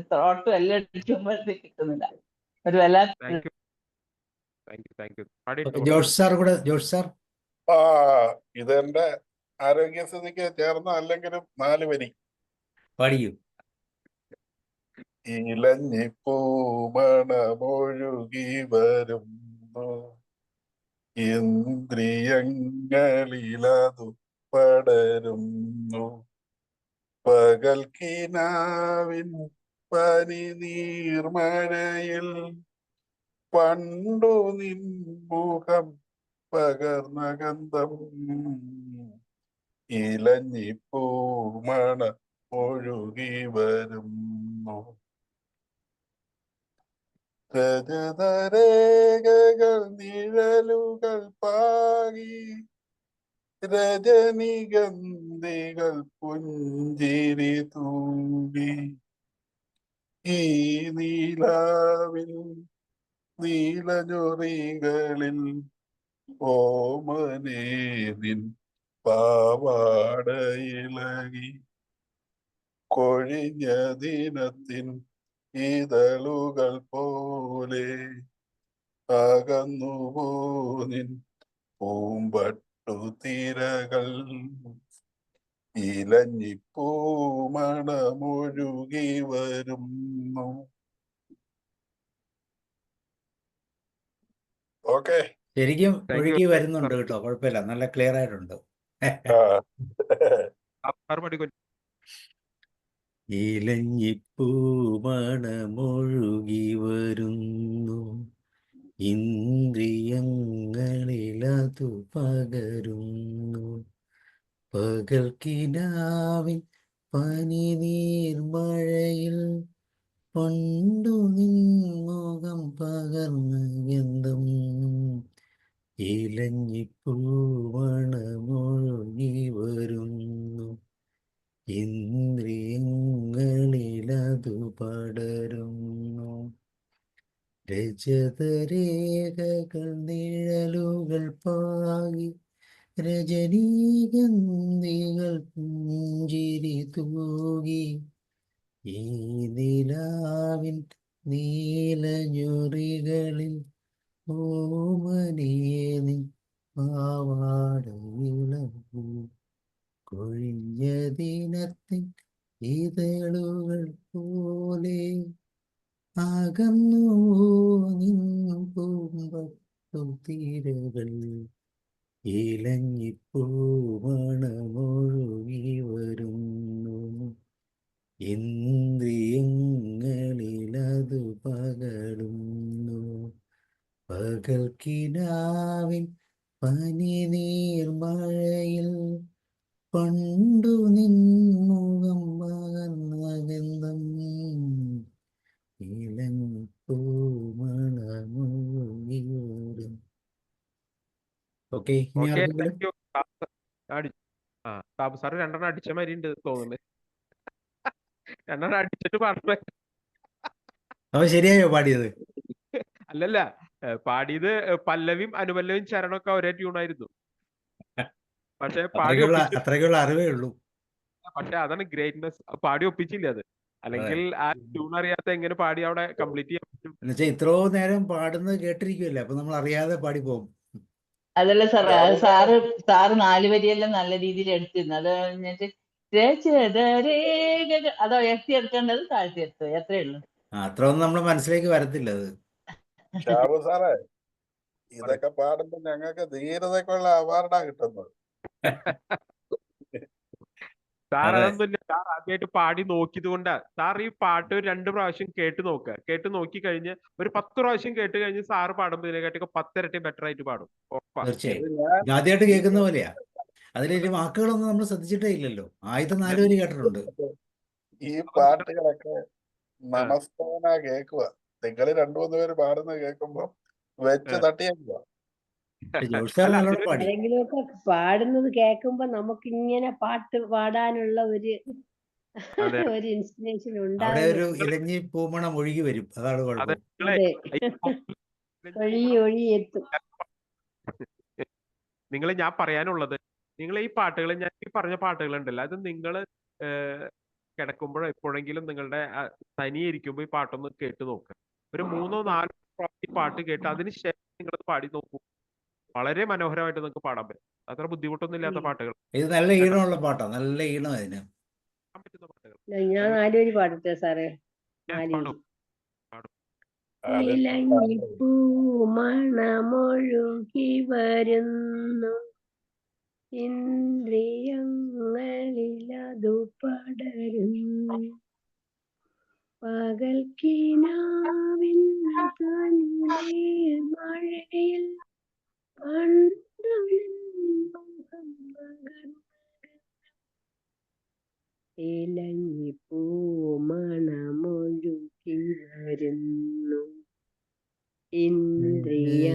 ത്രോട്ടും എല്ലാം അടിക്കുമ്പോഴത്തേക്ക് കിട്ടുന്നില്ല. ഒരു വല്ലാത്ത ജോർജ് സാർ. ഇതെന്റെ ആരോഗ്യസ്ഥിതിക്ക് ചേർന്ന അല്ലെങ്കിലും 4 വരി. പാടിക്കൂ. ഇലഞ്ഞിപ്പൂമണമൊഴുകി വരുന്നു, ഇന്ദ്രിയങ്ങളിലതു പടരുന്നു, പകൽ കിനാവിൻ പനി നീർമഴയിൽ പണ്ടു നിൻമുഖം പകർന്ന ഗന്ധം, ഇലഞ്ഞിപ്പൂമണ ഒഴുകി വരുന്നു. രജതരേഖകൾ നിഴലുകൾ പാകി, രജനിഗന്ധികൾ പുഞ്ചിരി തൂകി, ഈ നീലാവിൽ നീലഞ്ഞൊറികളിൽ ഓമനേ നിൻ പാവാടയിളകി, കൊഴിഞ്ഞ ദിനത്തിൻ ഇതളുകൾ പോലെ അകന്നുപോ നിൻ പൂമ്പട്ടു തിരകൾ, ഇലഞ്ഞിപ്പൂമണമൊഴുകി വരുന്നു. ഓക്കെ. ശരിക്കും താങ്ക് യു ഒഴുകി വരുന്നുണ്ട് കേട്ടോ, കുഴപ്പമില്ല, നല്ല ക്ലിയർ ആയിട്ടുണ്ട്. സാർ പഠിക്കും. ഇലഞ്ഞിപ്പൂമണമൊഴുകി വരുന്നു, ഇന്ദ്രിയങ്ങളിലതു പകരുന്നു, പകൽ കിനാവിൻ പനി നീർമഴയിൽ പണ്ടു നിൻമുഖം പകർന്ന ഗന്ധം, ഇലഞ്ഞിപ്പൂമണമൊഴുകി വരുന്നു, ഇന്ദ്രിയങ്ങളിലതു പടരുന്നു, രജതരേഖകൾ നിഴലുകൾ പാകി, രജനീഗന്ധികൾ പുഞ്ചിരി തൂകി, ഈ നിലാവിൻ നീലഞ്ഞൊറികളിൽ ഓമനേ നിൻ പാവാടയിളകി, കൊഴിഞ്ഞ ദിനത്തിൻ ഇതളുകൾ പോലെ അകന്നു നിന്നും പൂമ്പട്ടു തിരകൾ, ഇലഞ്ഞിപ്പൂമണമൊഴുകി വരുന്നു, ഇന്ദ്രിയങ്ങളിലതു പകരുന്നു, പകൽ കിനാവിൻ പനി നീർമഴയിൽ പണ്ടു നിൻമുഖം പകർന്ന ഗന്ധം, ഇലഞ്ഞിപ്പൂമണമൊഴുകി വരും. ഓക്കെ, ഇനി ഓക്കെ, ആർക്കെങ്കിലും? Thank you. സാബു സാറ് 2 അടിച്ച മാതിരി ഉണ്ട് തോന്നുന്നത്. 2 അടിച്ചിട്ട് പാടുമ്പോ അവ ശരിയായോ പാടിയത്? അല്ലല്ല, പാടിയത് പല്ലവിയും അനുപല്ലവിയും ചരണമൊക്കെ ഒരേ ട്യൂണായിരുന്നു. പക്ഷെ പാടി ഒപ്പിച്ചു. അത്രയ്ക്കുള്ള അറിവേ ഉള്ളൂ. പക്ഷെ അതാണ് ഗ്രേറ്റ്നെസ്, പാടി ഒപ്പിച്ചില്ല അത്. അല്ലെങ്കിൽ ആ ട്യൂൺ അറിയാത്ത എങ്ങനെ പാടി അവിടെ കംപ്ലീറ്റ് ചെയ്യാൻ പറ്റും? എന്നുവെച്ചാൽ ഇത്രയോ നേരം പാടുന്നത് കേട്ടിരിക്കുമല്ലേ, അപ്പൊ നമ്മൾ അറിയാതെ പാടിപ്പോകും. അതല്ല സാറേ, അത് സാറ് 4 വരിയെല്ലാം നല്ല രീതിയിൽ എടുത്തിരുന്നു. അത് കഴിഞ്ഞിട്ട് രചതരേഖകൾ അതോ ഉയർത്തി എടുക്കേണ്ടത് താഴ്ത്തി എടുത്തത്, എത്രയേ ഉള്ളൂ. അത്ര ഒന്നും നമ്മുടെ മനസ്സിലേക്ക് വരത്തില്ല അത്. ഷാബു സാറേ, ഇതൊക്കെ പാടുമ്പോ ഞങ്ങൾക്ക് ധീരതയ്ക്കുള്ള അവാർഡാ കിട്ടുന്നത്. സാർ അതൊന്നുമില്ല, സാർ ആദ്യമായിട്ട് പാടി നോക്കിയത് കൊണ്ടാ. സാർ ഈ പാട്ട് 2 പ്രാവശ്യം കേട്ട് നോക്കുക. കേട്ട് നോക്കി കഴിഞ്ഞ് ഒരു 10 പ്രാവശ്യം കേട്ട് കഴിഞ്ഞ് സാറ് പാടുമ്പോൾ ഇതിനെക്കാട്ടൊക്കെ 10 ഇരട്ടി ബെറ്റർ ആയിട്ട് പാടും. തീർച്ചയായും ആദ്യമായിട്ട് കേൾക്കുന്ന പോലെയാ. അതിലെ വാക്കുകളൊന്നും നമ്മൾ ശ്രദ്ധിച്ചിട്ടേ ഇല്ലല്ലോ. ആദ്യത്തെ 4 വരി കേട്ടിട്ടുണ്ട്. ഈ പാട്ടുകളൊക്കെ നമസ്കാര കേൾക്കുക. നിങ്ങൾ 2-3 പേര് പാടുന്നത് കേൾക്കുമ്പോ വെച്ച് തട്ടിയേക്കുക. ആരെങ്കിലുമൊക്കെ പാടുന്നത് കേൾക്കുമ്പോ നമുക്ക് ഇങ്ങനെ പാട്ട് പാടാനുള്ള ഒരു ഇൻസ്പിറേഷൻ ഉണ്ടാകും. ഇലഞ്ഞി പൂമണം ഒഴുകി വരും, അതാണ് കുഴപ്പം. അതെ, ഒഴുകി എത്തും. നിങ്ങൾ ഞാൻ പറയാനുള്ളത്, നിങ്ങൾ ഈ പാട്ടുകൾ, ഞാൻ ഈ പറഞ്ഞ പാട്ടുകളുണ്ടല്ലോ, അത് നിങ്ങൾ കിടക്കുമ്പോഴോ എപ്പോഴെങ്കിലും നിങ്ങളുടെ തനിയെ ഇരിക്കുമ്പോൾ ഈ പാട്ടൊന്ന് കേട്ട് നോക്കുക. ഒരു 3-4 പ്രാവശ്യം പാട്ട് കേട്ട് അതിന് ശേഷം നിങ്ങളത് പാടി നോക്കൂ. വളരെ മനോഹരമായിട്ട് നിങ്ങൾക്ക് പാടാൻ പറ്റും. അത്ര ബുദ്ധിമുട്ടൊന്നും ഇല്ലാത്ത പാട്ടുകൾ. ഇത് നല്ല ഈണമുള്ള പാട്ടാണ്, നല്ല ഈണം അതിന്. പാടാൻ പറ്റുന്ന പാട്ടുകൾ. ഞാൻ നാലുവരി പാടട്ടെ സാറേ? Yes, നാലുവരി. പാടും പാടും. നിലഞ്ഞിപ്പൂ മണമൊഴുകി വരുന്നു, ഇന്ദ്രിയങ്ങളിലതു പടരുന്നു, പകൽ കിനാവിൻ മഴയിൽ ഇലഞ്ഞിപ്പൂ മണമൊഴുകി വരുന്നു, ഇന്ദ്രിയങ്ങളിലത്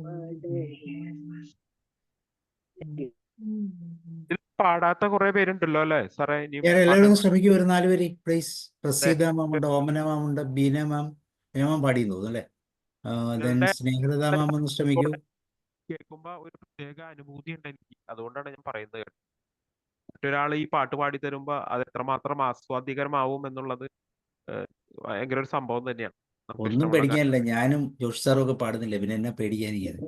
പടരുന്നു. ഇതിൽ പാടാത്ത കുറെ പേരുണ്ടല്ലോ അല്ലേ സാറേ? ഇനി ഞാൻ എല്ലാവരും ശ്രമിക്കൂ, ഒരു 4 വരി പ്ലീസ്. പ്രസീത മാം ഉണ്ട്, ഓമന മാം ഉണ്ട്, ബീന മാം. ബീന മാം പാടിയെന്ന് തോന്നുന്നു അല്ലേ? ദെൻ സ്നേഹലത മാം ഒന്ന് ശ്രമിക്കൂ. കേൾക്കുമ്പോ ഒരു പ്രത്യേക അനുഭൂതി ഉണ്ട് എനിക്ക്. അതുകൊണ്ടാണ് ഞാൻ പറയുന്നത് കേട്ടോ. മറ്റൊരാൾ ഈ പാട്ട് പാടി തരുമ്പോ അത് എത്രമാത്രം ആസ്വാദ്യകരമാവും എന്നുള്ളത് ഭയങ്കര ഒരു സംഭവം തന്നെയാണ്. നമുക്ക് ഒന്നും ഇഷ്ടമുള്ള പേടിക്കാനില്ല, ഞാനും ജോഷ് സാറും ഒക്കെ പാടുന്നില്ല, പിന്നെ എന്നെ പേടിക്കാനിരിക്കുന്നത്.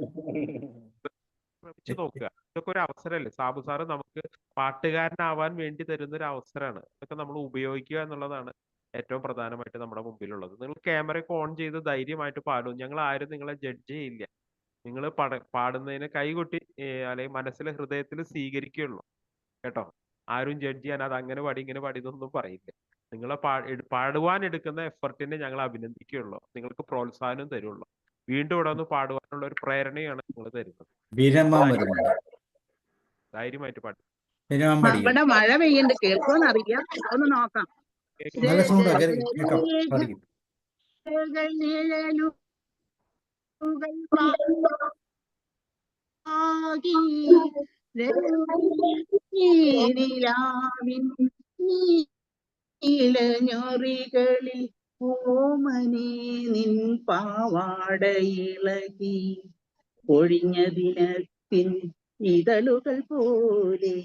ശ്രമിച്ചു നോക്കുക. ഇതൊക്കെ ഒരു അവസരമല്ലേ? സാബു സാറ് നമുക്ക് പാട്ടുകാരനാവാൻ വേണ്ടി തരുന്ന ഒരു അവസരമാണ്. ഇതൊക്കെ നമ്മൾ ഉപയോഗിക്കുക എന്നുള്ളതാണ് ഏറ്റവും പ്രധാനമായിട്ട് നമ്മുടെ മുമ്പിലുള്ളത്. നിങ്ങൾ ക്യാമറയൊക്കെ ഓൺ ചെയ്ത് ധൈര്യമായിട്ട് പാടും. ഞങ്ങൾ ആരും നിങ്ങളെ ജഡ്ജ് ചെയ്യില്ല. നിങ്ങൾ പാടുന്നതിനെ കൈകൊട്ടി അല്ലെങ്കിൽ മനസ്സിലെ ഹൃദയത്തിൽ സ്വീകരിക്കുകയുള്ളൂ കേട്ടോ. ആരും ജഡ്ജ് ചെയ്യാൻ അത് അങ്ങനെ പാടി ഇങ്ങനെ പാടി ഇതൊന്നും പറയില്ല. നിങ്ങളെ പാടുവാൻ എടുക്കുന്ന എഫർട്ടിനെ ഞങ്ങൾ അഭിനന്ദിക്കുകയുള്ളൂ, നിങ്ങൾക്ക് പ്രോത്സാഹനം തരുള്ളൂ. വീണ്ടും ഇവിടെ ഒന്ന് പാടുവാനുള്ള ഒരു പ്രേരണയാണ് നിങ്ങൾ തരുന്നത്. ബീന മാം വരുന്നുണ്ട്, ധൈര്യമായിട്ട് പാടും. ബീന മാം പാടിക്കും. ഇവിടെ മഴ പെയ്യുന്നുണ്ട്, കേൾക്കുമെന്നറിയാം, ഒന്ന് നോക്കാം. നല്ല സൗണ്ട് കേൾക്കാം, പാടിക്കും. നീലഞ്ഞൊറികളിൽ ഓമനേ നിൻ പാവാടയിളകി, ഒഴിഞ്ഞ ദിനത്തിൻ ഇതളുകൾ പോലെ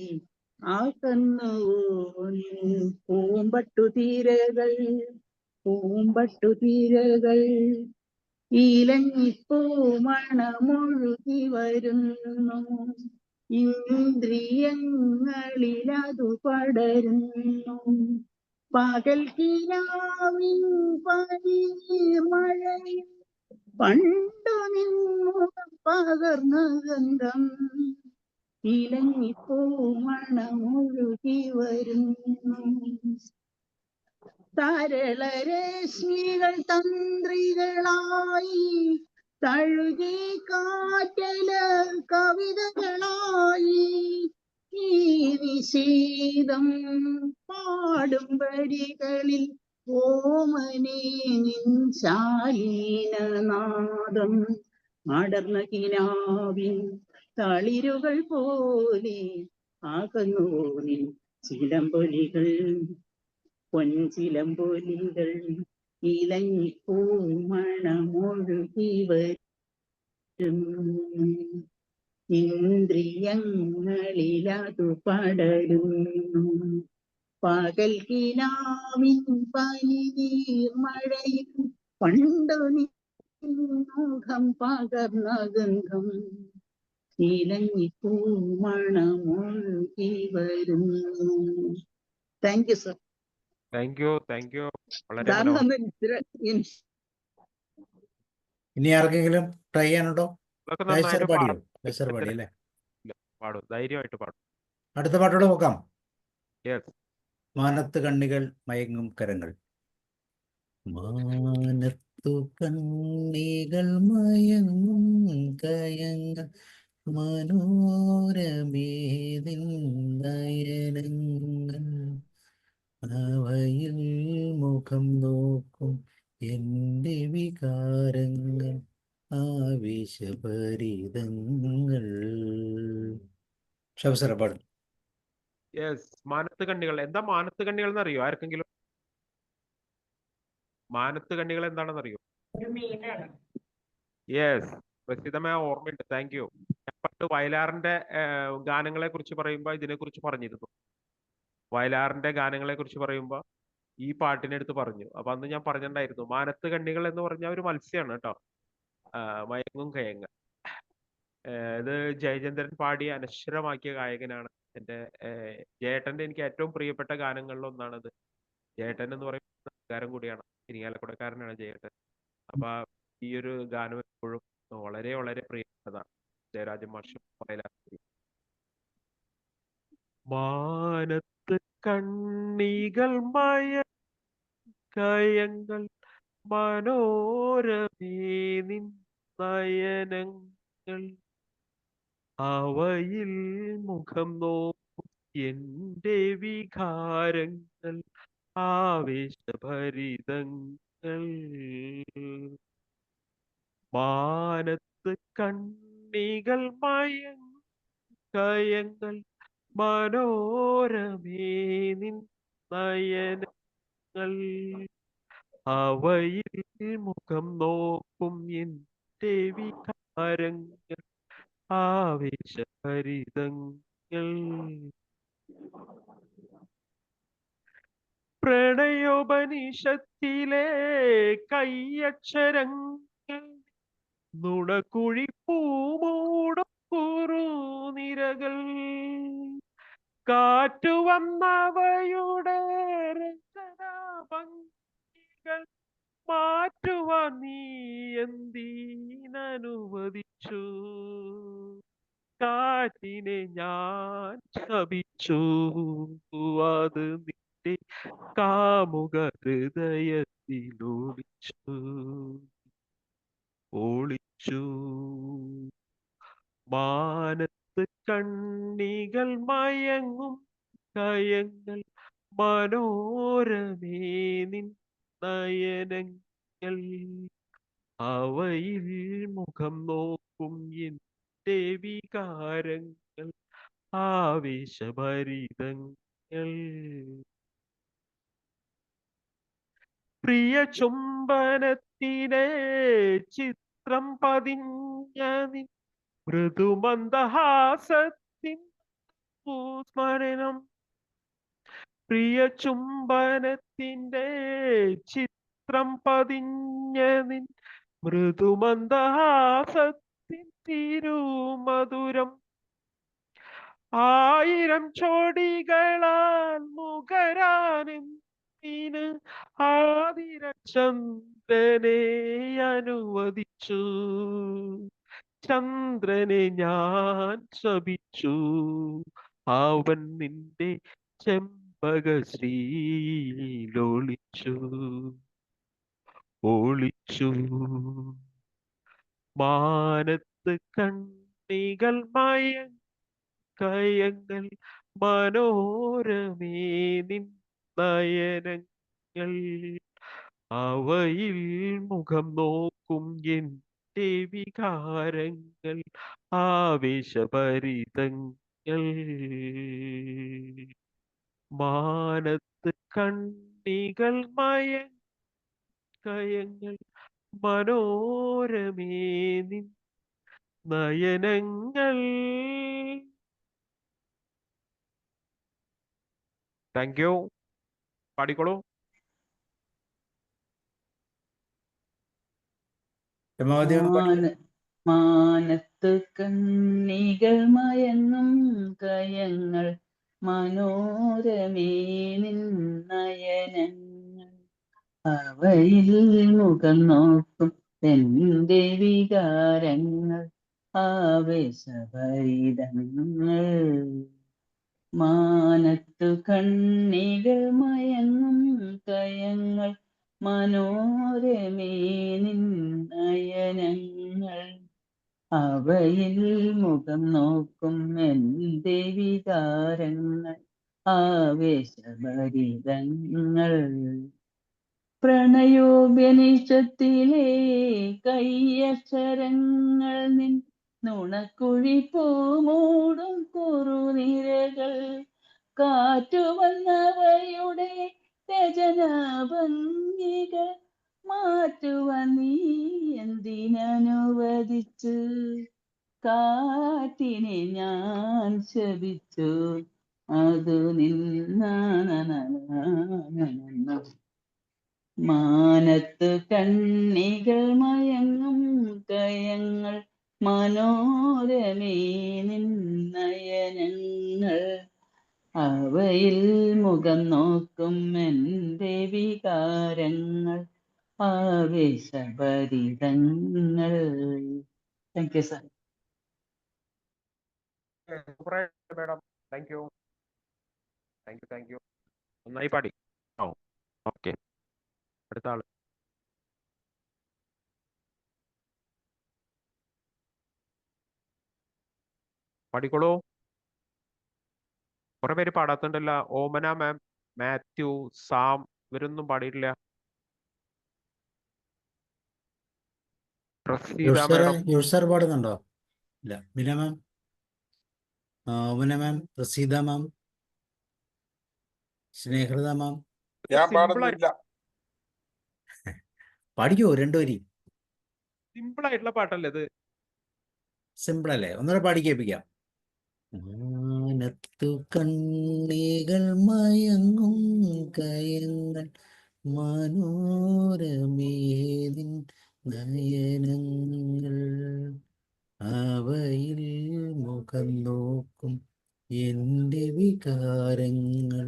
ആ കണ്ണുനിൻ പൂമ്പട്ടുതീരകൾ ഇലഞ്ഞിപ്പൂ മണമൊഴുകി വരുന്നു, ഇന്ദ്രിയങ്ങളിലതു പടരുന്നു, പകൽ കിനാവിൻ പനിമഴയിൽ പണ്ടു നിന്നുകം പകർന്ന ഗന്ധം, ഇലഞ്ഞിപ്പൂ മണമൊഴുകി വരുന്നു. തരളരശ്മികൾ തന്ത്രികളായി തഴുകി കാറ്റല കവിതകളായി, ഈ നിശീതം പാടും വരികളിൽ ഓമനേ നിൻ ശാലീനനാദം, അടർന്ന കിനാവിൻ തളിരുകൾ പോലെ ആകുന്നു നിൻ ചിലമ്പൊലികൾ, പൊൻചിലമ്പൊലികൾ, ഇലഞ്ഞിപ്പൂ മണമൊഴുകി വരുന്നു, ഇന്ദ്രിയങ്ങളിലതു പടരുന്നു, പകൽ കിനാവിൻ പനിനീർമഴയിൽ പണ്ടു മുഖം പകർന്ന ഗന്ധം, ഇലഞ്ഞിപ്പൂ മണമൊഴുകി വരുന്നു. Thank you sir. Thank you. വളരെ സാർ മനോഹരം. ഒന്ന് ഇനി ആർക്കെങ്കിലും ട്രൈ ചെയ്യാനുണ്ടോ? ഇതൊക്കെ രാജ് സാർ നന്നായിട്ട് പാടിയോ? പാടും. രാജ് സാർ പാടി അല്ലേ? പാടും, ധൈര്യമായിട്ട് പാടും. അടുത്ത പാട്ടോടെ നോക്കാം. യെസ്. മാനത്ത് കണ്ണികൾ മയങ്ങും കരങ്ങൾ. മാനത്തു കണ്ണികൾ മയങ്ങും കയങ്ങൾ, മനോരമേതിൻ നയനങ്ങൾ, അവയിൽ മുഖം നോക്കും എൻ്റെ വികാരങ്ങൾ, ആവേശഭരിതങ്ങൾ. ഷബസറ പാടും. യെസ്. മാനത്ത് കണ്ണികൾ. എന്താ മാനത്ത് കണ്ണികൾ എന്നറിയോ ആർക്കെങ്കിലും? മാനത്ത് കണ്ണികൾ എന്താണെന്നറിയോ? യെസ്, പ്രസിദ്ധമായ ഓർമ്മയുണ്ട്. Thank you. പണ്ട് വയലാറിന്റെ ഗാനങ്ങളെ കുറിച്ച് പറയുമ്പോൾ ഇതിനെ കുറിച്ച് പറഞ്ഞിരുന്നു. വയലാറിന്റെ ഗാനങ്ങളെ കുറിച്ച് പറയുമ്പോൾ ഈ പാട്ടിനെ എടുത്ത് പറഞ്ഞു. അപ്പൊ അന്ന് ഞാൻ പറഞ്ഞിട്ടുണ്ടായിരുന്നു, മാനത്ത് കണ്ണികൾ എന്ന് പറഞ്ഞ ഒരു മത്സ്യമാണ് കേട്ടോ. മയങ്ങും കയങ്ങ. ഇത് ജയചന്ദ്രൻ പാടി അനശ്വരമാക്കിയ ഗായകനാണ്. എൻ്റെ ജയേട്ടൻ്റെ എനിക്ക് ഏറ്റവും പ്രിയപ്പെട്ട ഗാനങ്ങളിൽ ഒന്നാണത്. ജയേട്ടൻ എന്ന് പറയുന്നത് ഗാനം കൂടിയാണ്, ഇരിങ്ങാലക്കുടക്കാരനാണ് ജയേട്ടൻ. അപ്പൊ ഈ ഒരു ഗാനം എപ്പോഴും വളരെ വളരെ പ്രിയപ്പെട്ടതാണ്. ജയരാജൻ മാഷും വയലാർ. മാനത്ത് കണ്ണികൾ മയക്കയങ്ങൾ മനോരമേ നിൻ നയനങ്ങൾ, അവയിൽ മുഖം നോക്കും എന്റെ വികാരങ്ങൾ ആവേശഭരിതങ്ങൾ. മാനത്ത് കണ്ണികൾ മയക്കയങ്ങൾ മനോരമേ നിൻ നയനങ്ങൾ, അവയിൽ മുഖം നോക്കും എന്റെ വികാരങ്ങൾ ആവേശഭരിതങ്ങൾ. പ്രണയോപനിഷത്തിലെ കൈയക്ഷരങ്ങൾ നുണക്കുഴിപ്പൂമൂടും കുറുനിരകൾ, കാറ്റുവന്നവയുടെ രചനാഭംഗികൾ മാറ്റുവാൻ നീ എന്തിനനുവദിച്ചു, കാറ്റിനെ ഞാൻ ശപിച്ചു, അത് നിന്റെ കാമുക ഹൃദയത്തിലൊളിച്ചു ഒളിച്ചു. മാനത്ത് കണ്ണികൾ മയങ്ങും കയങ്ങൾ മനോരമേ നിൻ നയനങ്ങൾ, അവയിൽ മുഖം നോക്കും എന്റെ വികാരങ്ങൾ ആവേശഭരിതങ്ങൾ. പ്രിയ ചുംബനത്തിനെ ചിത്രം പതിഞ്ഞ നിൻ മൃദുമന്ദഹാസത്തിൻ സ്മരണം, പ്രിയ ചുംബനത്തിന്റെ ചിത്രം പതിഞ്ഞ നിൻ മൃദുമന്ദഹാസത്തിൻ തിരുമധുരം, ആയിരം ചോടികളാൽ മുഖരാനെന്തിന് ആതിരചന്ദ്രനെ അനുവദിച്ചു, ചന്ദ്രനെ ഞാൻ ശപിച്ചു, അവൻ നിന്റെ ചെമ്പകശ്രീയിലൊളിച്ചു ഒളിച്ചു. മാനത്ത് കണ്ണികൾ മയക്കയങ്ങൾ മനോരമേ നിൻ നയനങ്ങൾ, അവയിൽ മുഖം നോക്കും എന്റെ വികാരങ്ങൾ ആവേശഭരിതങ്ങൾ. മാനത്ത് കണ്ണികൾ മയക്കയങ്ങൾ മനോരമേ നിൻ നയനങ്ങൾ. Thank you. പാടിക്കോളൂ. രമാവതി ഒന്ന് പാടി. മാനത്ത് കണ്ണികൾ മയങ്ങും കയങ്ങൾ മനോരമേ നിൻ നയനങ്ങൾ, അവയിൽ മുഖം നോക്കും എന്റെ വികാരങ്ങൾ ആവേശഭരിതങ്ങൾ. മാനത്തു കണ്ണികൾ മയങ്ങും കയങ്ങൾ മനോരമേ നിൻ നയനങ്ങൾ, അവയിൽ മുഖം നോക്കും എന്റെ വികാരങ്ങൾ ആവേശഭരിതങ്ങൾ. പ്രണയോപനിഷത്തിലെ കൈയക്ഷരങ്ങൾ നിൻ നുണക്കുഴിപ്പൂമൂടും കുറുനിരകൾ, കാറ്റുവന്നവയുടെ രചനാഭംഗികൾ മാറ്റുവാൻ നീ എന്തിനനുവദിച്ചു, കാറ്റിനെ ഞാൻ ശപിച്ചു, അതു നിന്ന മാനത്തു കണ്ണികൾ മയങ്ങും കയങ്ങൾ മനോരമേ നിന്നയനങ്ങൾ അവയിൽ മുഖം നോക്കും എൻ്റെ വികാരങ്ങൾ ആവേശഭരിതങ്ങൾ. Thank you sir. Madam, thank you. നന്നായി പാടി. ഓ, ഓക്കെ. അടുത്ത ആള്. പാടിക്കോളൂ. കുറെ പേര് പാടാത്തുണ്ടല്ലോ. ഓമന മാം, മാത്യു, സാം, ഇവരൊന്നും പാടിയിട്ടില്ല. പ്രസീത മേഡം. യൂസർ പാടുന്നുണ്ടോ? ഇല്ല. ബിന മാം, ഓമന മാം, പ്രസീത മാം, സ്നേഹൃത മാം. ഞാൻ സിമ്പിൾ പാടുന്നില്ല. പാടിക്കോ രണ്ടുപേരി. ആയിട്ടുള്ള പാട്ടല്ലേ ഇത്? സിമ്പിൾ അല്ലേ? ഒന്നുകൂടെ പാടി കേൾപ്പിക്കാം. മാനത്തു കണ്ണികൾ മയങ്ങും കയങ്ങൾ മനോരമേതിൻ നയനങ്ങൾ അവയിൽ മുഖം നോക്കും എൻ്റെ വികാരങ്ങൾ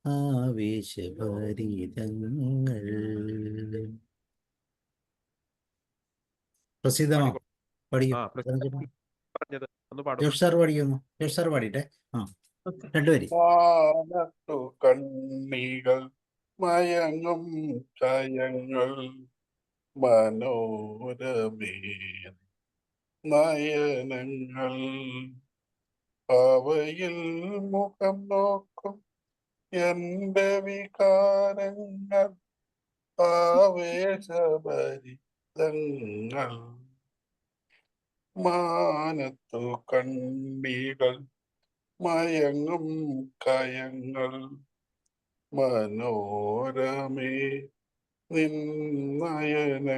ആവേശഭരിതങ്ങൾ. പ്രസിദ്ധമാ പഠിക്കും. പറഞ്ഞത് ഒന്ന് പാടും. ജോഷ് സാർ പഠിക്കുന്നു. ജോഷ് സാർ പാടിട്ടെ. രണ്ടുപേരി. മാനത്തു കണ്ണികൾ മയങ്ങും കയങ്ങൾ മനോരമേ നയനങ്ങൾ അവയിൽ മുഖം നോക്കും എൻ്റെ വികാരങ്ങൾ ആവേശഭരിതങ്ങൾ. മാനത്തു കണ്ണികൾ മയങ്ങും കയങ്ങൾ മനോരമേ നിന്നയനങ്ങൾ.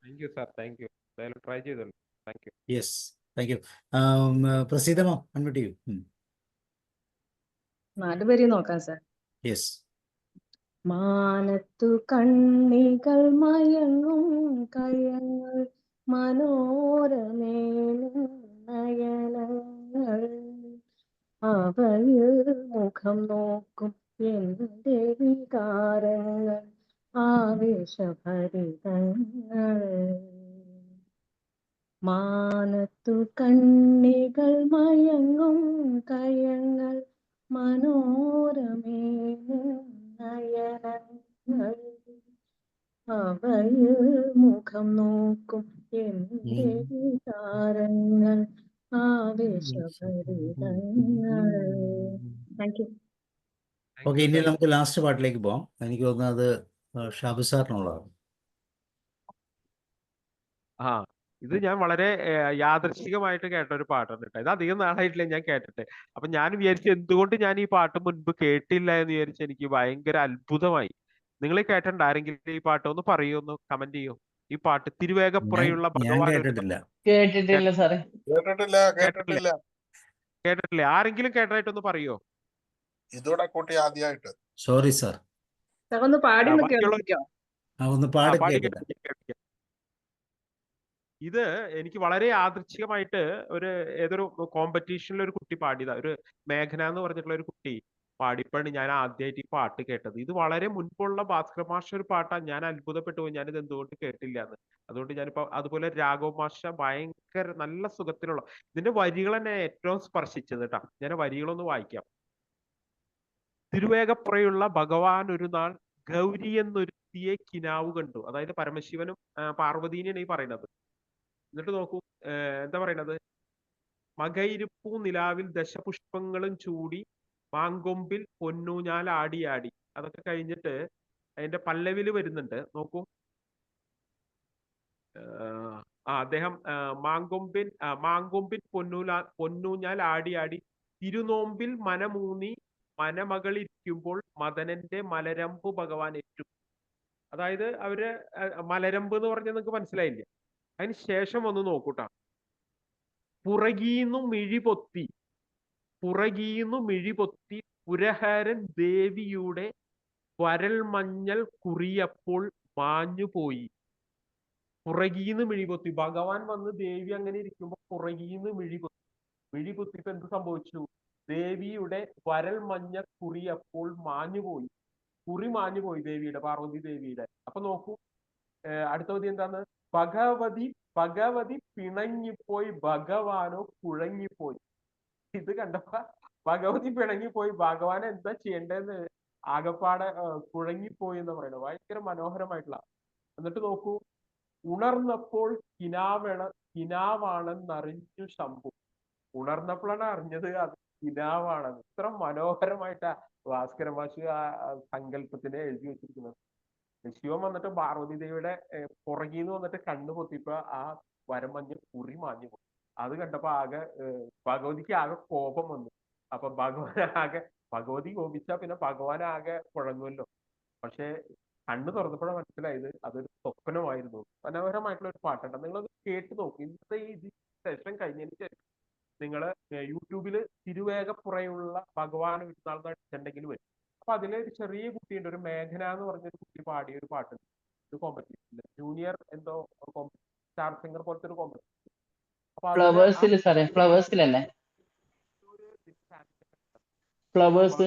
Thank you sir, thank you. Try ചെയ്തല്ലോ. Thank you. Yes, thank you. പ്രസീതമോ അൺമ്യൂട്ട് ചെയ്യൂ. 4 പേര് നോക്കാം സാർ. യെസ്. മാനത്തു കണ്ണികൾ മയങ്ങും കയങ്ങൾ മനോരമേ നയനങ്ങൾ അവയിൽ മുഖം നോക്കും എൻ്റെ വികാരങ്ങൾ ആവേശഭരിതങ്ങൾ. മാനത്തു കണ്ണികൾ മയങ്ങും കയങ്ങൾ മനോരമേ നയനങ്ങൾ അവയിൽ മുഖം നോക്കും എൻ്റെ വികാരങ്ങൾ ആവേശഭരിതങ്ങൾ. Thank you. ഓക്കെ, ഇനി നമുക്ക് ലാസ്റ്റ് പാട്ടിലേക്ക് പോവാം. എനിക്ക് തോന്നുന്നത് ഷാബു സാറിനുള്ളതാണ്. ഇത് ഞാൻ വളരെ യാദൃശ്ചികമായിട്ട് കേട്ട ഒരു പാട്ടാണ് കേട്ടോ. ഇത് അധികം നാളായിട്ടില്ല ഞാൻ കേട്ടിട്ട്. അപ്പൊ ഞാൻ വിചാരിച്ചു എന്തുകൊണ്ട് ഞാൻ ഈ പാട്ട് മുൻപ് കേട്ടില്ല എന്ന് വിചാരിച്ച് എനിക്ക് ഭയങ്കര അത്ഭുതമായി. നിങ്ങൾ കേട്ടിട്ടുണ്ട് ആരെങ്കിലും ഈ പാട്ട്? ഒന്ന് പറയൂ, ഒന്ന് കമന്റ് ചെയ്യൂ. ഈ പാട്ട് തിരുവേഗപ്പുറയുള്ള ഭഗവാൻ. കേട്ടിട്ടില്ല സാറേ. കേട്ടിട്ടില്ല. ആരെങ്കിലും കേട്ടതായിട്ടൊന്ന് പറയോ? ഇതോടെ കൂട്ടി ആദ്യമായിട്ട്. Sorry sir. ഒന്ന് പാടി ഒന്ന് പാടി കേൾക്കാം. ഇത് എനിക്ക് വളരെ യാദൃച്ഛികമായിട്ട് ഏതൊരു കോമ്പറ്റീഷനിൽ ഒരു കുട്ടി പാടിയതാ. ഒരു മേഘന എന്ന് പറഞ്ഞിട്ടുള്ള ഒരു കുട്ടി പാടിയപ്പോഴാണ് ഞാൻ ആദ്യമായിട്ട് ഈ പാട്ട് കേട്ടത്. ഇത് വളരെ മുൻപുള്ള ഭാസ്കർ മാഷ ഒരു പാട്ടാണ്. ഞാൻ അത്ഭുതപ്പെട്ടു പോയി, ഞാനിത് എന്തുകൊണ്ട് കേട്ടില്ല എന്ന്. അതുകൊണ്ട് ഞാനിപ്പോ അതുപോലെ രാഘവ മാഷ ഭയങ്കര നല്ല സുഖത്തിലുള്ള ഇതിന്റെ വരികൾ എന്നെ ഏറ്റവും സ്പർശിച്ചത് കേട്ടാ. ഞാൻ വരികളൊന്ന് വായിക്കാം. തിരുവേഗപ്പുറയുള്ള ഭഗവാൻ ഒരു നാൾ ഗൗരി എന്നൊരുത്തിയെ കിനാവ് കണ്ടു. അതായത് പരമശിവനും പാർവതീനെയാണ് ഈ പറയുന്നത്. എന്നിട്ട് നോക്കൂ, എന്താ പറയണത്? മകയിരിപ്പൂ നിലാവിൽ ദശപുഷ്പങ്ങളും ചൂടി മാങ്കൊമ്പിൽ പൊന്നൂഞ്ഞാൽ ആടിയാടി. അതൊക്കെ കഴിഞ്ഞിട്ട് അതിന്റെ പല്ലവില് വരുന്നുണ്ട്. നോക്കൂ, അദ്ദേഹം മാങ്കൊമ്പിൽ പൊന്നൂഞ്ഞാൽ ആടിയാടി തിരുനോമ്പിൽ മനമൂന്നി മനമകളിരിക്കുമ്പോൾ മദനന്റെ മലരമ്പു ഭഗവാൻ ഏറ്റു. അതായത് അവര് മലരമ്പ് എന്ന് പറഞ്ഞാൽ നിങ്ങൾക്ക് മനസ്സിലായില്ലേ? അതിന് ശേഷം ഒന്ന് നോക്കൂട്ടാ. പുറകീന്നു മിഴിപൊത്തി പുരഹരൻ ദേവിയുടെ വരൽ മഞ്ഞൾ കുറിയപ്പോൾ മാഞ്ഞുപോയി. പുറകീന്ന് മിഴിപൊത്തി. ഭഗവാൻ വന്ന് ദേവി അങ്ങനെ ഇരിക്കുമ്പോ പുറകീന്ന് മിഴിപൊത്തിപ്പോ എന്ത് സംഭവിച്ചു? ദേവിയുടെ വരൽ മഞ്ഞ കുറി അപ്പോൾ മാഞ്ഞുപോയി. കുറി മാഞ്ഞുപോയി ദേവിയുടെ, പാർവതി ദേവിയുടെ. അപ്പൊ നോക്കൂ, അടുത്ത വരി എന്താണ്? ഭഗവതി പിണങ്ങിപ്പോയി, ഭഗവാനോ കുഴങ്ങിപ്പോയി. ഇത് കണ്ടപ്പോ ഭഗവതി പിണങ്ങിപ്പോയി, ഭഗവാൻ എന്താ ചെയ്യേണ്ടതെന്ന് ആകപ്പാടെ കുഴങ്ങിപ്പോയി എന്ന് പറയുന്നത് ഭയങ്കര മനോഹരമായിട്ടുള്ള. എന്നിട്ട് നോക്കൂ, ഉണർന്നപ്പോൾ കിനാവാണെന്നറിഞ്ഞു ശംഭു. ഉണർന്നപ്പോഴാണ് അറിഞ്ഞത് അത് കിനാവാണെന്ന്. ഇത്ര മനോഹരമായിട്ടാ ഭാസ്കര മാഷ് ആ സങ്കല്പത്തിനെ എഴുതി വെച്ചിരിക്കുന്നത്. ശിവൻ വന്നിട്ട് പാർവതി ദേവിയുടെ പുറകിന്ന് വന്നിട്ട് കണ്ണു പൊത്തിയപ്പോ ആ വരമഞ്ഞ കുറി മാഞ്ഞു പോയി. അത് കണ്ടപ്പോ ആകെ ഭഗവതിക്ക് ആകെ കോപം വന്നു. അപ്പൊ ഭഗവതി കോപിച്ചാ പിന്നെ ഭഗവാൻ ആകെ കുഴങ്ങുമല്ലോ. പക്ഷെ കണ്ണ് തുറന്നപ്പോഴാണ് മനസ്സിലായത് അതൊരു സ്വപ്നമായിരുന്നു. മനോഹരമായിട്ടുള്ള ഒരു പാട്ടുണ്ട്, നിങ്ങളത് കേട്ട് നോക്കും. ഇന്നത്തെ ഈ സെഷൻ കഴിഞ്ഞതിന് ശേഷം നിങ്ങൾ യൂട്യൂബിൽ തിരുവേഗപ്പുറയുള്ള ഭഗവാൻ വിരുന്നാൾ അടിച്ചിട്ടുണ്ടെങ്കിൽ വരും. അപ്പൊ അതിലെ ഒരു ചെറിയ കുട്ടിയുണ്ട്, ഒരു മേഘന എന്ന് പറഞ്ഞൊരു കുട്ടി പാടിയ ഒരു പാട്ടുണ്ട്. ഒരു കോമ്പറ്റീഷനിൽ ജൂനിയർ എന്തോ സ്റ്റാർ സിംഗർ പോലത്തെ ഒരു കോമ്പറ്റീഷൻ. അപ്പൊ ഫ്ലവേഴ്സിൽ സാറേ, ഫ്ലവേഴ്സിലല്ലേ? ഫ്ലവേഴ്സ്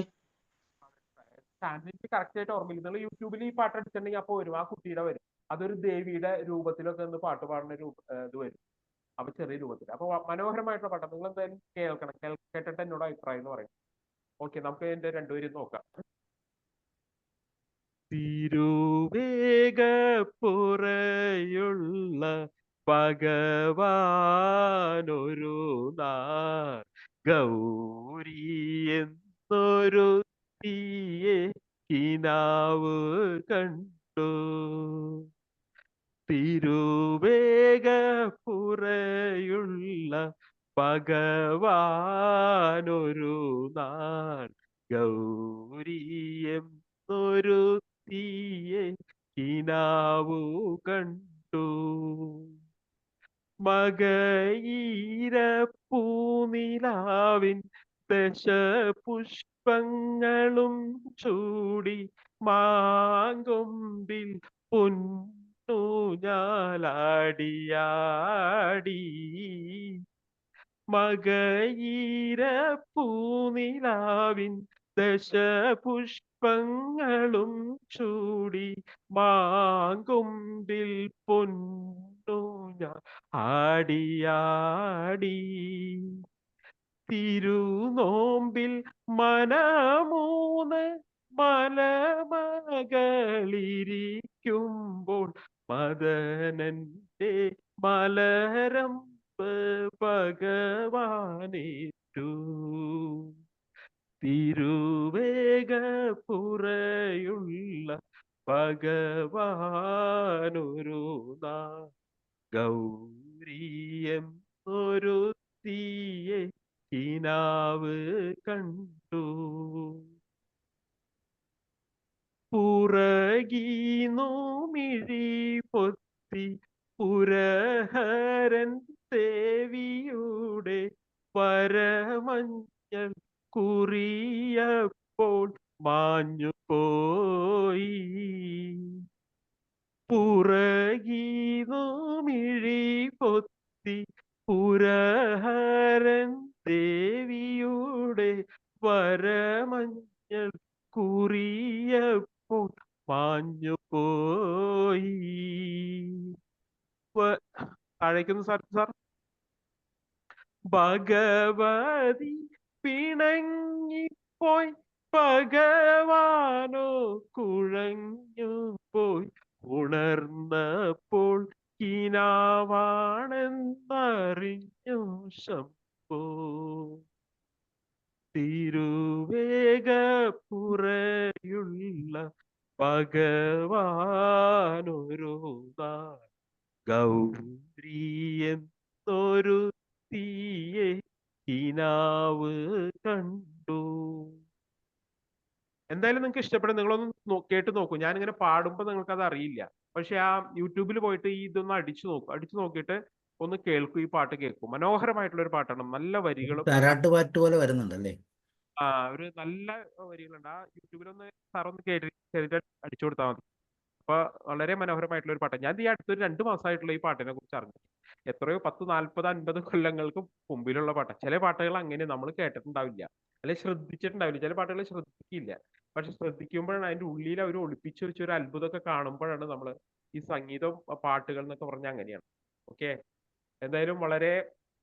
എനിക്ക് കറക്റ്റ് ആയിട്ട് ഓർമ്മയില്ല. നിങ്ങൾ യൂട്യൂബിൽ ഈ പാട്ട് അടിച്ചിട്ടുണ്ടെങ്കിൽ അപ്പൊ വരും, ആ കുട്ടിയുടെ വരും. അതൊരു ദേവിയുടെ രൂപത്തിലൊക്കെ ഒന്ന് പാട്ട് പാടുന്ന ഇത് വരും. അപ്പൊ ചെറിയ രൂപത്തിൽ. അപ്പൊ മനോഹരമായിട്ടുള്ള പാട്ടാണ്, നിങ്ങൾ എന്തായാലും കേൾക്കണം. കേട്ടിട്ട് എന്നോട് അഭിപ്രായം എന്ന് പറയും. ഓക്കെ, നമുക്ക് എന്റെ രണ്ടുപേരും നോക്കാം. തിരുവേഗപ്പുറയുള്ള ഭഗവാനൊരു നാൾ ഗൗരി എന്നൊരു തീയെ കിനാവ് കണ്ടു. തിരുവേഗപ്പുറയുള്ള ഭഗവാനൊരു നാൾ ഗൗരി എന്നൊരു തീയെ കിനാവു കണ്ടു. മകയിരപ്പൂനിലാവിൻ ദശപുഷ്പങ്ങളും ചൂടി മാങ്കൊമ്പിൽ പൊന്നൂഞ്ഞാലാടിയാടി. മകയിരപ്പൂനിലാവിൻ ദശപുഷ്പങ്ങളും ചൂടി മാങ്കൊമ്പിൽ പൊന്നൂഞ്ഞാൽ ആടിയാടി. തിരുനോമ്പിൽ മനമൂന്ന് മലമകളിരിക്കുമ്പോൾ മദനന്റെ മലരമ്പ് ഭഗവാനേറ്റു. തിരുവേഗപ്പുറയുള്ള ഭഗവാനൊരു നാൾ ഗൗരിയെന്നൊരു തീയെ കിനാവ് കണ്ടു. പുറകീന്നു മിഴി പൊത്തി പുരഹരൻ ദേവിയുടെ വരമഞ്ഞൾ കുറിയപ്പോൾ മാഞ്ഞുപോയി. പുറകീന്നു മിഴി പൊത്തി പുരഹരൻ ദേവിയുടെ വരമഞ്ഞൾ കുറിയപ്പോൾ മാഞ്ഞുപോയി. താഴേക്കൊന്ന് സാർ. ഭഗവതി പിണങ്ങിപ്പോയി, ഭഗവാനോ കുഴഞ്ഞുപോയി. ഉണർന്നപ്പോൾ കിനാവാണെന്നറിഞ്ഞു ശംഭോ. തിരുവേഗപ്പുറയുള്ള ഭഗവാനൊരു നാൾ ഗൗരിയെന്നൊരു തീയെ കിനാവ് കണ്ടു. എന്തായാലും നിങ്ങൾക്ക് ഇഷ്ടപ്പെടും, നിങ്ങളൊന്ന് കേട്ട് നോക്കൂ. ഞാനിങ്ങനെ പാടുമ്പോൾ നിങ്ങൾക്ക് അത് അറിയില്ല, പക്ഷെ ആ യൂട്യൂബിൽ പോയിട്ട് ഇതൊന്ന് അടിച്ചു നോക്കിയിട്ട് ഒന്ന് കേൾക്കൂ. ഈ പാട്ട് കേൾക്കൂ, മനോഹരമായിട്ടുള്ള ഒരു പാട്ടാണ്, നല്ല വരികളും. താരാട്ട് പാട്ട് പോലെ വരുന്നുണ്ടല്ലേ? ഒരു നല്ല വരികളുണ്ട്. ആ യൂട്യൂബിലൊന്ന് സാറൊന്ന് കേട്ടിട്ട് അടിച്ചു കൊടുത്താൽ മതി. അപ്പൊ വളരെ മനോഹരമായിട്ടുള്ള ഒരു പാട്ട്. ഞാൻ ഈ അടുത്തൊരു 2 മാസമായിട്ടുള്ള ഈ പാട്ടിനെ കുറിച്ച് അറിഞ്ഞു. എത്രയോ 10, 40, 50 കൊല്ലങ്ങൾക്ക് മുമ്പിലുള്ള പാട്ടാണ്. ചില പാട്ടുകൾ അങ്ങനെ നമ്മൾ കേട്ടിട്ടുണ്ടാവില്ല, അല്ലെങ്കിൽ ശ്രദ്ധിച്ചിട്ടുണ്ടാവില്ല. ചില പാട്ടുകൾ ശ്രദ്ധിക്കില്ല. പക്ഷെ ശ്രദ്ധിക്കുമ്പോഴാണ് അതിന്റെ ഉള്ളിൽ അവർ ഒളിപ്പിച്ചു വെച്ച ഒരു അത്ഭുതമൊക്കെ കാണുമ്പോഴാണ് നമ്മൾ ഈ സംഗീതം പാട്ടുകൾ എന്നൊക്കെ പറഞ്ഞാൽ അങ്ങനെയാണ്. ഓക്കെ, എന്തായാലും വളരെ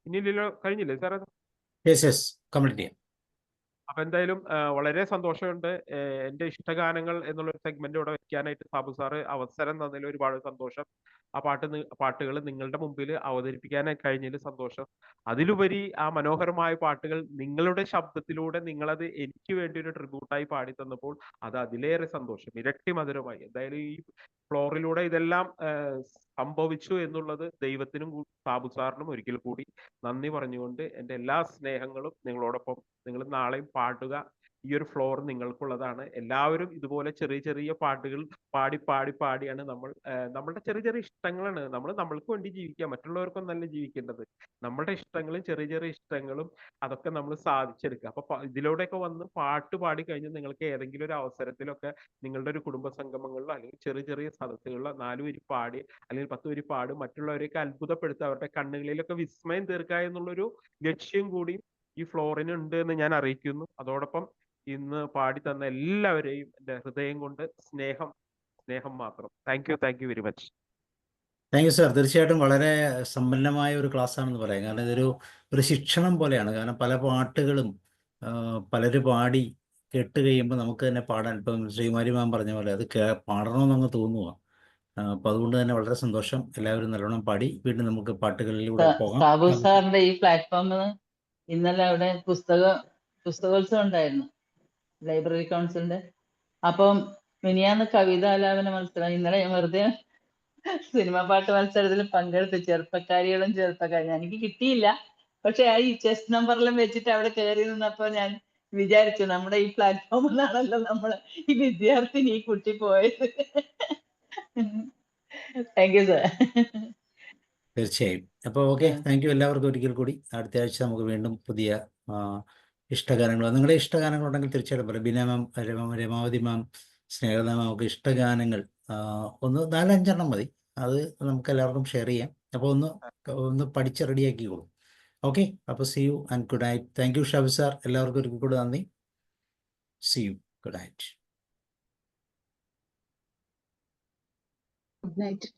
ഇനിയില്ലല്ലോ, കഴിഞ്ഞില്ലേ സാർ? യെസ് യെസ്, കംപ്ലീറ്റ് ചെയ്യാം. അപ്പൊ എന്തായാലും വളരെ സന്തോഷമുണ്ട്. എന്റെ ഇഷ്ടഗാനങ്ങൾ എന്നുള്ളൊരു സെഗ്മെന്റ് ഇവിടെ വെക്കാനായിട്ട് സാബു സാറ് അവസരം തന്നതിൽ ഒരുപാട് സന്തോഷം. ആ പാട്ടുകൾ നിങ്ങളുടെ മുമ്പിൽ അവതരിപ്പിക്കാനായി കഴിഞ്ഞതിൽ സന്തോഷം. അതിലുപരി ആ മനോഹരമായ പാട്ടുകൾ നിങ്ങളുടെ ശബ്ദത്തിലൂടെ നിങ്ങളത് എനിക്ക് വേണ്ടി ഒരു ട്രിബ്യൂട്ടായി പാടി തന്നപ്പോൾ അത് അതിലേറെ സന്തോഷം, ഇരട്ടി മധുരമായി. എന്തായാലും ഈ ഫ്ലോറിലൂടെ ഇതെല്ലാം സംഭവിച്ചു എന്നുള്ളത് ദൈവത്തിനും സാബു സാറിനും ഒരിക്കൽ കൂടി നന്ദി പറഞ്ഞുകൊണ്ട് എൻ്റെ എല്ലാ സ്നേഹങ്ങളും നിങ്ങളോടൊപ്പം. നിങ്ങൾ നാളെയും പാടുക. ഈ ഒരു ഫ്ലോർ നിങ്ങൾക്കുള്ളതാണ്. എല്ലാവരും ഇതുപോലെ ചെറിയ ചെറിയ പാട്ടുകൾ പാടിയാണ് നമ്മളുടെ ചെറിയ ചെറിയ ഇഷ്ടങ്ങളാണ്. നമ്മൾക്ക് വേണ്ടി ജീവിക്കുക, മറ്റുള്ളവർക്കൊന്നല്ല ജീവിക്കേണ്ടത്. നമ്മുടെ ഇഷ്ടങ്ങളും ചെറിയ ചെറിയ ഇഷ്ടങ്ങളും അതൊക്കെ നമ്മൾ സാധിച്ചെടുക്കുക. അപ്പൊ ഇതിലൂടെയൊക്കെ വന്ന് പാട്ട് പാടി കഴിഞ്ഞാൽ നിങ്ങൾക്ക് ഏതെങ്കിലും ഒരു അവസരത്തിലൊക്കെ നിങ്ങളുടെ ഒരു കുടുംബ സംഗമങ്ങളിലോ അല്ലെങ്കിൽ ചെറിയ ചെറിയ സദസ്സുകളിലോ 4 വരി പാടി അല്ലെങ്കിൽ 10 വരി പാടും മറ്റുള്ളവരെയൊക്കെ അത്ഭുതപ്പെടുത്തുക, അവരുടെ കണ്ണുകളിലൊക്കെ വിസ്മയം തീർക്കുക എന്നുള്ളൊരു ലക്ഷ്യം കൂടി ഈ ഫ്ലോറിനുണ്ട് എന്ന് ഞാൻ അറിയിക്കുന്നു. അതോടൊപ്പം ഇന്ന് പാടി തന്ന എല്ലാവരെയും എൻ്റെ ഹൃദയം കൊണ്ട് സ്നേഹം മാത്രം. Thank you very much. Thank you sir. തീർച്ചയായിട്ടും വളരെ സമ്പന്നമായ ഒരു ക്ലാസ് ആണെന്ന് പറയാം. കാരണം ഇതൊരു ശിക്ഷണം പോലെയാണ്. കാരണം പല പാട്ടുകളും പലരും പാടി കേട്ട് കഴിയുമ്പോൾ നമുക്ക് തന്നെ പാടാൻ, ഇപ്പം ശ്രീമാരി മാം പറഞ്ഞ പോലെ അത് പാടണമെന്നങ്ങ് തോന്നുക. അപ്പം അതുകൊണ്ട് തന്നെ വളരെ സന്തോഷം. എല്ലാവരും നല്ലോണം പാടി. വീണ്ടും നമുക്ക് പാട്ടുകളിലൂടെ പോകാം. സാബു സാറിന്റെ ഈ പ്ലാറ്റ്ഫോമിൽ ഇന്നലെ അവിടെ പുസ്തകോത്സവം ഉണ്ടായിരുന്നു, ലൈബ്രറി കൗൺസിലിന്റെ. അപ്പം മിനിയാന്ന് കവിതാലാപന മത്സരം. ഇന്നലെ ഞാൻ വെറുതെ സിനിമാ പാട്ട് മത്സരത്തിൽ പങ്കെടുത്ത് ചെറുപ്പക്കാരികളും എനിക്ക് കിട്ടിയില്ല. പക്ഷെ ആ ഈ ചെസ് നമ്പറിലും വെച്ചിട്ട് അവിടെ കയറി നിന്നപ്പോ ഞാൻ വിചാരിച്ചു, നമ്മുടെ ഈ പ്ലാറ്റ്ഫോമിൽ നിന്നാണല്ലോ നമ്മള് ഈ വിദ്യാർത്ഥിനി ഈ കുട്ടി പോയത്. Thank you sir. തീർച്ചയായും. അപ്പോൾ ഓക്കെ, താങ്ക് യു എല്ലാവർക്കും ഒരിക്കൽ കൂടി. അടുത്ത ആഴ്ച നമുക്ക് വീണ്ടും പുതിയ ഇഷ്ടഗാനങ്ങൾ, നിങ്ങളുടെ ഇഷ്ടഗാനങ്ങളുണ്ടെങ്കിൽ തീർച്ചയായിട്ടും പറയാം. ബീന മാം, രമാവതി മാം, സ്നേഹത മാം ഒക്കെ ഇഷ്ടഗാനങ്ങൾ 4-5 മതി. അത് നമുക്ക് എല്ലാവർക്കും ഷെയർ ചെയ്യാം. അപ്പോൾ ഒന്ന് പഠിച്ച് റെഡിയാക്കിക്കോളൂ. ഓക്കെ, അപ്പോൾ see you and good night. Thank you Shabu sir. എല്ലാവർക്കും ഒരിക്കൽ കൂടി നന്ദി. See you, good night. Good night.